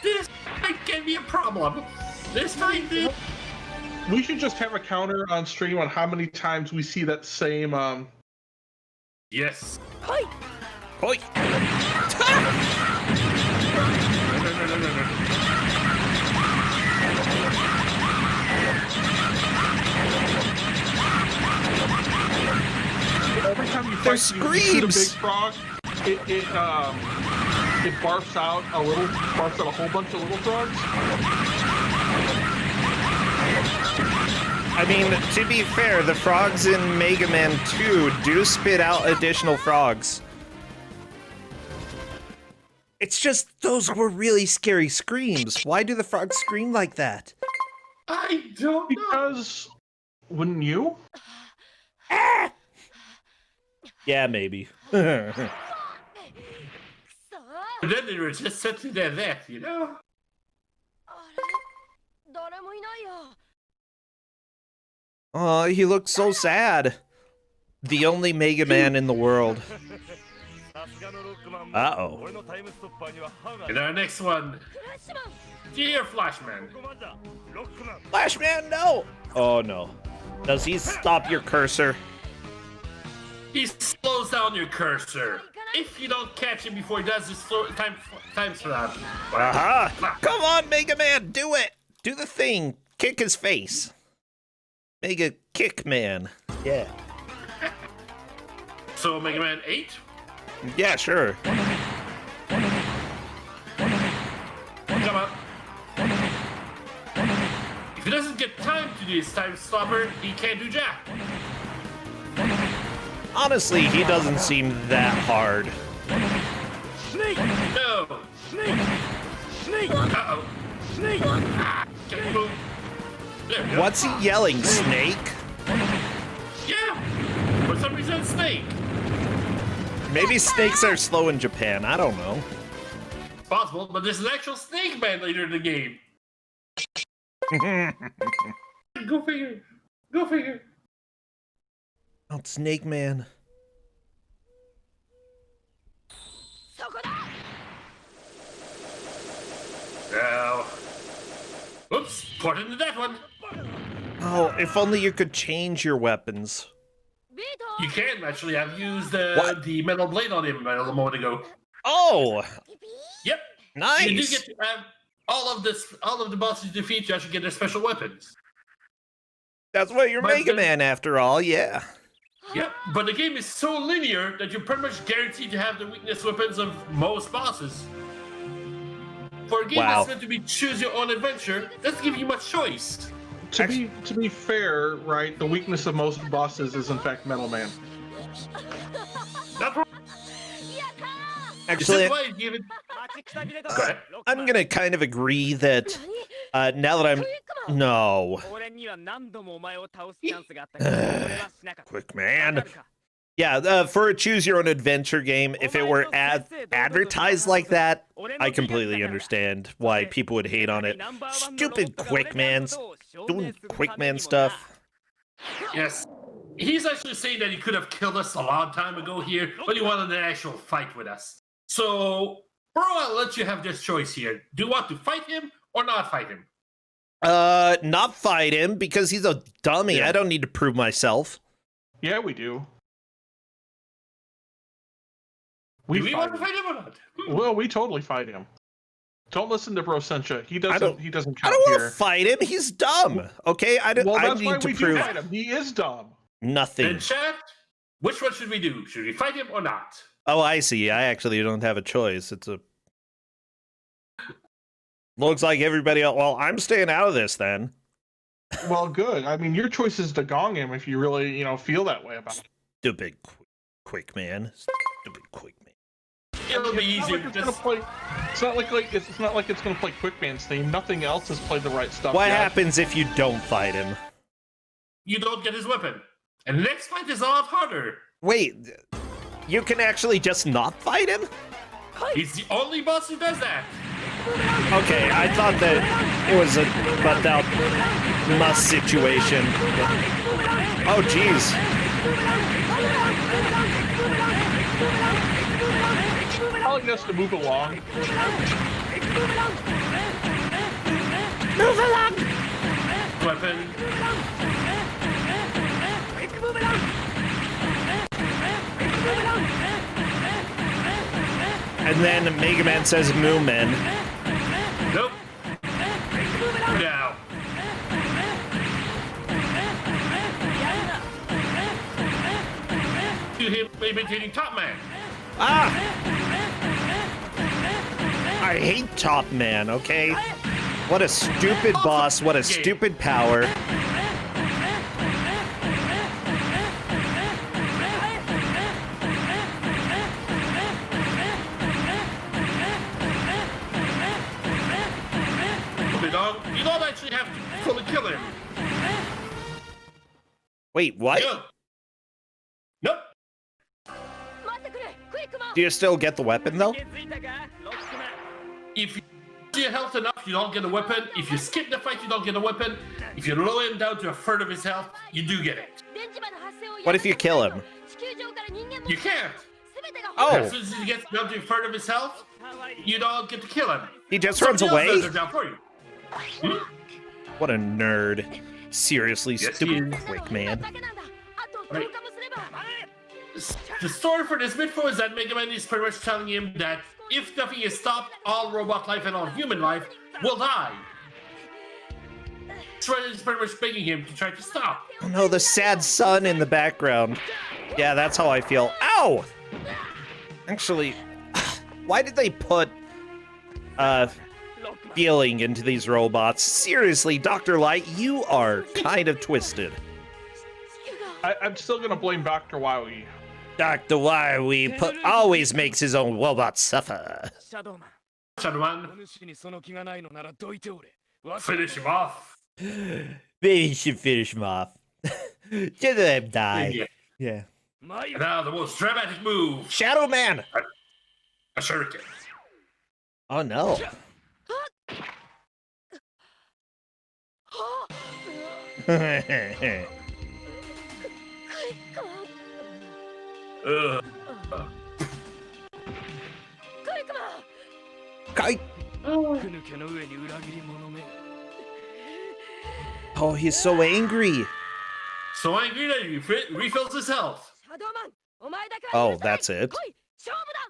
This can be a problem. This might be. We should just have a counter on stream on how many times we see that same Yes. Hoi. Every time you Their fight, you shoot a big screams. frog, it barfs out a whole bunch of little frogs. I mean, to be fair, the frogs in Mega Man 2 do spit out additional frogs. It's just, those were really scary screams. Why do the frogs scream like that? I don't know. Because, wouldn't you? Yeah, maybe. But then they were just sitting there, you know? Oh, he looks so sad. The only Mega Man in the world. Uh-oh. And our next one. Dear Flashman. Flashman, no! Oh, no. Does he stop your cursor? He slows down your cursor. If you don't catch him before he does his time slap. Aha! Come on, Mega Man, do it! Do the thing. Kick his face. Mega Kick Man. Yeah. So Mega Man 8? Yeah, sure. Come on. If he doesn't get time to do his time stopper, he can't do jack. Honestly, he doesn't seem that hard. No. Uh-oh. Can't move. There we go. What's he yelling, Snake? Yeah. For some reason, Snake. Maybe snakes are slow in Japan. I don't know. It's possible, but there's an actual Snake Man later in the game. Go figure. Go figure. Oh, Snake Man. Oops, put into that one. Oh, if only you could change your weapons. You can actually. I've used What? the metal blade on him a moment ago. Oh, Yep. nice. You do get to have all of the bosses you defeat. You actually get their special weapons. That's what you're But Mega the- Man after all, yeah. Yep. But the game is so linear that you're pretty much guaranteed to have the weakness weapons of most bosses. For a game Wow. that's meant to be choose your own adventure, doesn't give you much choice. To be fair, right, the weakness of most bosses is in fact Metal Man. Not wrong. Actually, It's why you give it. Go ahead. I'm gonna kind of agree that now that I'm no quick man. Yeah, for a choose your own adventure game, if it were advertised like that, I completely understand why people would hate on it. Stupid quick man's doing quick man stuff. Yes. He's actually saying that he could have killed us a long time ago here, but he wanted an actual fight with us. So, bro, I'll let you have this choice here. Do you want to fight him or not fight him? Not fight him because he's a dummy. Yeah. I don't need to prove myself. Yeah, we do. Do we want to fight fight him or not? him. Well, we totally fight him. Don't listen to Brossentia. He doesn't I count don't want here. to fight him. He's dumb. Okay, I Well, that's why need to we do prove fight him. He is dumb. nothing. Then chat, which one should we do? Should we fight him or not? Oh, I see. I actually don't have a choice. It's a. Looks like everybody else. Well, I'm staying out of this then. Well, good. I mean, your choice is to gong him if you really, feel that way about it. Stupid quick man. Stupid quick man. It'll be It's not easier. like it's gonna play. It's not like it's gonna play Quickman's theme. Nothing else has played the right stuff. What yet. happens if you don't fight him? You don't get his weapon. And the next fight is a lot harder. Wait, you can actually just not fight him? He's the only boss who does that. Okay, I thought that it was a without must situation. Oh, jeez. Telling us to move along. Move along! Weapon. And then Mega Man says Moomin. Nope. Now. To him imitating Top Man. Ah! I hate Top Man, okay? What a stupid boss, what a stupid power. You don't actually have to fully kill him. Wait, what? Nope. Nope. Do you still get the weapon, though? If you use your health enough, you don't get a weapon. If you skip the fight, you don't get a weapon. If you lower him down to a third of his health, you do get it. What if you kill him? You can't. Oh, As soon as he gets down to a third of his health, you don't get to kill him. he just runs Somebody else away? does it down for you. What a nerd. Seriously, Yes, he stupid is. quick man. Right. The story for this midfo is that Mega Man is pretty much telling him that if nothing is stopped, all robot life and all human life will die. Shred is pretty much begging him to try to stop. Oh no, the sad sun in the background. Yeah, that's how I feel. Ow! Actually, why did they put, feeling into these robots? Seriously, Dr. Light, you are kind of twisted. I'm still gonna blame Dr. Wowie. Dr. Wiry always makes his own robots suffer. Shadowman, finish him off. Maybe you should finish him off. Just let him die. Yeah. And now the most dramatic move, Shadow Man! a Suricate. Oh no. Kai. Oh, he's so angry. So angry that he refills his health. Oh, that's it.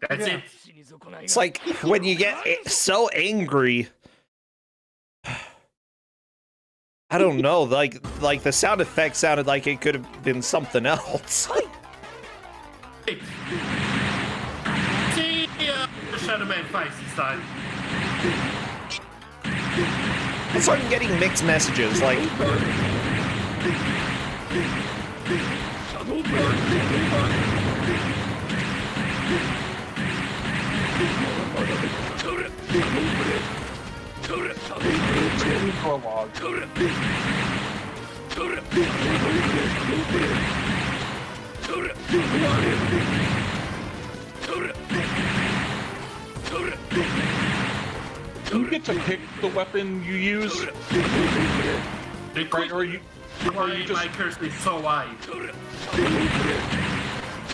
That's it. It's like when you get so angry. I don't know, like the sound effect sounded like it could have been something else. See, the Shadow Man fights this time. So I'm getting mixed messages, like... You get to pick the weapon you use, right? Or you just, my curse is so wide.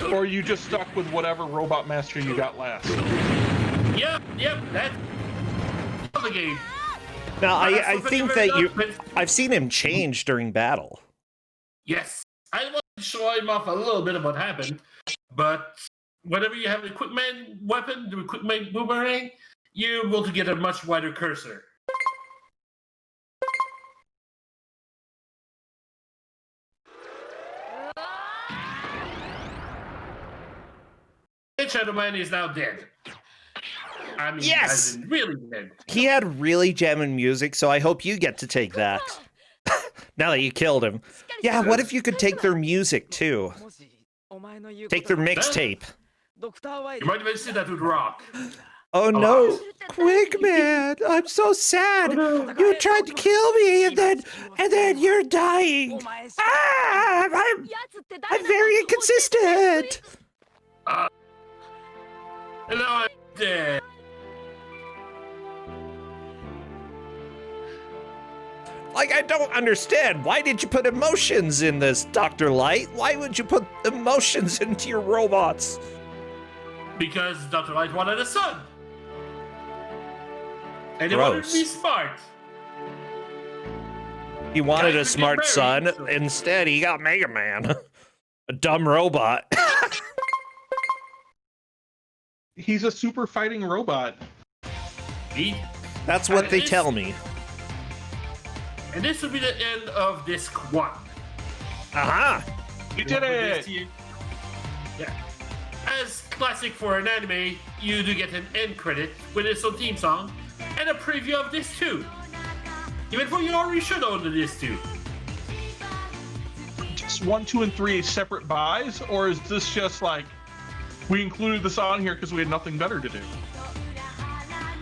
or are you just stuck with whatever robot master you got last? Yep, that's the game. Now, I think that I've seen him change during battle. Yes, I want to show him off a little bit of what happened, but whenever you have the quick man weapon, the quick man boomerang, you're able to get a much wider cursor. And Shadow Man is now dead. I mean, Yes! as in really dead. He had really jamming music, so I hope you get to take that. Now that you killed him. Yeah, what if you could take their music, too? Take their mixtape. You might even see that with Rock. Oh no! Quick, man! I'm so sad! You tried to kill me, and then you're dying! Ah! I'm very inconsistent! And now I'm dead. Like, I don't understand. Why did you put emotions in this, Dr. Light? Why would you put emotions into your robots? Because Dr. Light wanted a son. And he wanted to be smart. He wanted a Guys, smart get son. married, so- Instead, he got Mega Man. A dumb robot. He's a super fighting robot. That's what they tell me. And this will be the end of disc 1. Aha! You did it! Yeah. As classic for an anime, you do get an end credit with its own theme song and a preview of disc 2. Even though you already should own the disc 2. Just 1, 2, and 3 separate buys, or is this just like we included this on here because we had nothing better to do?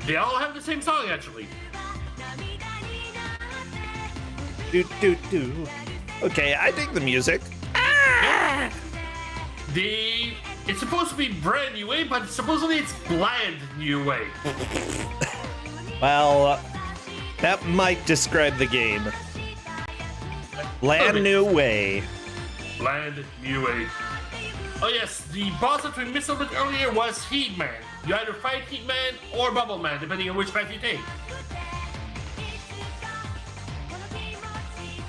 They all have the same song, actually. Do. Okay, I dig the music. It's supposed to be brand new way, but supposedly it's bland new way. Well, that might describe the game. Land new way. Bland new way. Oh yes, the boss that we missed a bit earlier was Heat Man. You either fight Heat Man or Bubble Man, depending on which path you take.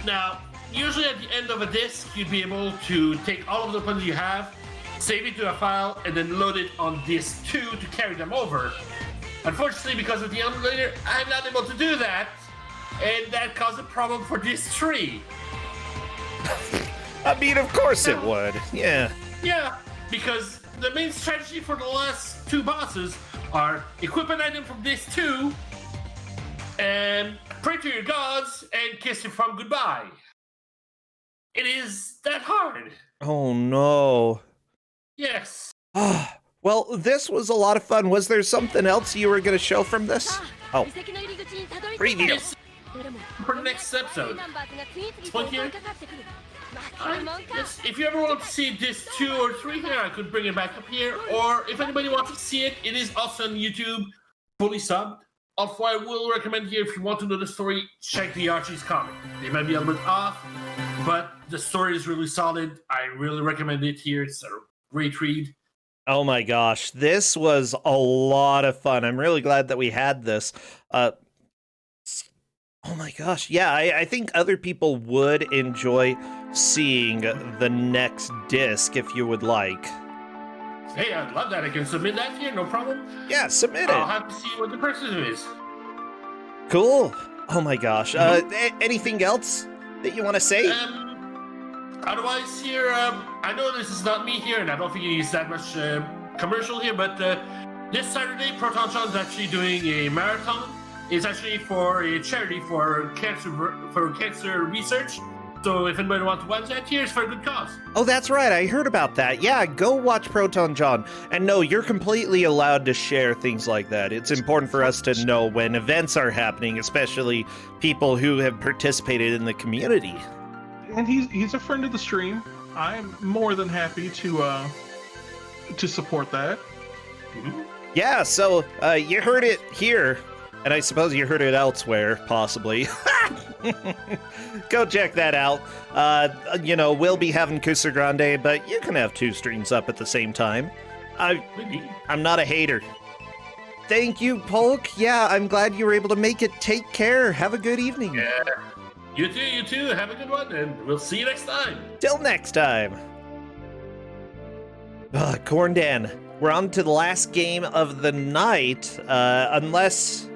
Now, usually at the end of a disc, you'd be able to take all of the weapons you have, save it to a file, and then load it on disc 2 to carry them over. Unfortunately, because of the emulator, I'm not able to do that, and that caused a problem for disc 3. I mean, of course it would. Yeah. Yeah, because the main strategy for the last 2 bosses are equip an item from disc 2, and pray to your gods and kiss your from goodbye. It is that hard. Oh no. Yes. Well, this was a lot of fun. Was there something else you were going to show from this? Oh, preview. Yes. For the next episode. One here. Yes, if you ever want to see this 2 or 3 here, I could bring it back up here. Or if anybody wants to see it, it is also on YouTube, fully subbed. Also, I will recommend here, if you want to know the story, check the Archie's comic. They might be a little bit off, but the story is really solid. I really recommend it here. It's a great read. Oh my gosh, this was a lot of fun. I'm really glad that we had this. Oh my gosh. Yeah, I think other people would enjoy seeing the next disc if you would like. Hey, I'd love that. I can submit that here, no problem. Yeah, submit I'll it. have to see what the person is. Cool. Oh my gosh. Anything else that you want to say? Otherwise here, I know this is not me here, and I don't think it needs that much commercial here, but this Saturday, ProtonJon is actually doing a marathon. It's actually for a charity for cancer research. So if anybody wants to watch that, here's for a good cause. Oh, that's right. I heard about that. Yeah, go watch ProtonJon. And no, you're completely allowed to share things like that. It's important for us to know when events are happening, especially people who have participated in the community. And he's a friend of the stream. I'm more than happy to support that. Yeah, so you heard it here, and I suppose you heard it elsewhere, possibly. Go check that out. We'll be having Kusa Grande, but you can have 2 streams up at the same time. I'm not a hater. Thank you, Polk. Yeah, I'm glad you were able to make it. Take care. Have a good evening. Yeah. You too. Have a good one, and we'll see you next time. Till next time. Corndan, we're on to the last game of the night, unless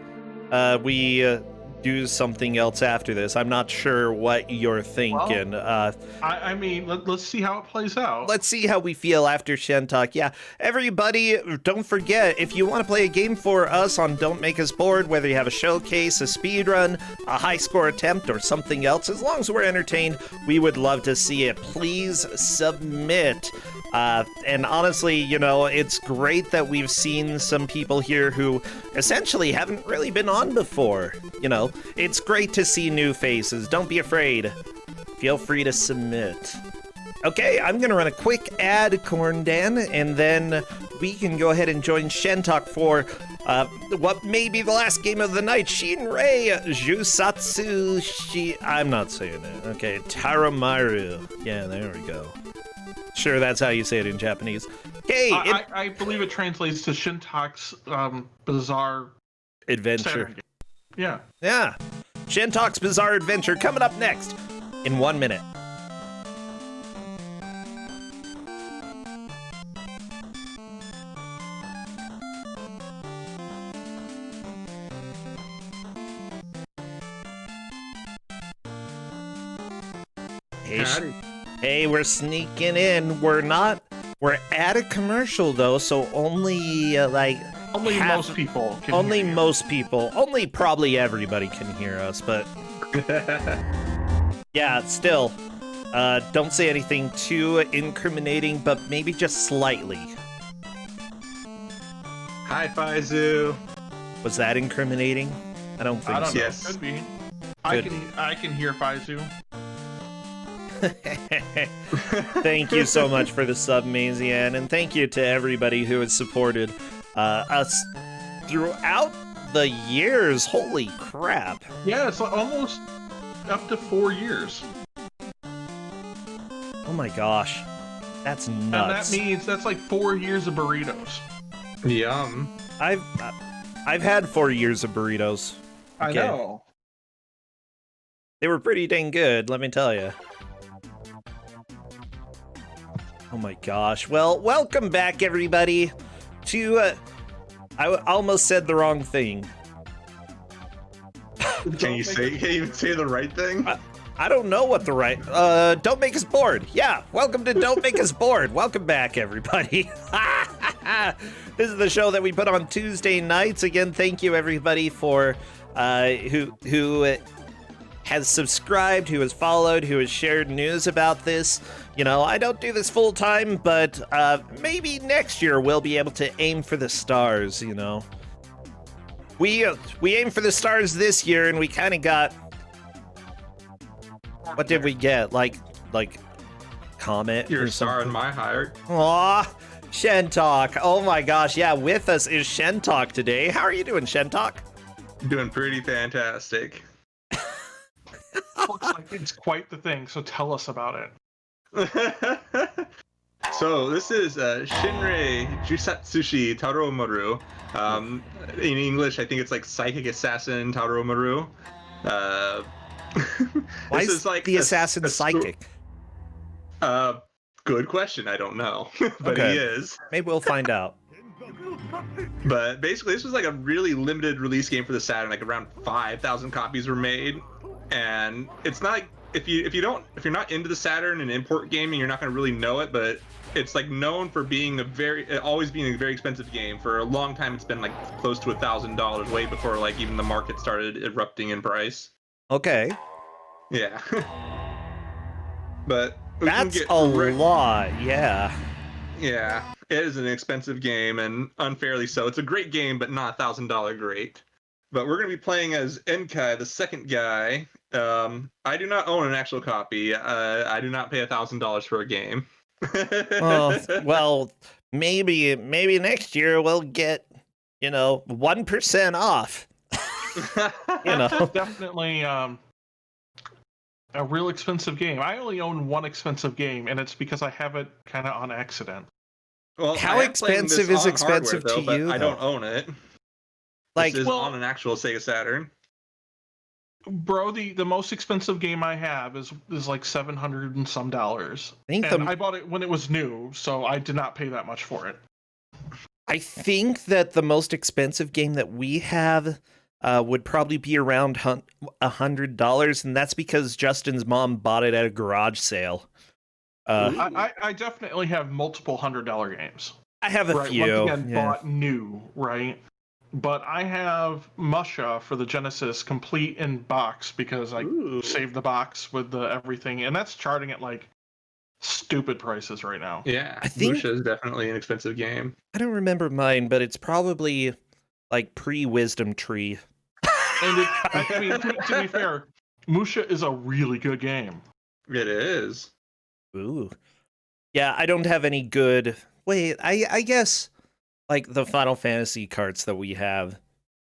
we do something else after this. I'm not sure what you're thinking. I mean, let's see how it plays out. Let's see how we feel after Shentok. Yeah, everybody, don't forget, if you want to play a game for us on Don't Make Us Bored, whether you have a showcase, a speed run, a high score attempt, or something else, as long as we're entertained, we would love to see it. Please submit. And honestly, it's great that we've seen some people here who essentially haven't really been on before. It's great to see new faces. Don't be afraid. Feel free to submit. Okay, I'm going to run a quick ad, Corndan, and then we can go ahead and join Shentok for what may be the last game of the night. Shinrei Jusatsushi. I'm not saying it. Okay, Tarōmaru. Yeah, there we go. Sure, that's how you say it in Japanese. Hey, I believe it translates to Shentok's Bizarre Adventure. Saturday. Yeah. Yeah. Shentok's Bizarre Adventure coming up next in 1 minute. Hey, we're sneaking in. We're at a commercial though, so only most people can only hear you. most people, only probably everybody can hear us, but yeah, still, don't say anything too incriminating, but maybe just slightly. Hi, Faizu. Was that incriminating? I don't think so. Yes. Could be. Good. I can hear Faizu. Thank you so much for the sub, Mazian, and thank you to everybody who has supported us throughout the years. Holy crap. Yeah, it's almost up to 4 years. Oh my gosh. That's nuts. And that means that's like 4 years of burritos. Yum. I've had 4 years of burritos. I know. They were pretty dang good, let me tell you. Oh my gosh. Well, welcome back, everybody, to, I almost said the wrong thing. Can you even say the right thing? I don't know what the right, Don't Make Us Bored. Yeah, welcome to Don't Make Us Bored. Welcome back, everybody. This is the show that we put on Tuesday nights. Again, thank you, everybody, for, who has subscribed, who has followed, who has shared news about this. I don't do this full time, but maybe next year we'll be able to aim for the stars, We aimed for the stars this year, and we kind of got... What did we get? Like Comet You're or a star something? in my heart. Aw, Shentok. Oh my gosh, yeah, with us is Shentok today. How are you doing, Shentok? Doing pretty fantastic. Looks like it's quite the thing, so tell us about it. So this is Shinrei Jusatsushi Tarōmaru. In English, I think it's like Psychic Assassin Tarōmaru. Why this is is like the a- assassin a sto- psychic? Good question. I don't know, but Okay. he is. Maybe we'll find out. But basically, this was like a really limited release game for the Saturn. Like around 5,000 copies were made, and it's not like if you're not into the Saturn and import gaming, you're not going to really know it. But it's like known for being always being a very expensive game. For a long time, it's been like close to $1,000, way before like even the market started erupting in price. Okay. Yeah. But we can That's get a lot, yeah. Yeah, it is an expensive game, and unfairly so. It's a great game, but not $1,000 great. But we're going to be playing as Enkai, the second guy. I do not own an actual copy. I do not pay $1,000 for a game. Oh, well, maybe next year we'll get, 1% off. Definitely a real expensive game. I only own one expensive game, and it's because I have it kind of on accident. Well, how expensive is expensive hardware, though, to you? I don't own it. Like, this is on an actual Sega Saturn. Bro, the most expensive game I have is like $700 and some dollars. I bought it when it was new, so I did not pay that much for it. I think that the most expensive game that we have would probably be around $100, and that's because Justin's mom bought it at a garage sale. I definitely have multiple $100 games. I have a few. Once again, bought new, right? But I have Musha for the Genesis complete in box because I saved the box with the everything, and that's charting at like stupid prices right now. Yeah, I think Musha is definitely an expensive game. I don't remember mine, but it's probably like pre-Wisdom Tree. And I mean, to be fair, Musha is a really good game. It is. Ooh. Yeah, I don't have any good... Wait, I guess, like, the Final Fantasy carts that we have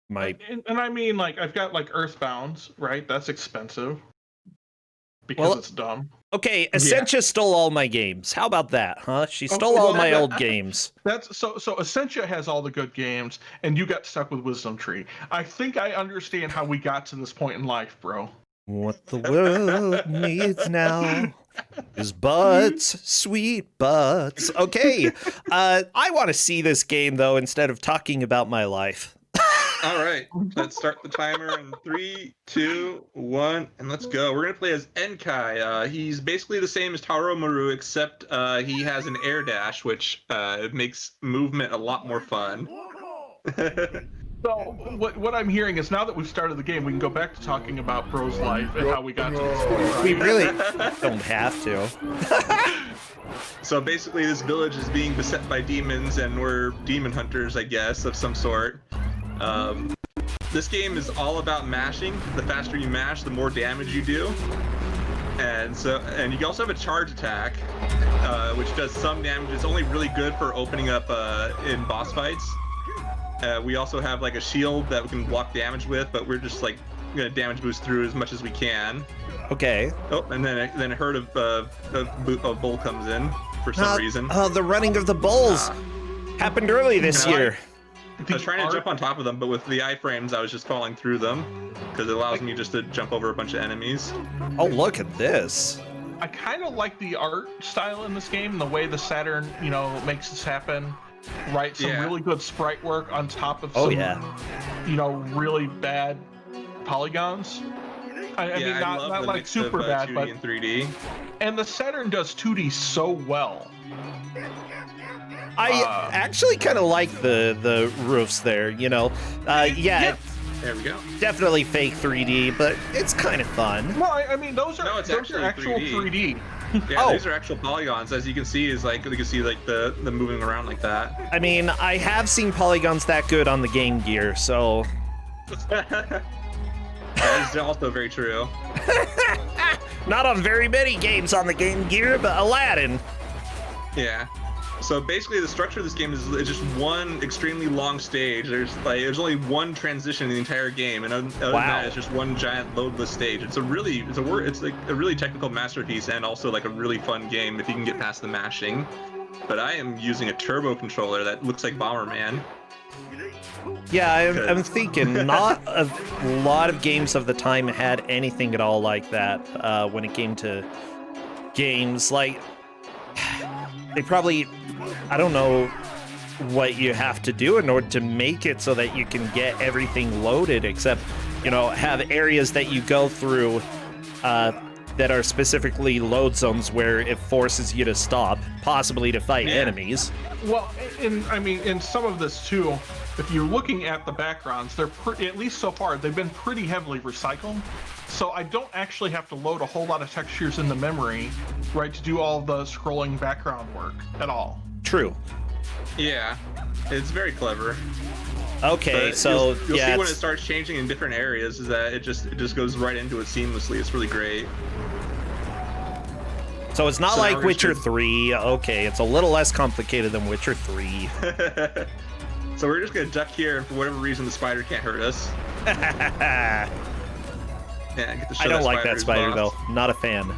might... And I mean, like, I've got, like, Earthbound, right? That's expensive. Because it's dumb. Okay, Essentia stole all my games. How about that, huh? She stole all my old games. That's so Essentia has all the good games, and you got stuck with Wisdom Tree. I think I understand how we got to this point in life, bro. What the world needs now is butts, sweet butts. Okay, I want to see this game, though, instead of talking about my life. All right, let's start the timer in 3, 2, 1, and let's go. We're going to play as Enkai. He's basically the same as Tarōmaru, except he has an air dash, which makes movement a lot more fun. So what I'm hearing is now that we've started the game, we can go back to talking about Bro's life and how we got to this point. We really don't have to. So basically, this village is being beset by demons, and we're demon hunters, I guess, of some sort. This game is all about mashing. The faster you mash, the more damage you do. And you also have a charge attack, which does some damage. It's only really good for opening up in boss fights. We also have like a shield that we can block damage with, but we're just like gonna damage boost through as much as we can. Okay. Oh, and then a herd of bull comes in for some reason. Oh, the running of the bulls happened early this year. I was trying to jump on top of them, but with the iframes, I was just falling through them because it allows me just to jump over a bunch of enemies. Oh, look at this. I kind of like the art style in this game, the way the Saturn, makes this happen. Right, some really good sprite work on top of some, really bad polygons. I mean, not like super bad, 2D but and 3D. And the Saturn does 2D so well. I actually kind of like the roofs there, yeah. There we go. Definitely fake 3D, but it's kind of fun. No, I mean those are actually actual 3D. Yeah, these are actual polygons. As you can see, you can see like the moving around like that. I mean, I have seen polygons that good on the Game Gear, so. That is also very true. Not on very many games on the Game Gear, but Aladdin. Yeah. So basically, the structure of this game is just one extremely long stage. There's only one transition in the entire game, and other than that, it's just one giant loadless stage. It's like a really technical masterpiece, and also like a really fun game if you can get past the mashing. But I am using a turbo controller that looks like Bomberman. Yeah, I'm thinking not a lot of games of the time had anything at all like that when it came to games. Like, they probably, I don't know what you have to do in order to make it so that you can get everything loaded, except, you know, have areas that you go through that are specifically load zones where it forces you to stop, possibly to fight enemies. Well, in some of this too, if you're looking at the backgrounds, they're at least so far, they've been pretty heavily recycled. So I don't actually have to load a whole lot of textures into memory, right, to do all the scrolling background work at all. True. Yeah, it's very clever. Okay, but so you'll yeah, see when it starts changing in different areas is that it just goes right into it seamlessly. It's really great. So it's not like Witcher 3. Okay, it's a little less complicated than Witcher 3. So we're just gonna duck here, and for whatever reason, the spider can't hurt us. Yeah, get to show I don't like that spider though. Not a fan.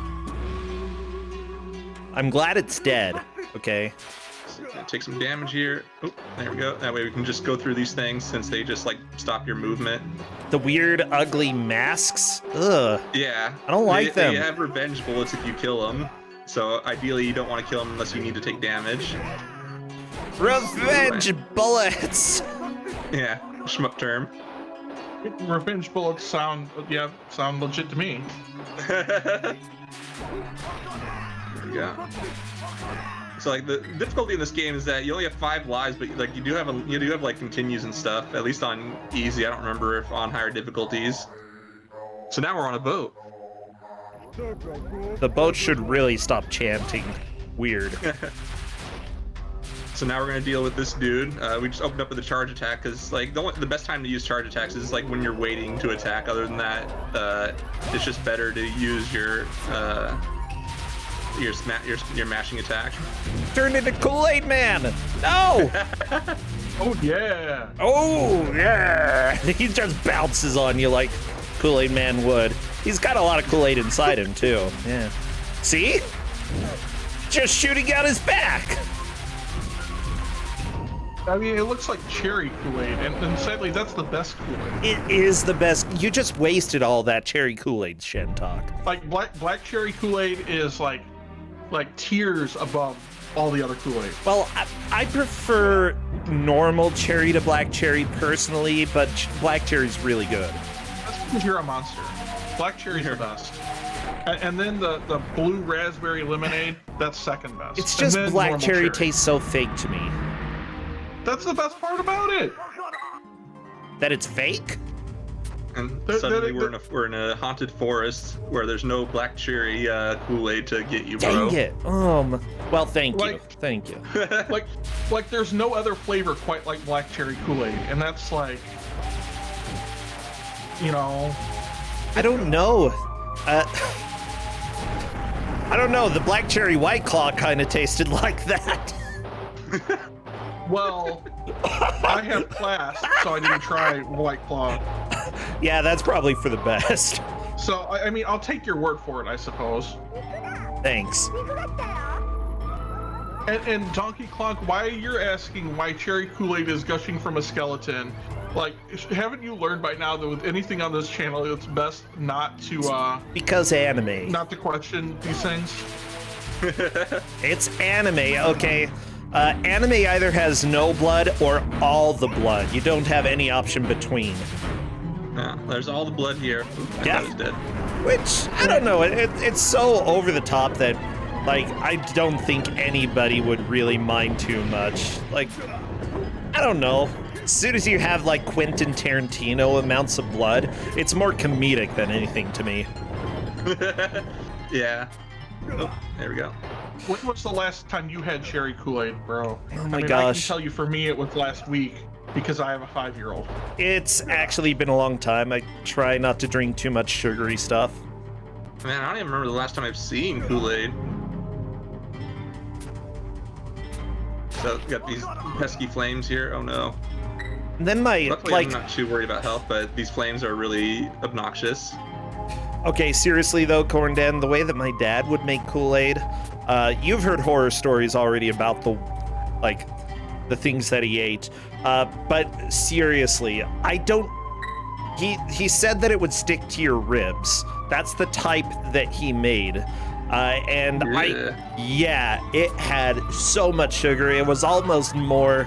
I'm glad it's dead. Okay. So take some damage here. Oh, there we go. That way we can just go through these things since they just like stop your movement. The weird, ugly masks. Ugh. Yeah. I don't like them. They have revenge bullets if you kill them. So ideally, you don't want to kill them unless you need to take damage. Revenge bullets. Yeah, shmup term. Revenge bullets sound legit to me. There we go. So like the difficulty in this game is that you only have 5 lives, but like you do have like continues and stuff. At least on easy. I don't remember if on higher difficulties. So now we're on a boat. The boat should really stop chanting. Weird. So now we're gonna deal with this dude. We just opened up with a charge attack because like the best time to use charge attacks is like when you're waiting to attack. Other than that, it's just better to use your mashing attack. Turned into Kool-Aid Man. No. Oh yeah. Oh yeah. He just bounces on you like Kool-Aid Man would. He's got a lot of Kool-Aid inside him too. Yeah. See? Just shooting out his back. I mean, it looks like cherry Kool-Aid, and sadly, that's the best Kool-Aid. It is the best. You just wasted all that cherry Kool-Aid, Shentok. Like black cherry Kool-Aid is like tiers above all the other Kool-Aid. Well, I prefer normal cherry to black cherry personally, but black cherry's really good. That's because you're a monster. Black cherry's the best. And then the blue raspberry lemonade, that's second best. It's just black cherry tastes so fake to me. That's the best part about it. That it's fake? And suddenly we're in a haunted forest where there's no black cherry Kool-Aid to get you, bro. Dang it. Well, thank you. Thank you. like there's no other flavor quite like black cherry Kool-Aid, and that's like, you know. I don't know. I don't know. The black cherry White Claw kind of tasted like that. Well, I have class, so I didn't try White Claw. Yeah, that's probably for the best. So, I mean, I'll take your word for it, I suppose. Thanks. And Donkey Clock, why you're asking why cherry Kool-Aid is gushing from a skeleton? Like, haven't you learned by now that with anything on this channel, it's best not to, because anime. Not to question these things? It's anime, okay? Anime either has no blood or all the blood. You don't have any option between. Yeah, there's all the blood here. I thought it was dead. Which, I don't know, it's so over the top that, like, I don't think anybody would really mind too much. Like, I don't know. As soon as you have, like, Quentin Tarantino amounts of blood, it's more comedic than anything to me. Yeah. Oh, there we go. When was the last time you had cherry Kool-Aid, bro? Oh my I gosh. can tell you for me it was last week because I have a 5-year-old. It's actually been a long time. I try not to drink too much sugary stuff. Man, I don't even remember the last time I've seen Kool-Aid. So, we got these pesky flames here. Oh no. And then Luckily, I'm not too worried about health, but these flames are really obnoxious. Okay, seriously though, Corndan, the way that my dad would make Kool-Aid, you've heard horror stories already about the things that he ate. But seriously, I don't. He said that it would stick to your ribs. That's the type that he made. And it had so much sugar. It was almost more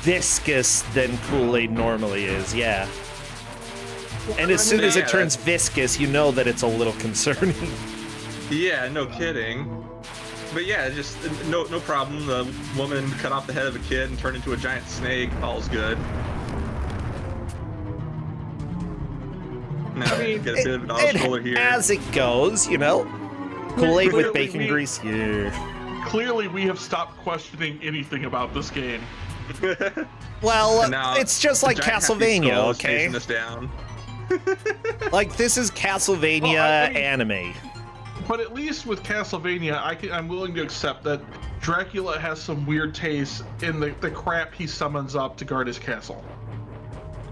viscous than Kool-Aid normally is, yeah. And as soon as it turns viscous, you know that it's a little concerning. Yeah, no kidding. But yeah, just no problem. The woman cut off the head of a kid and turned into a giant snake. All's good. Now get a bit of an off-shoulder here. As it goes, you know. Kool-Aid with bacon grease, yeah. Clearly, we have stopped questioning anything about this game. Well, it's just like Castlevania, okay? Us down. Like, this is Castlevania anime. But at least with Castlevania, I'm willing to accept that Dracula has some weird taste in the crap he summons up to guard his castle.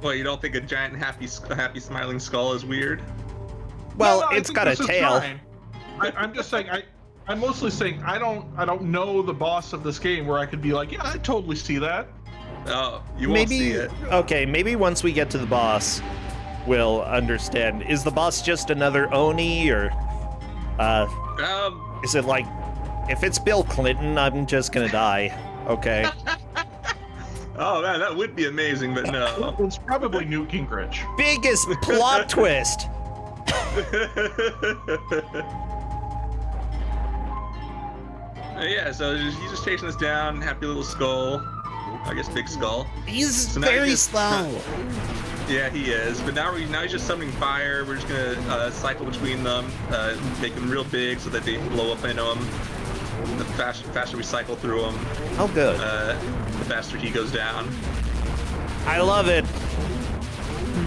Well, you don't think a giant happy smiling skull is weird? Well, it's got a tail. I'm just saying, I'm mostly saying I don't know the boss of this game where I could be like, yeah, I totally see that. Oh, you won't see it. Okay, maybe once we get to the boss, we'll understand. Is the boss just another Oni, or is it like, if it's Bill Clinton, I'm just gonna die? Okay. Oh man, that would be amazing, but no. It's probably Newt Gingrich. Biggest plot twist. Yeah, so he's just chasing us down. Happy little skull. I guess big skull. He's very slow. Yeah, he is. But now he's just summoning fire. We're just gonna cycle between them, make them real big so that they blow up into him. The faster we cycle through him. Oh, good. The faster he goes down. I love it.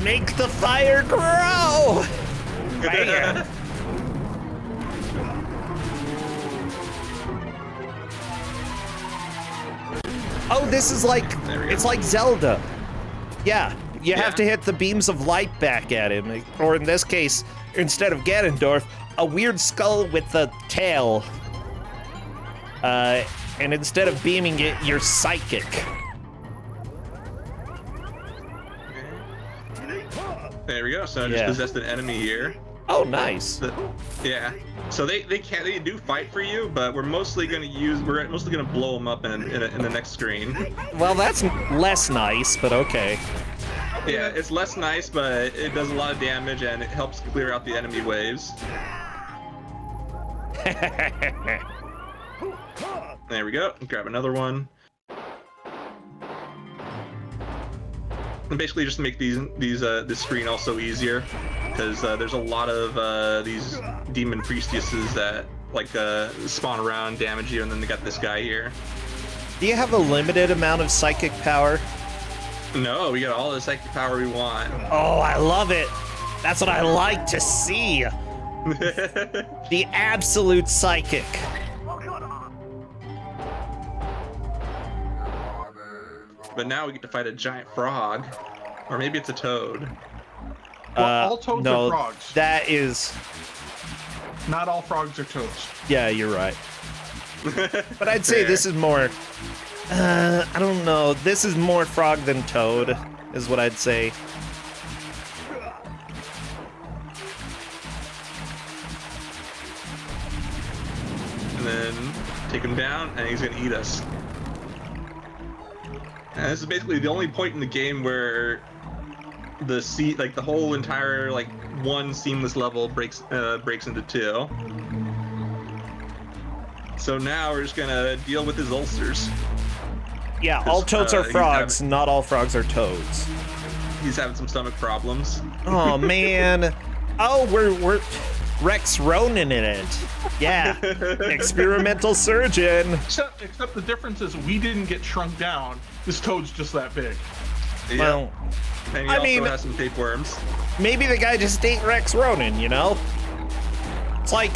Make the fire grow. Man. Oh, this is like, it's like Zelda. Yeah, you have to hit the beams of light back at him. Or in this case, instead of Ganondorf, a weird skull with a tail. And instead of beaming it, you're psychic. There we go, so I just possessed an enemy here. Oh, nice. Yeah. So they do fight for you, but we're mostly gonna blow them up in the next screen. Well, that's less nice, but okay. Yeah, it's less nice, but it does a lot of damage and it helps clear out the enemy waves. There we go. Grab another one. And basically just make this screen also easier, because there's a lot of these demon priestesses that like spawn around, damage you, and then they got this guy here. Do you have a limited amount of psychic power? No, we got all the psychic power we want. Oh, I love it. That's what I like to see. The absolute psychic. But now we get to fight a giant frog. Or maybe it's a toad. Well, all toads are frogs. That is... Not all frogs are toads. Yeah, you're right. But I'd say this is more... I don't know. This is more frog than toad, is what I'd say. And then take him down, and he's gonna eat us. And this is basically the only point in the game where the whole entire one seamless level breaks into two. So now we're just gonna deal with his ulcers. Yeah, all toads are frogs, not all frogs are toads. He's having some stomach problems. Oh man. Oh, we're Rex Ronan in it. Yeah. Experimental surgeon. Except the difference is we didn't get shrunk down. This toad's just that big. Yeah. Well, and he also has some tapeworms. Maybe the guy just ate Rex Ronan, you know? It's like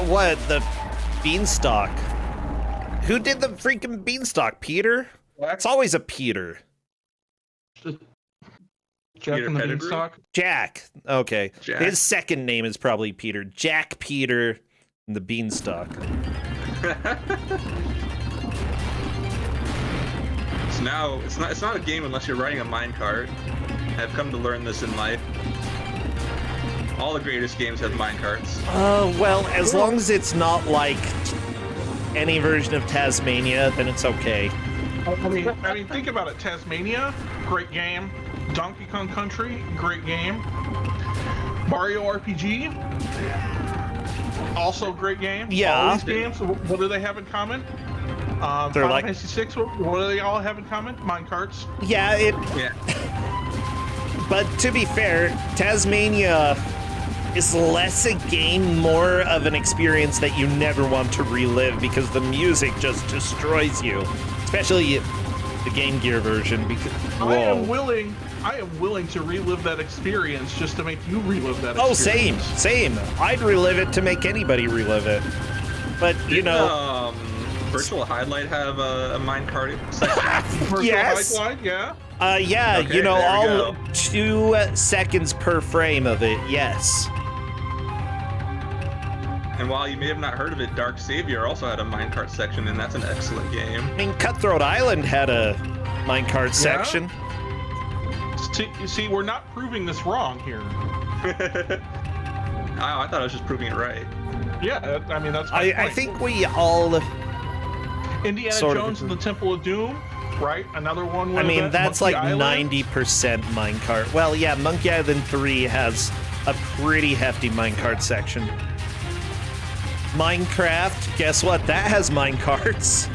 what, the beanstalk? Who did the freaking beanstalk? Peter? It's always a Peter. Jack and the Beanstalk? Jack. Okay. Jack. His second name is probably Peter. Jack Peter and the Beanstalk. Now, it's not a game unless you're riding a minecart. I've come to learn this in life. All the greatest games have minecarts. Well, as long as it's not like any version of Tasmania, then it's okay. I mean, think about it. Tasmania, great game. Donkey Kong Country, great game. Mario RPG, also great game. Yeah. All these games, what do they have in common? They're Final like- Fantasy VI, what do they all have in common? Minecarts. Yeah, Yeah. But to be fair, Tasmania is less a game, more of an experience that you never want to relive because the music just destroys you. Especially the Game Gear version. Because I am willing to relive that experience just to make you relive that experience. Oh, same. I'd relive it to make anybody relive it. But you know, Virtual Highlight have a minecart section? Virtual yes. Highlight, yeah. Yeah, Okay, you know, there we all go. 2 seconds per frame of it. Yes. And while you may have not heard of it, Dark Savior also had a minecart section, and that's an excellent game. I mean, Cutthroat Island had a minecart section. See, we're not proving this wrong here. I thought I was just proving it right. Yeah, I mean, that's my I point. think we all. Indiana sort of Jones and the Temple of Doom, right? Another one. I mean, that's Monkey like Island. 90% minecart. Well, yeah, Monkey Island 3 has a pretty hefty minecart section. Minecraft, guess what? That has minecarts.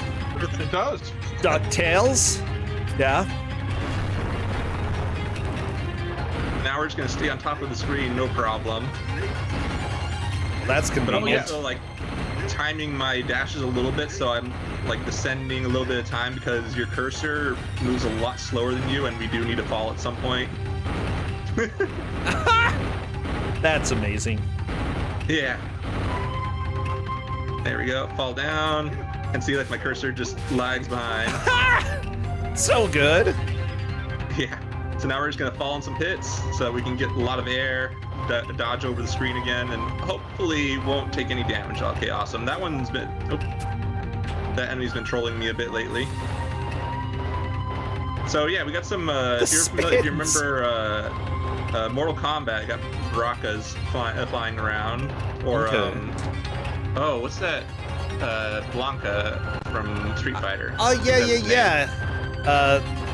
It does. DuckTales, yeah. Now we're just gonna stay on top of the screen, no problem. That's But I'm convenient. also like timing my dashes a little bit, so I'm like descending a little bit of time because your cursor moves a lot slower than you, and we do need to fall at some point. That's amazing. Yeah. There we go. Fall down. And see, like my cursor just lags behind. So good. Yeah. So now we're just gonna fall in some pits so we can get a lot of air, dodge over the screen again, and hopefully won't take any damage. Okay, awesome. That one's been. Oop, that enemy's been trolling me a bit lately. So yeah, we got some. If you remember Mortal Kombat, got Baraka's flying around, or Okay. oh, what's that? Blanca from Street Fighter. Oh, yeah, That's his name.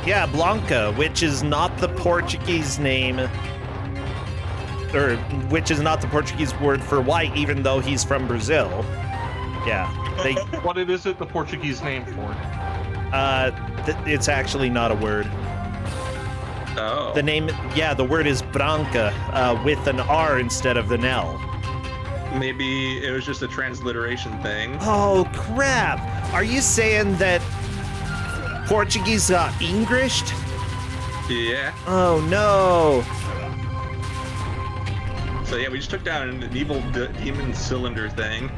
yeah, Blanca, which is not the Portuguese name, or which is not the Portuguese word for white, even though he's from Brazil. Yeah, What is it the Portuguese name for? it's actually not a word. Oh. The name, yeah, the word is branca, with an R instead of an L. Maybe it was just a transliteration thing. Oh, crap. Are you saying that Portuguese got Englished? Yeah. Oh, no. So yeah, we just took down an evil demon cylinder thing.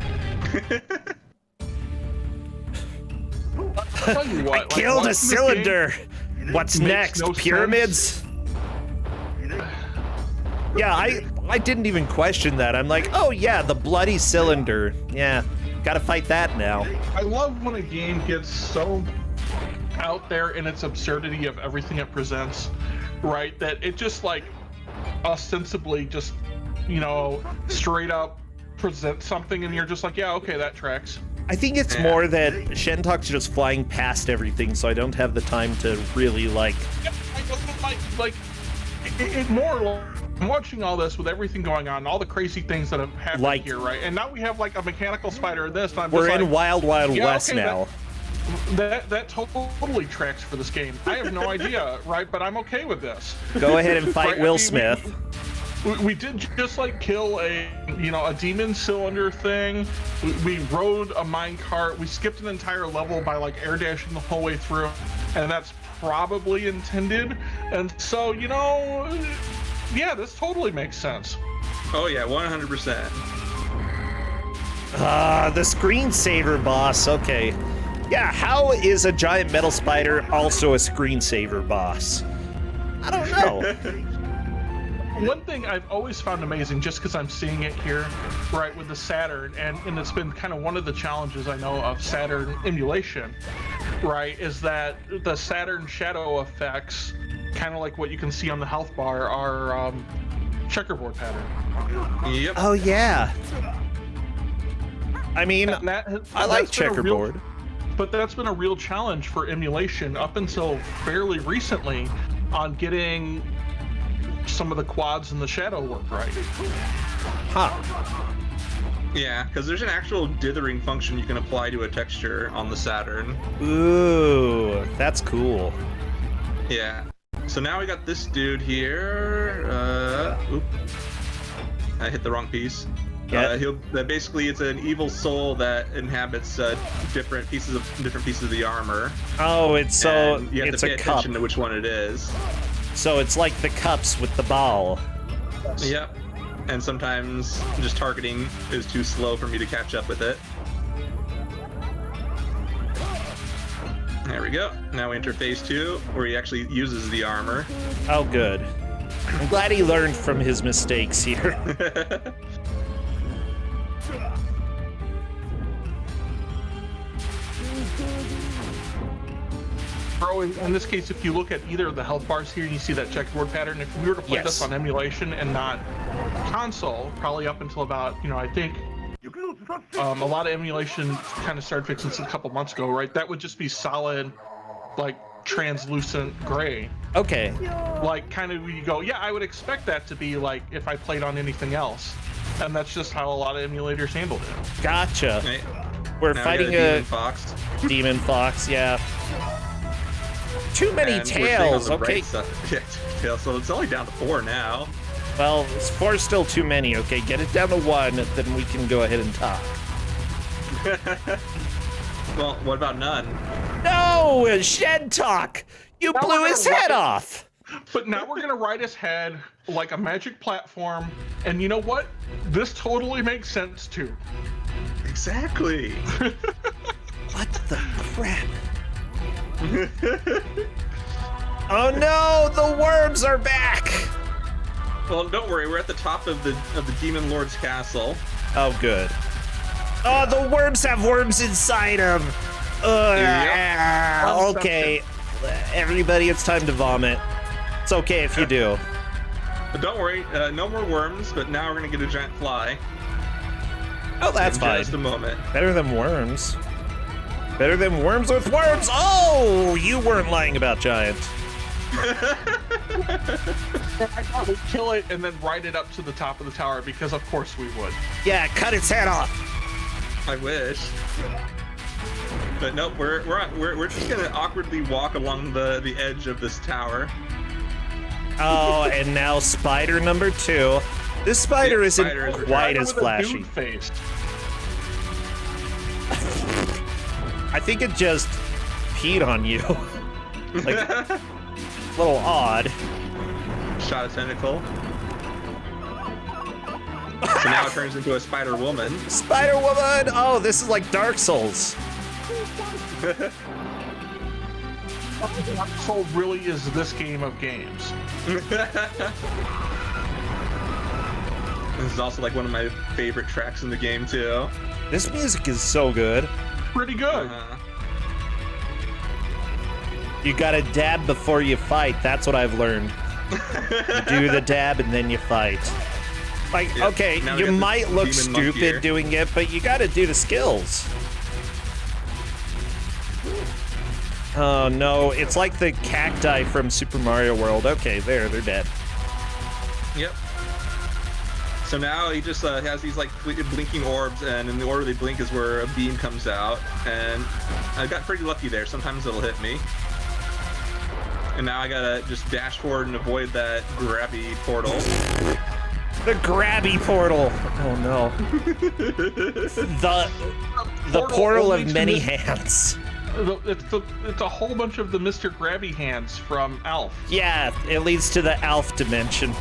I'll tell you what, I like, killed a watching this cylinder. What's makes next? no Pyramids? Yeah, I didn't even question that. I'm like, oh yeah, the bloody cylinder. Yeah, gotta fight that now. I love when a game gets so out there in its absurdity of everything it presents, right? That it just like ostensibly just, you know, straight up presents something and you're just like, yeah, okay, that tracks. I think it's more that Shentok's just flying past everything, so I don't have the time to really like. It more. I'm watching all this with everything going on, all the crazy things that have happened Like- here, right? And now we have like a mechanical spider in this. And I'm We're just in like, Wild Wild yeah, West okay, now. That totally tracks for this game. I have no idea, right? But I'm okay with this. Go ahead and fight Right, I Will mean, Smith. We did just like kill a demon cylinder thing. We rode a minecart. We skipped an entire level by like air dashing the whole way through, and that's probably intended. And so yeah, this totally makes sense. Oh yeah, 100%. The screensaver boss. Okay. Yeah, how is a giant metal spider also a screensaver boss? I don't know. One thing I've always found amazing, just because I'm seeing it here, right, with the Saturn, and it's been kind of one of the challenges I know of Saturn emulation, right, is that the Saturn shadow effects, kind of like what you can see on the health bar, are checkerboard pattern. Yep. Oh yeah. I mean, I like checkerboard. But that's been a real challenge for emulation up until fairly recently on getting some of the quads and the shadow work right. Huh. Yeah, because there's an actual dithering function you can apply to a texture on the Saturn. Ooh, that's cool. Yeah. So now we got this dude here. Oop. I hit the wrong piece. Yeah. Basically it's an evil soul that inhabits different pieces of the armor. Oh, it's so And you have it's to pay a cup. attention to which one it is. So it's like the cups with the ball. Yep. And sometimes just targeting is too slow for me to catch up with it. There we go. Now we enter phase 2, where he actually uses the armor. Oh, good. I'm glad he learned from his mistakes here. Bro, in this case, if you look at either of the health bars here, you see that checkerboard pattern. If we were to play this on emulation and not console, probably up until about, I think a lot of emulation kind of started fixing this a couple months ago, right? That would just be solid, like translucent gray. Okay. Like kind of you go, yeah, I would expect that to be like if I played on anything else. And that's just how a lot of emulators handled it. Gotcha. Right. We're Now fighting we got a demon fox. Demon fox, yeah. Too many And we're staying on tails, the okay. bright side. Yeah, 2 tails, so it's only down to 4 now. Well, 4 is still too many, okay? Get it down to 1, then we can go ahead and talk. Well, what about none? No! Shentok! You Now blew we're his gonna head ride- off! But now we're gonna ride his head like a magic platform, and you know what? This totally makes sense too. Exactly. What the crap? Oh no! The worms are back! Well, don't worry, we're at the top of the Demon Lord's castle. Oh, good. Oh, the worms have worms inside them! Okay, everybody, it's time to vomit. It's okay if you do. But don't worry, no more worms, but now we're gonna get a giant fly. Oh, that's in fine. Just a moment. Better than worms. Better than worms with worms! Oh, you weren't lying about Giant. I thought we'd kill it and then ride it up to the top of the tower because of course we would. Yeah, cut its head off. I wish. But nope, we're just gonna awkwardly walk along the edge of this tower. Oh, and now spider number 2. This spider Yeah, isn't spider is quite as With a flashy. dude face. I think it just peed on you. Like, a little odd. Shot a tentacle. So now it turns into a spider woman. Spider Woman! Oh, this is like Dark Souls. Dark Soul really is this game of games. This is also like one of my favorite tracks in the game too. This music is so good. Pretty good. You gotta dab before you fight. That's what I've learned. You do the dab and then you fight. Like, Yep. okay, Now we you got the might look demon monk here. stupid doing it, but you gotta do the skills. Oh no, it's like the cacti from Super Mario World. Okay, they're dead. Yep. So now he just has these like blinking orbs, and in the order they blink is where a beam comes out. And I got pretty lucky there. Sometimes it'll hit me. And now I gotta just dash forward and avoid that grabby portal. The grabby portal. Oh no. The portal of many hands. It's a whole bunch of the Mr. Grabby hands from Alf. Yeah, it leads to the Alf dimension.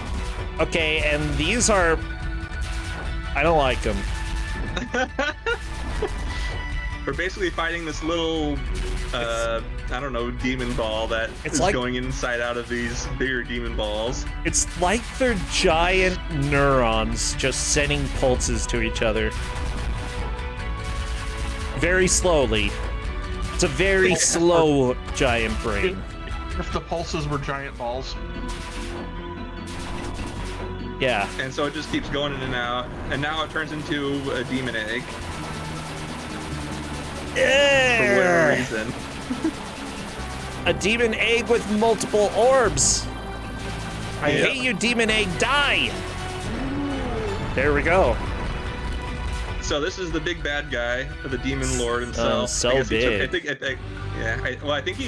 Okay, and these are... I don't like them. We're basically fighting this little I don't know, demon ball that It's is like- going inside out of these bigger demon balls. It's like they're giant neurons just sending pulses to each other. Very slowly. It's a very slow giant brain. If the pulses were giant balls. Yeah. And so it just keeps going in and out, and now it turns into a demon egg for whatever reason. A demon egg with multiple orbs. I Yep. hate you, demon egg, die! There we go. So this is the big bad guy, the demon lord himself. So I guess he took- big. I think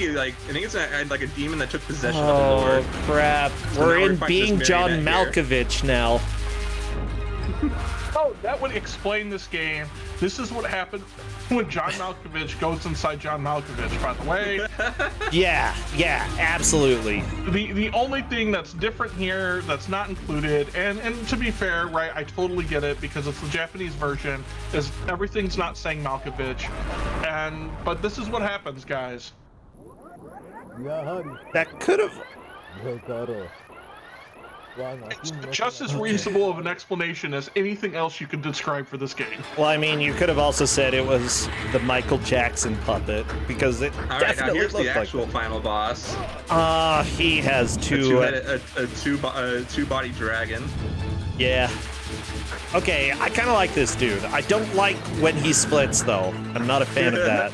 it's like a demon that took possession of the Oh, lord. crap. So We're now in fighting being this John marionette here. Malkovich now. Oh, that would explain this game. This is what happened when John Malkovich goes inside John Malkovich, by the way. Yeah, absolutely. The only thing that's different here, that's not included, and to be fair, right, I totally get it because it's the Japanese version, is everything's not saying Malkovich. But this is what happens, guys. That could have... It's just as reasonable of an explanation as anything else you could describe for this game. Well, I mean, you could have also said it was the Michael Jackson puppet, because it All right, now definitely here's looked the like actual final boss. he has A two-body dragon. Yeah. Okay, I kind of like this dude. I don't like when he splits, though. I'm not a fan of that.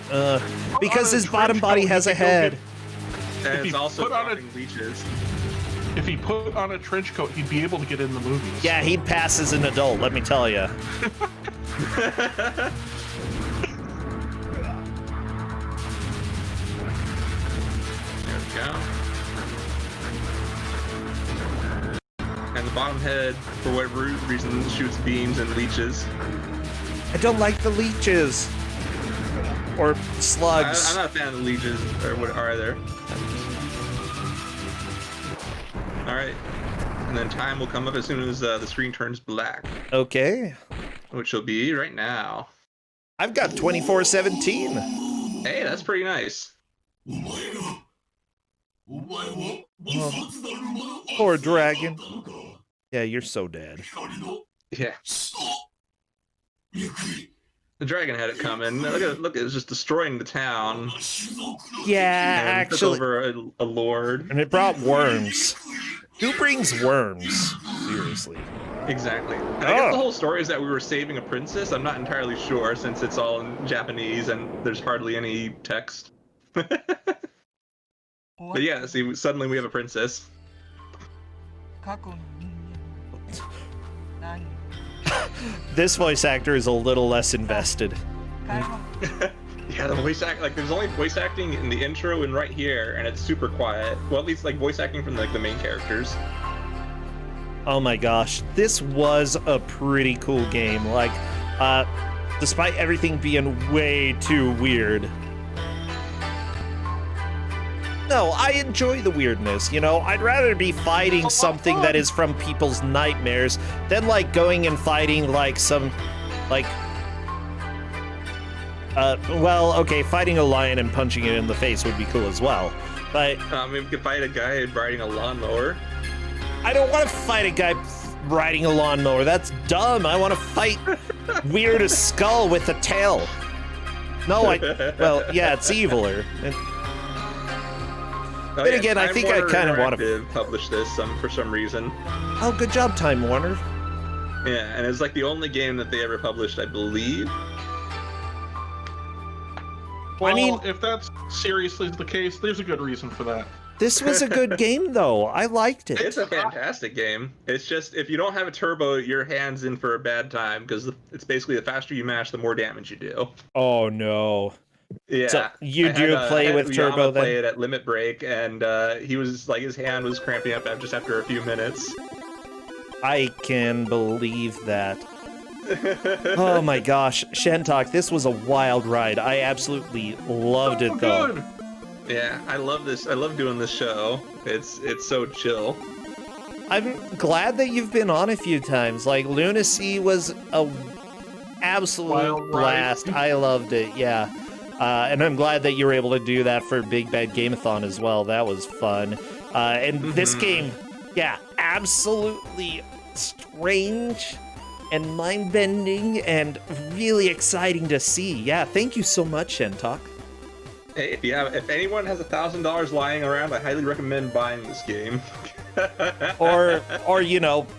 Because his bottom body has a head. And If it's you also put on dropping leeches. If he put on a trench coat, he'd be able to get in the movies. Yeah, he'd pass as an adult, let me tell you. There we go. And the bottom head, for whatever reason, shoots beams and leeches. I don't like the leeches. Or slugs. I'm not a fan of the leeches, or what are there? Alright. And then time will come up as soon as the screen turns black, Okay. which will be right now. I've got 2417. Hey, that's pretty nice. Poor dragon. Yeah, you're so dead. Yeah. The dragon had it coming. Look, it was just destroying the town. Yeah, And took actually. over a lord. And it brought worms. Who brings worms? Seriously. Exactly. And I guess the whole story is that we were saving a princess. I'm not entirely sure since it's all in Japanese and there's hardly any text. But yeah, see, suddenly we have a princess. This voice actor is a little less invested. Yeah, the voice act, like, there's only voice acting in the intro and right here, and it's super quiet. Well, at least, like, voice acting from, like, the main characters. Oh my gosh, this was a pretty cool game. Like, despite everything being way too weird. No, I enjoy the weirdness, you know? I'd rather be fighting something that is from people's nightmares than, like, going and fighting, like, some, like... well, okay, fighting a lion and punching it in the face would be cool as well, but... Maybe we could fight a guy riding a lawnmower. I don't want to fight a guy riding a lawnmower. That's dumb. I want to fight Weird as Skull with a tail. No, well, yeah, it's eviler. But again, I think I kind of want to publish this for some reason. Oh, good job, Time Warner. Yeah, and it's like the only game that they ever published, I believe. Well, I mean, if that's seriously the case, there's a good reason for that. This was a good game, though. I liked it. It's a fantastic game. It's just, if you don't have a turbo, your hand's in for a bad time, because it's basically the faster you mash, the more damage you do. Oh, no. Yeah. So you do play with turbo, then? Play it at limit break, and he was, like, his hand was cramping up just after a few minutes. I can believe that. Oh my gosh, Shentok, this was a wild ride. I absolutely loved it, though. Good. Yeah, I love this. I love doing this show. It's so chill. I'm glad that you've been on a few times. Like, Lunacy was a absolute Wild ride. blast. I loved it, yeah. And I'm glad that you were able to do that for Big Bad Gameathon as well. That was fun. And this game, yeah, absolutely strange and mind-bending and really exciting to see. Yeah, thank you so much, Shentok. Hey, if anyone has $1,000 lying around, I highly recommend buying this game. or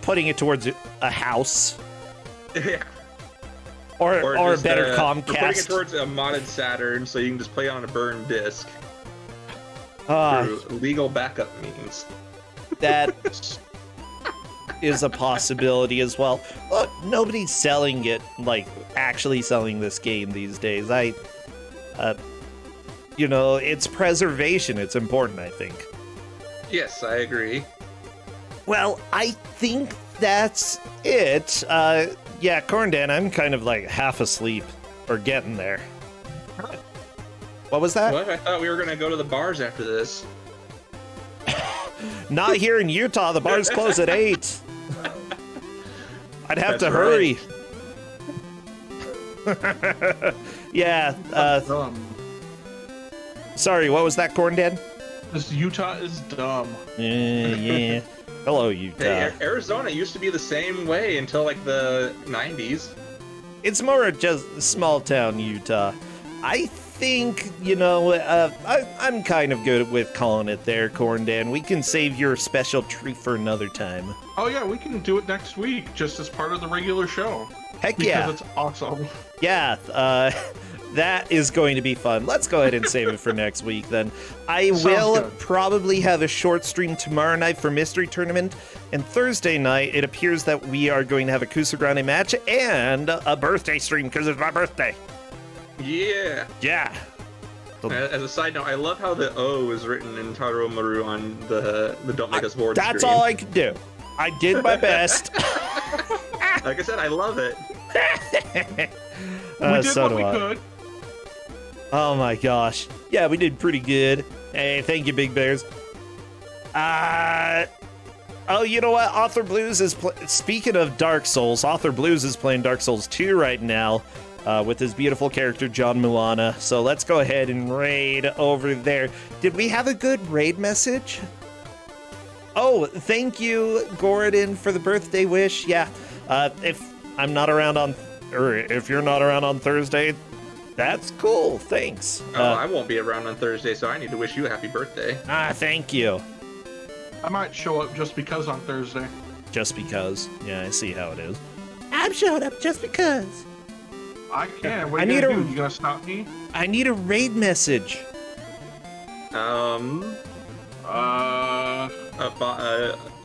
putting it towards a house. Yeah. Or a just, better or putting it Comcast. towards a modded Saturn so you can just play it on a burned disc through legal backup means. That is a possibility as well. Look, nobody's selling it, like, actually selling this game these days. It's preservation. It's important, I think. Yes, I agree. Well, I think that's it. Yeah, Corndan, I'm kind of like half asleep or getting there. What was that? What? I thought we were going to go to the bars after this. Not here in Utah. The bars close at 8. I'd have That's to right. hurry. Yeah. Sorry, what was that, Corndan? This Utah is dumb. Yeah. Hello, Utah. Hey, Arizona used to be the same way until like the 90s. It's more just small town Utah. I think, I'm kind of good with calling it there, Corndan. We can save your special treat for another time. Oh yeah, we can do it next week, just as part of the regular show. Heck yeah. Because it's awesome. Yeah, that is going to be fun. Let's go ahead and save it for next week then. I will probably have a short stream tomorrow night for Mystery Tournament, and Thursday night it appears that we are going to have a Kusagrande match and a birthday stream because it's my birthday. Yeah. Yeah. As a side note, I love how the O is written in Tarōmaru on the Don't Make Us Bored That's screen. all I could do. I did my best. Like I said, I love it. We did so what do we I. could. Oh my gosh. Yeah, we did pretty good. Hey, thank you, Big Bears. Oh, you know what? Author Blues is speaking of Dark Souls, Author Blues is playing Dark Souls 2 right now with his beautiful character, John Moana. So let's go ahead and raid over there. Did we have a good raid message? Oh, thank you, Gordon, for the birthday wish. Yeah, if I'm not around if you're not around on Thursday, that's cool. Thanks. I won't be around on Thursday, so I need to wish you a happy birthday. Thank you. I might show up just because on Thursday. Just because. Yeah, I see how it is. I'm showing up just because. I can. What I are you need gonna do? You gonna stop me? I need a raid message.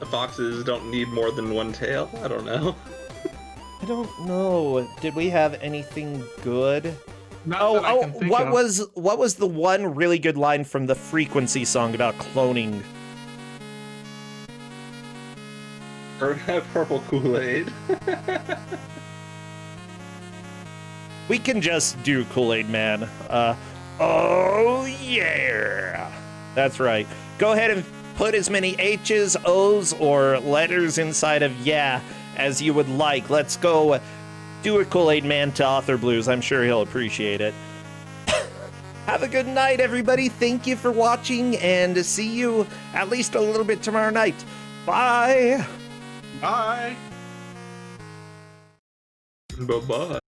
Foxes don't need more than one tail. I don't know. I don't know. Did we have anything good? Not that I can think of. What was the one really good line from the Frequency song about cloning? Purple Kool-Aid. We can just do Kool-Aid Man. Oh yeah. That's right. Go ahead and put as many H's, O's, or letters inside of yeah as you would like. Let's go do a Kool-Aid Man to Author Blues. I'm sure he'll appreciate it. Have a good night, everybody. Thank you for watching, and see you at least a little bit tomorrow night. Bye. Bye. Bye-bye.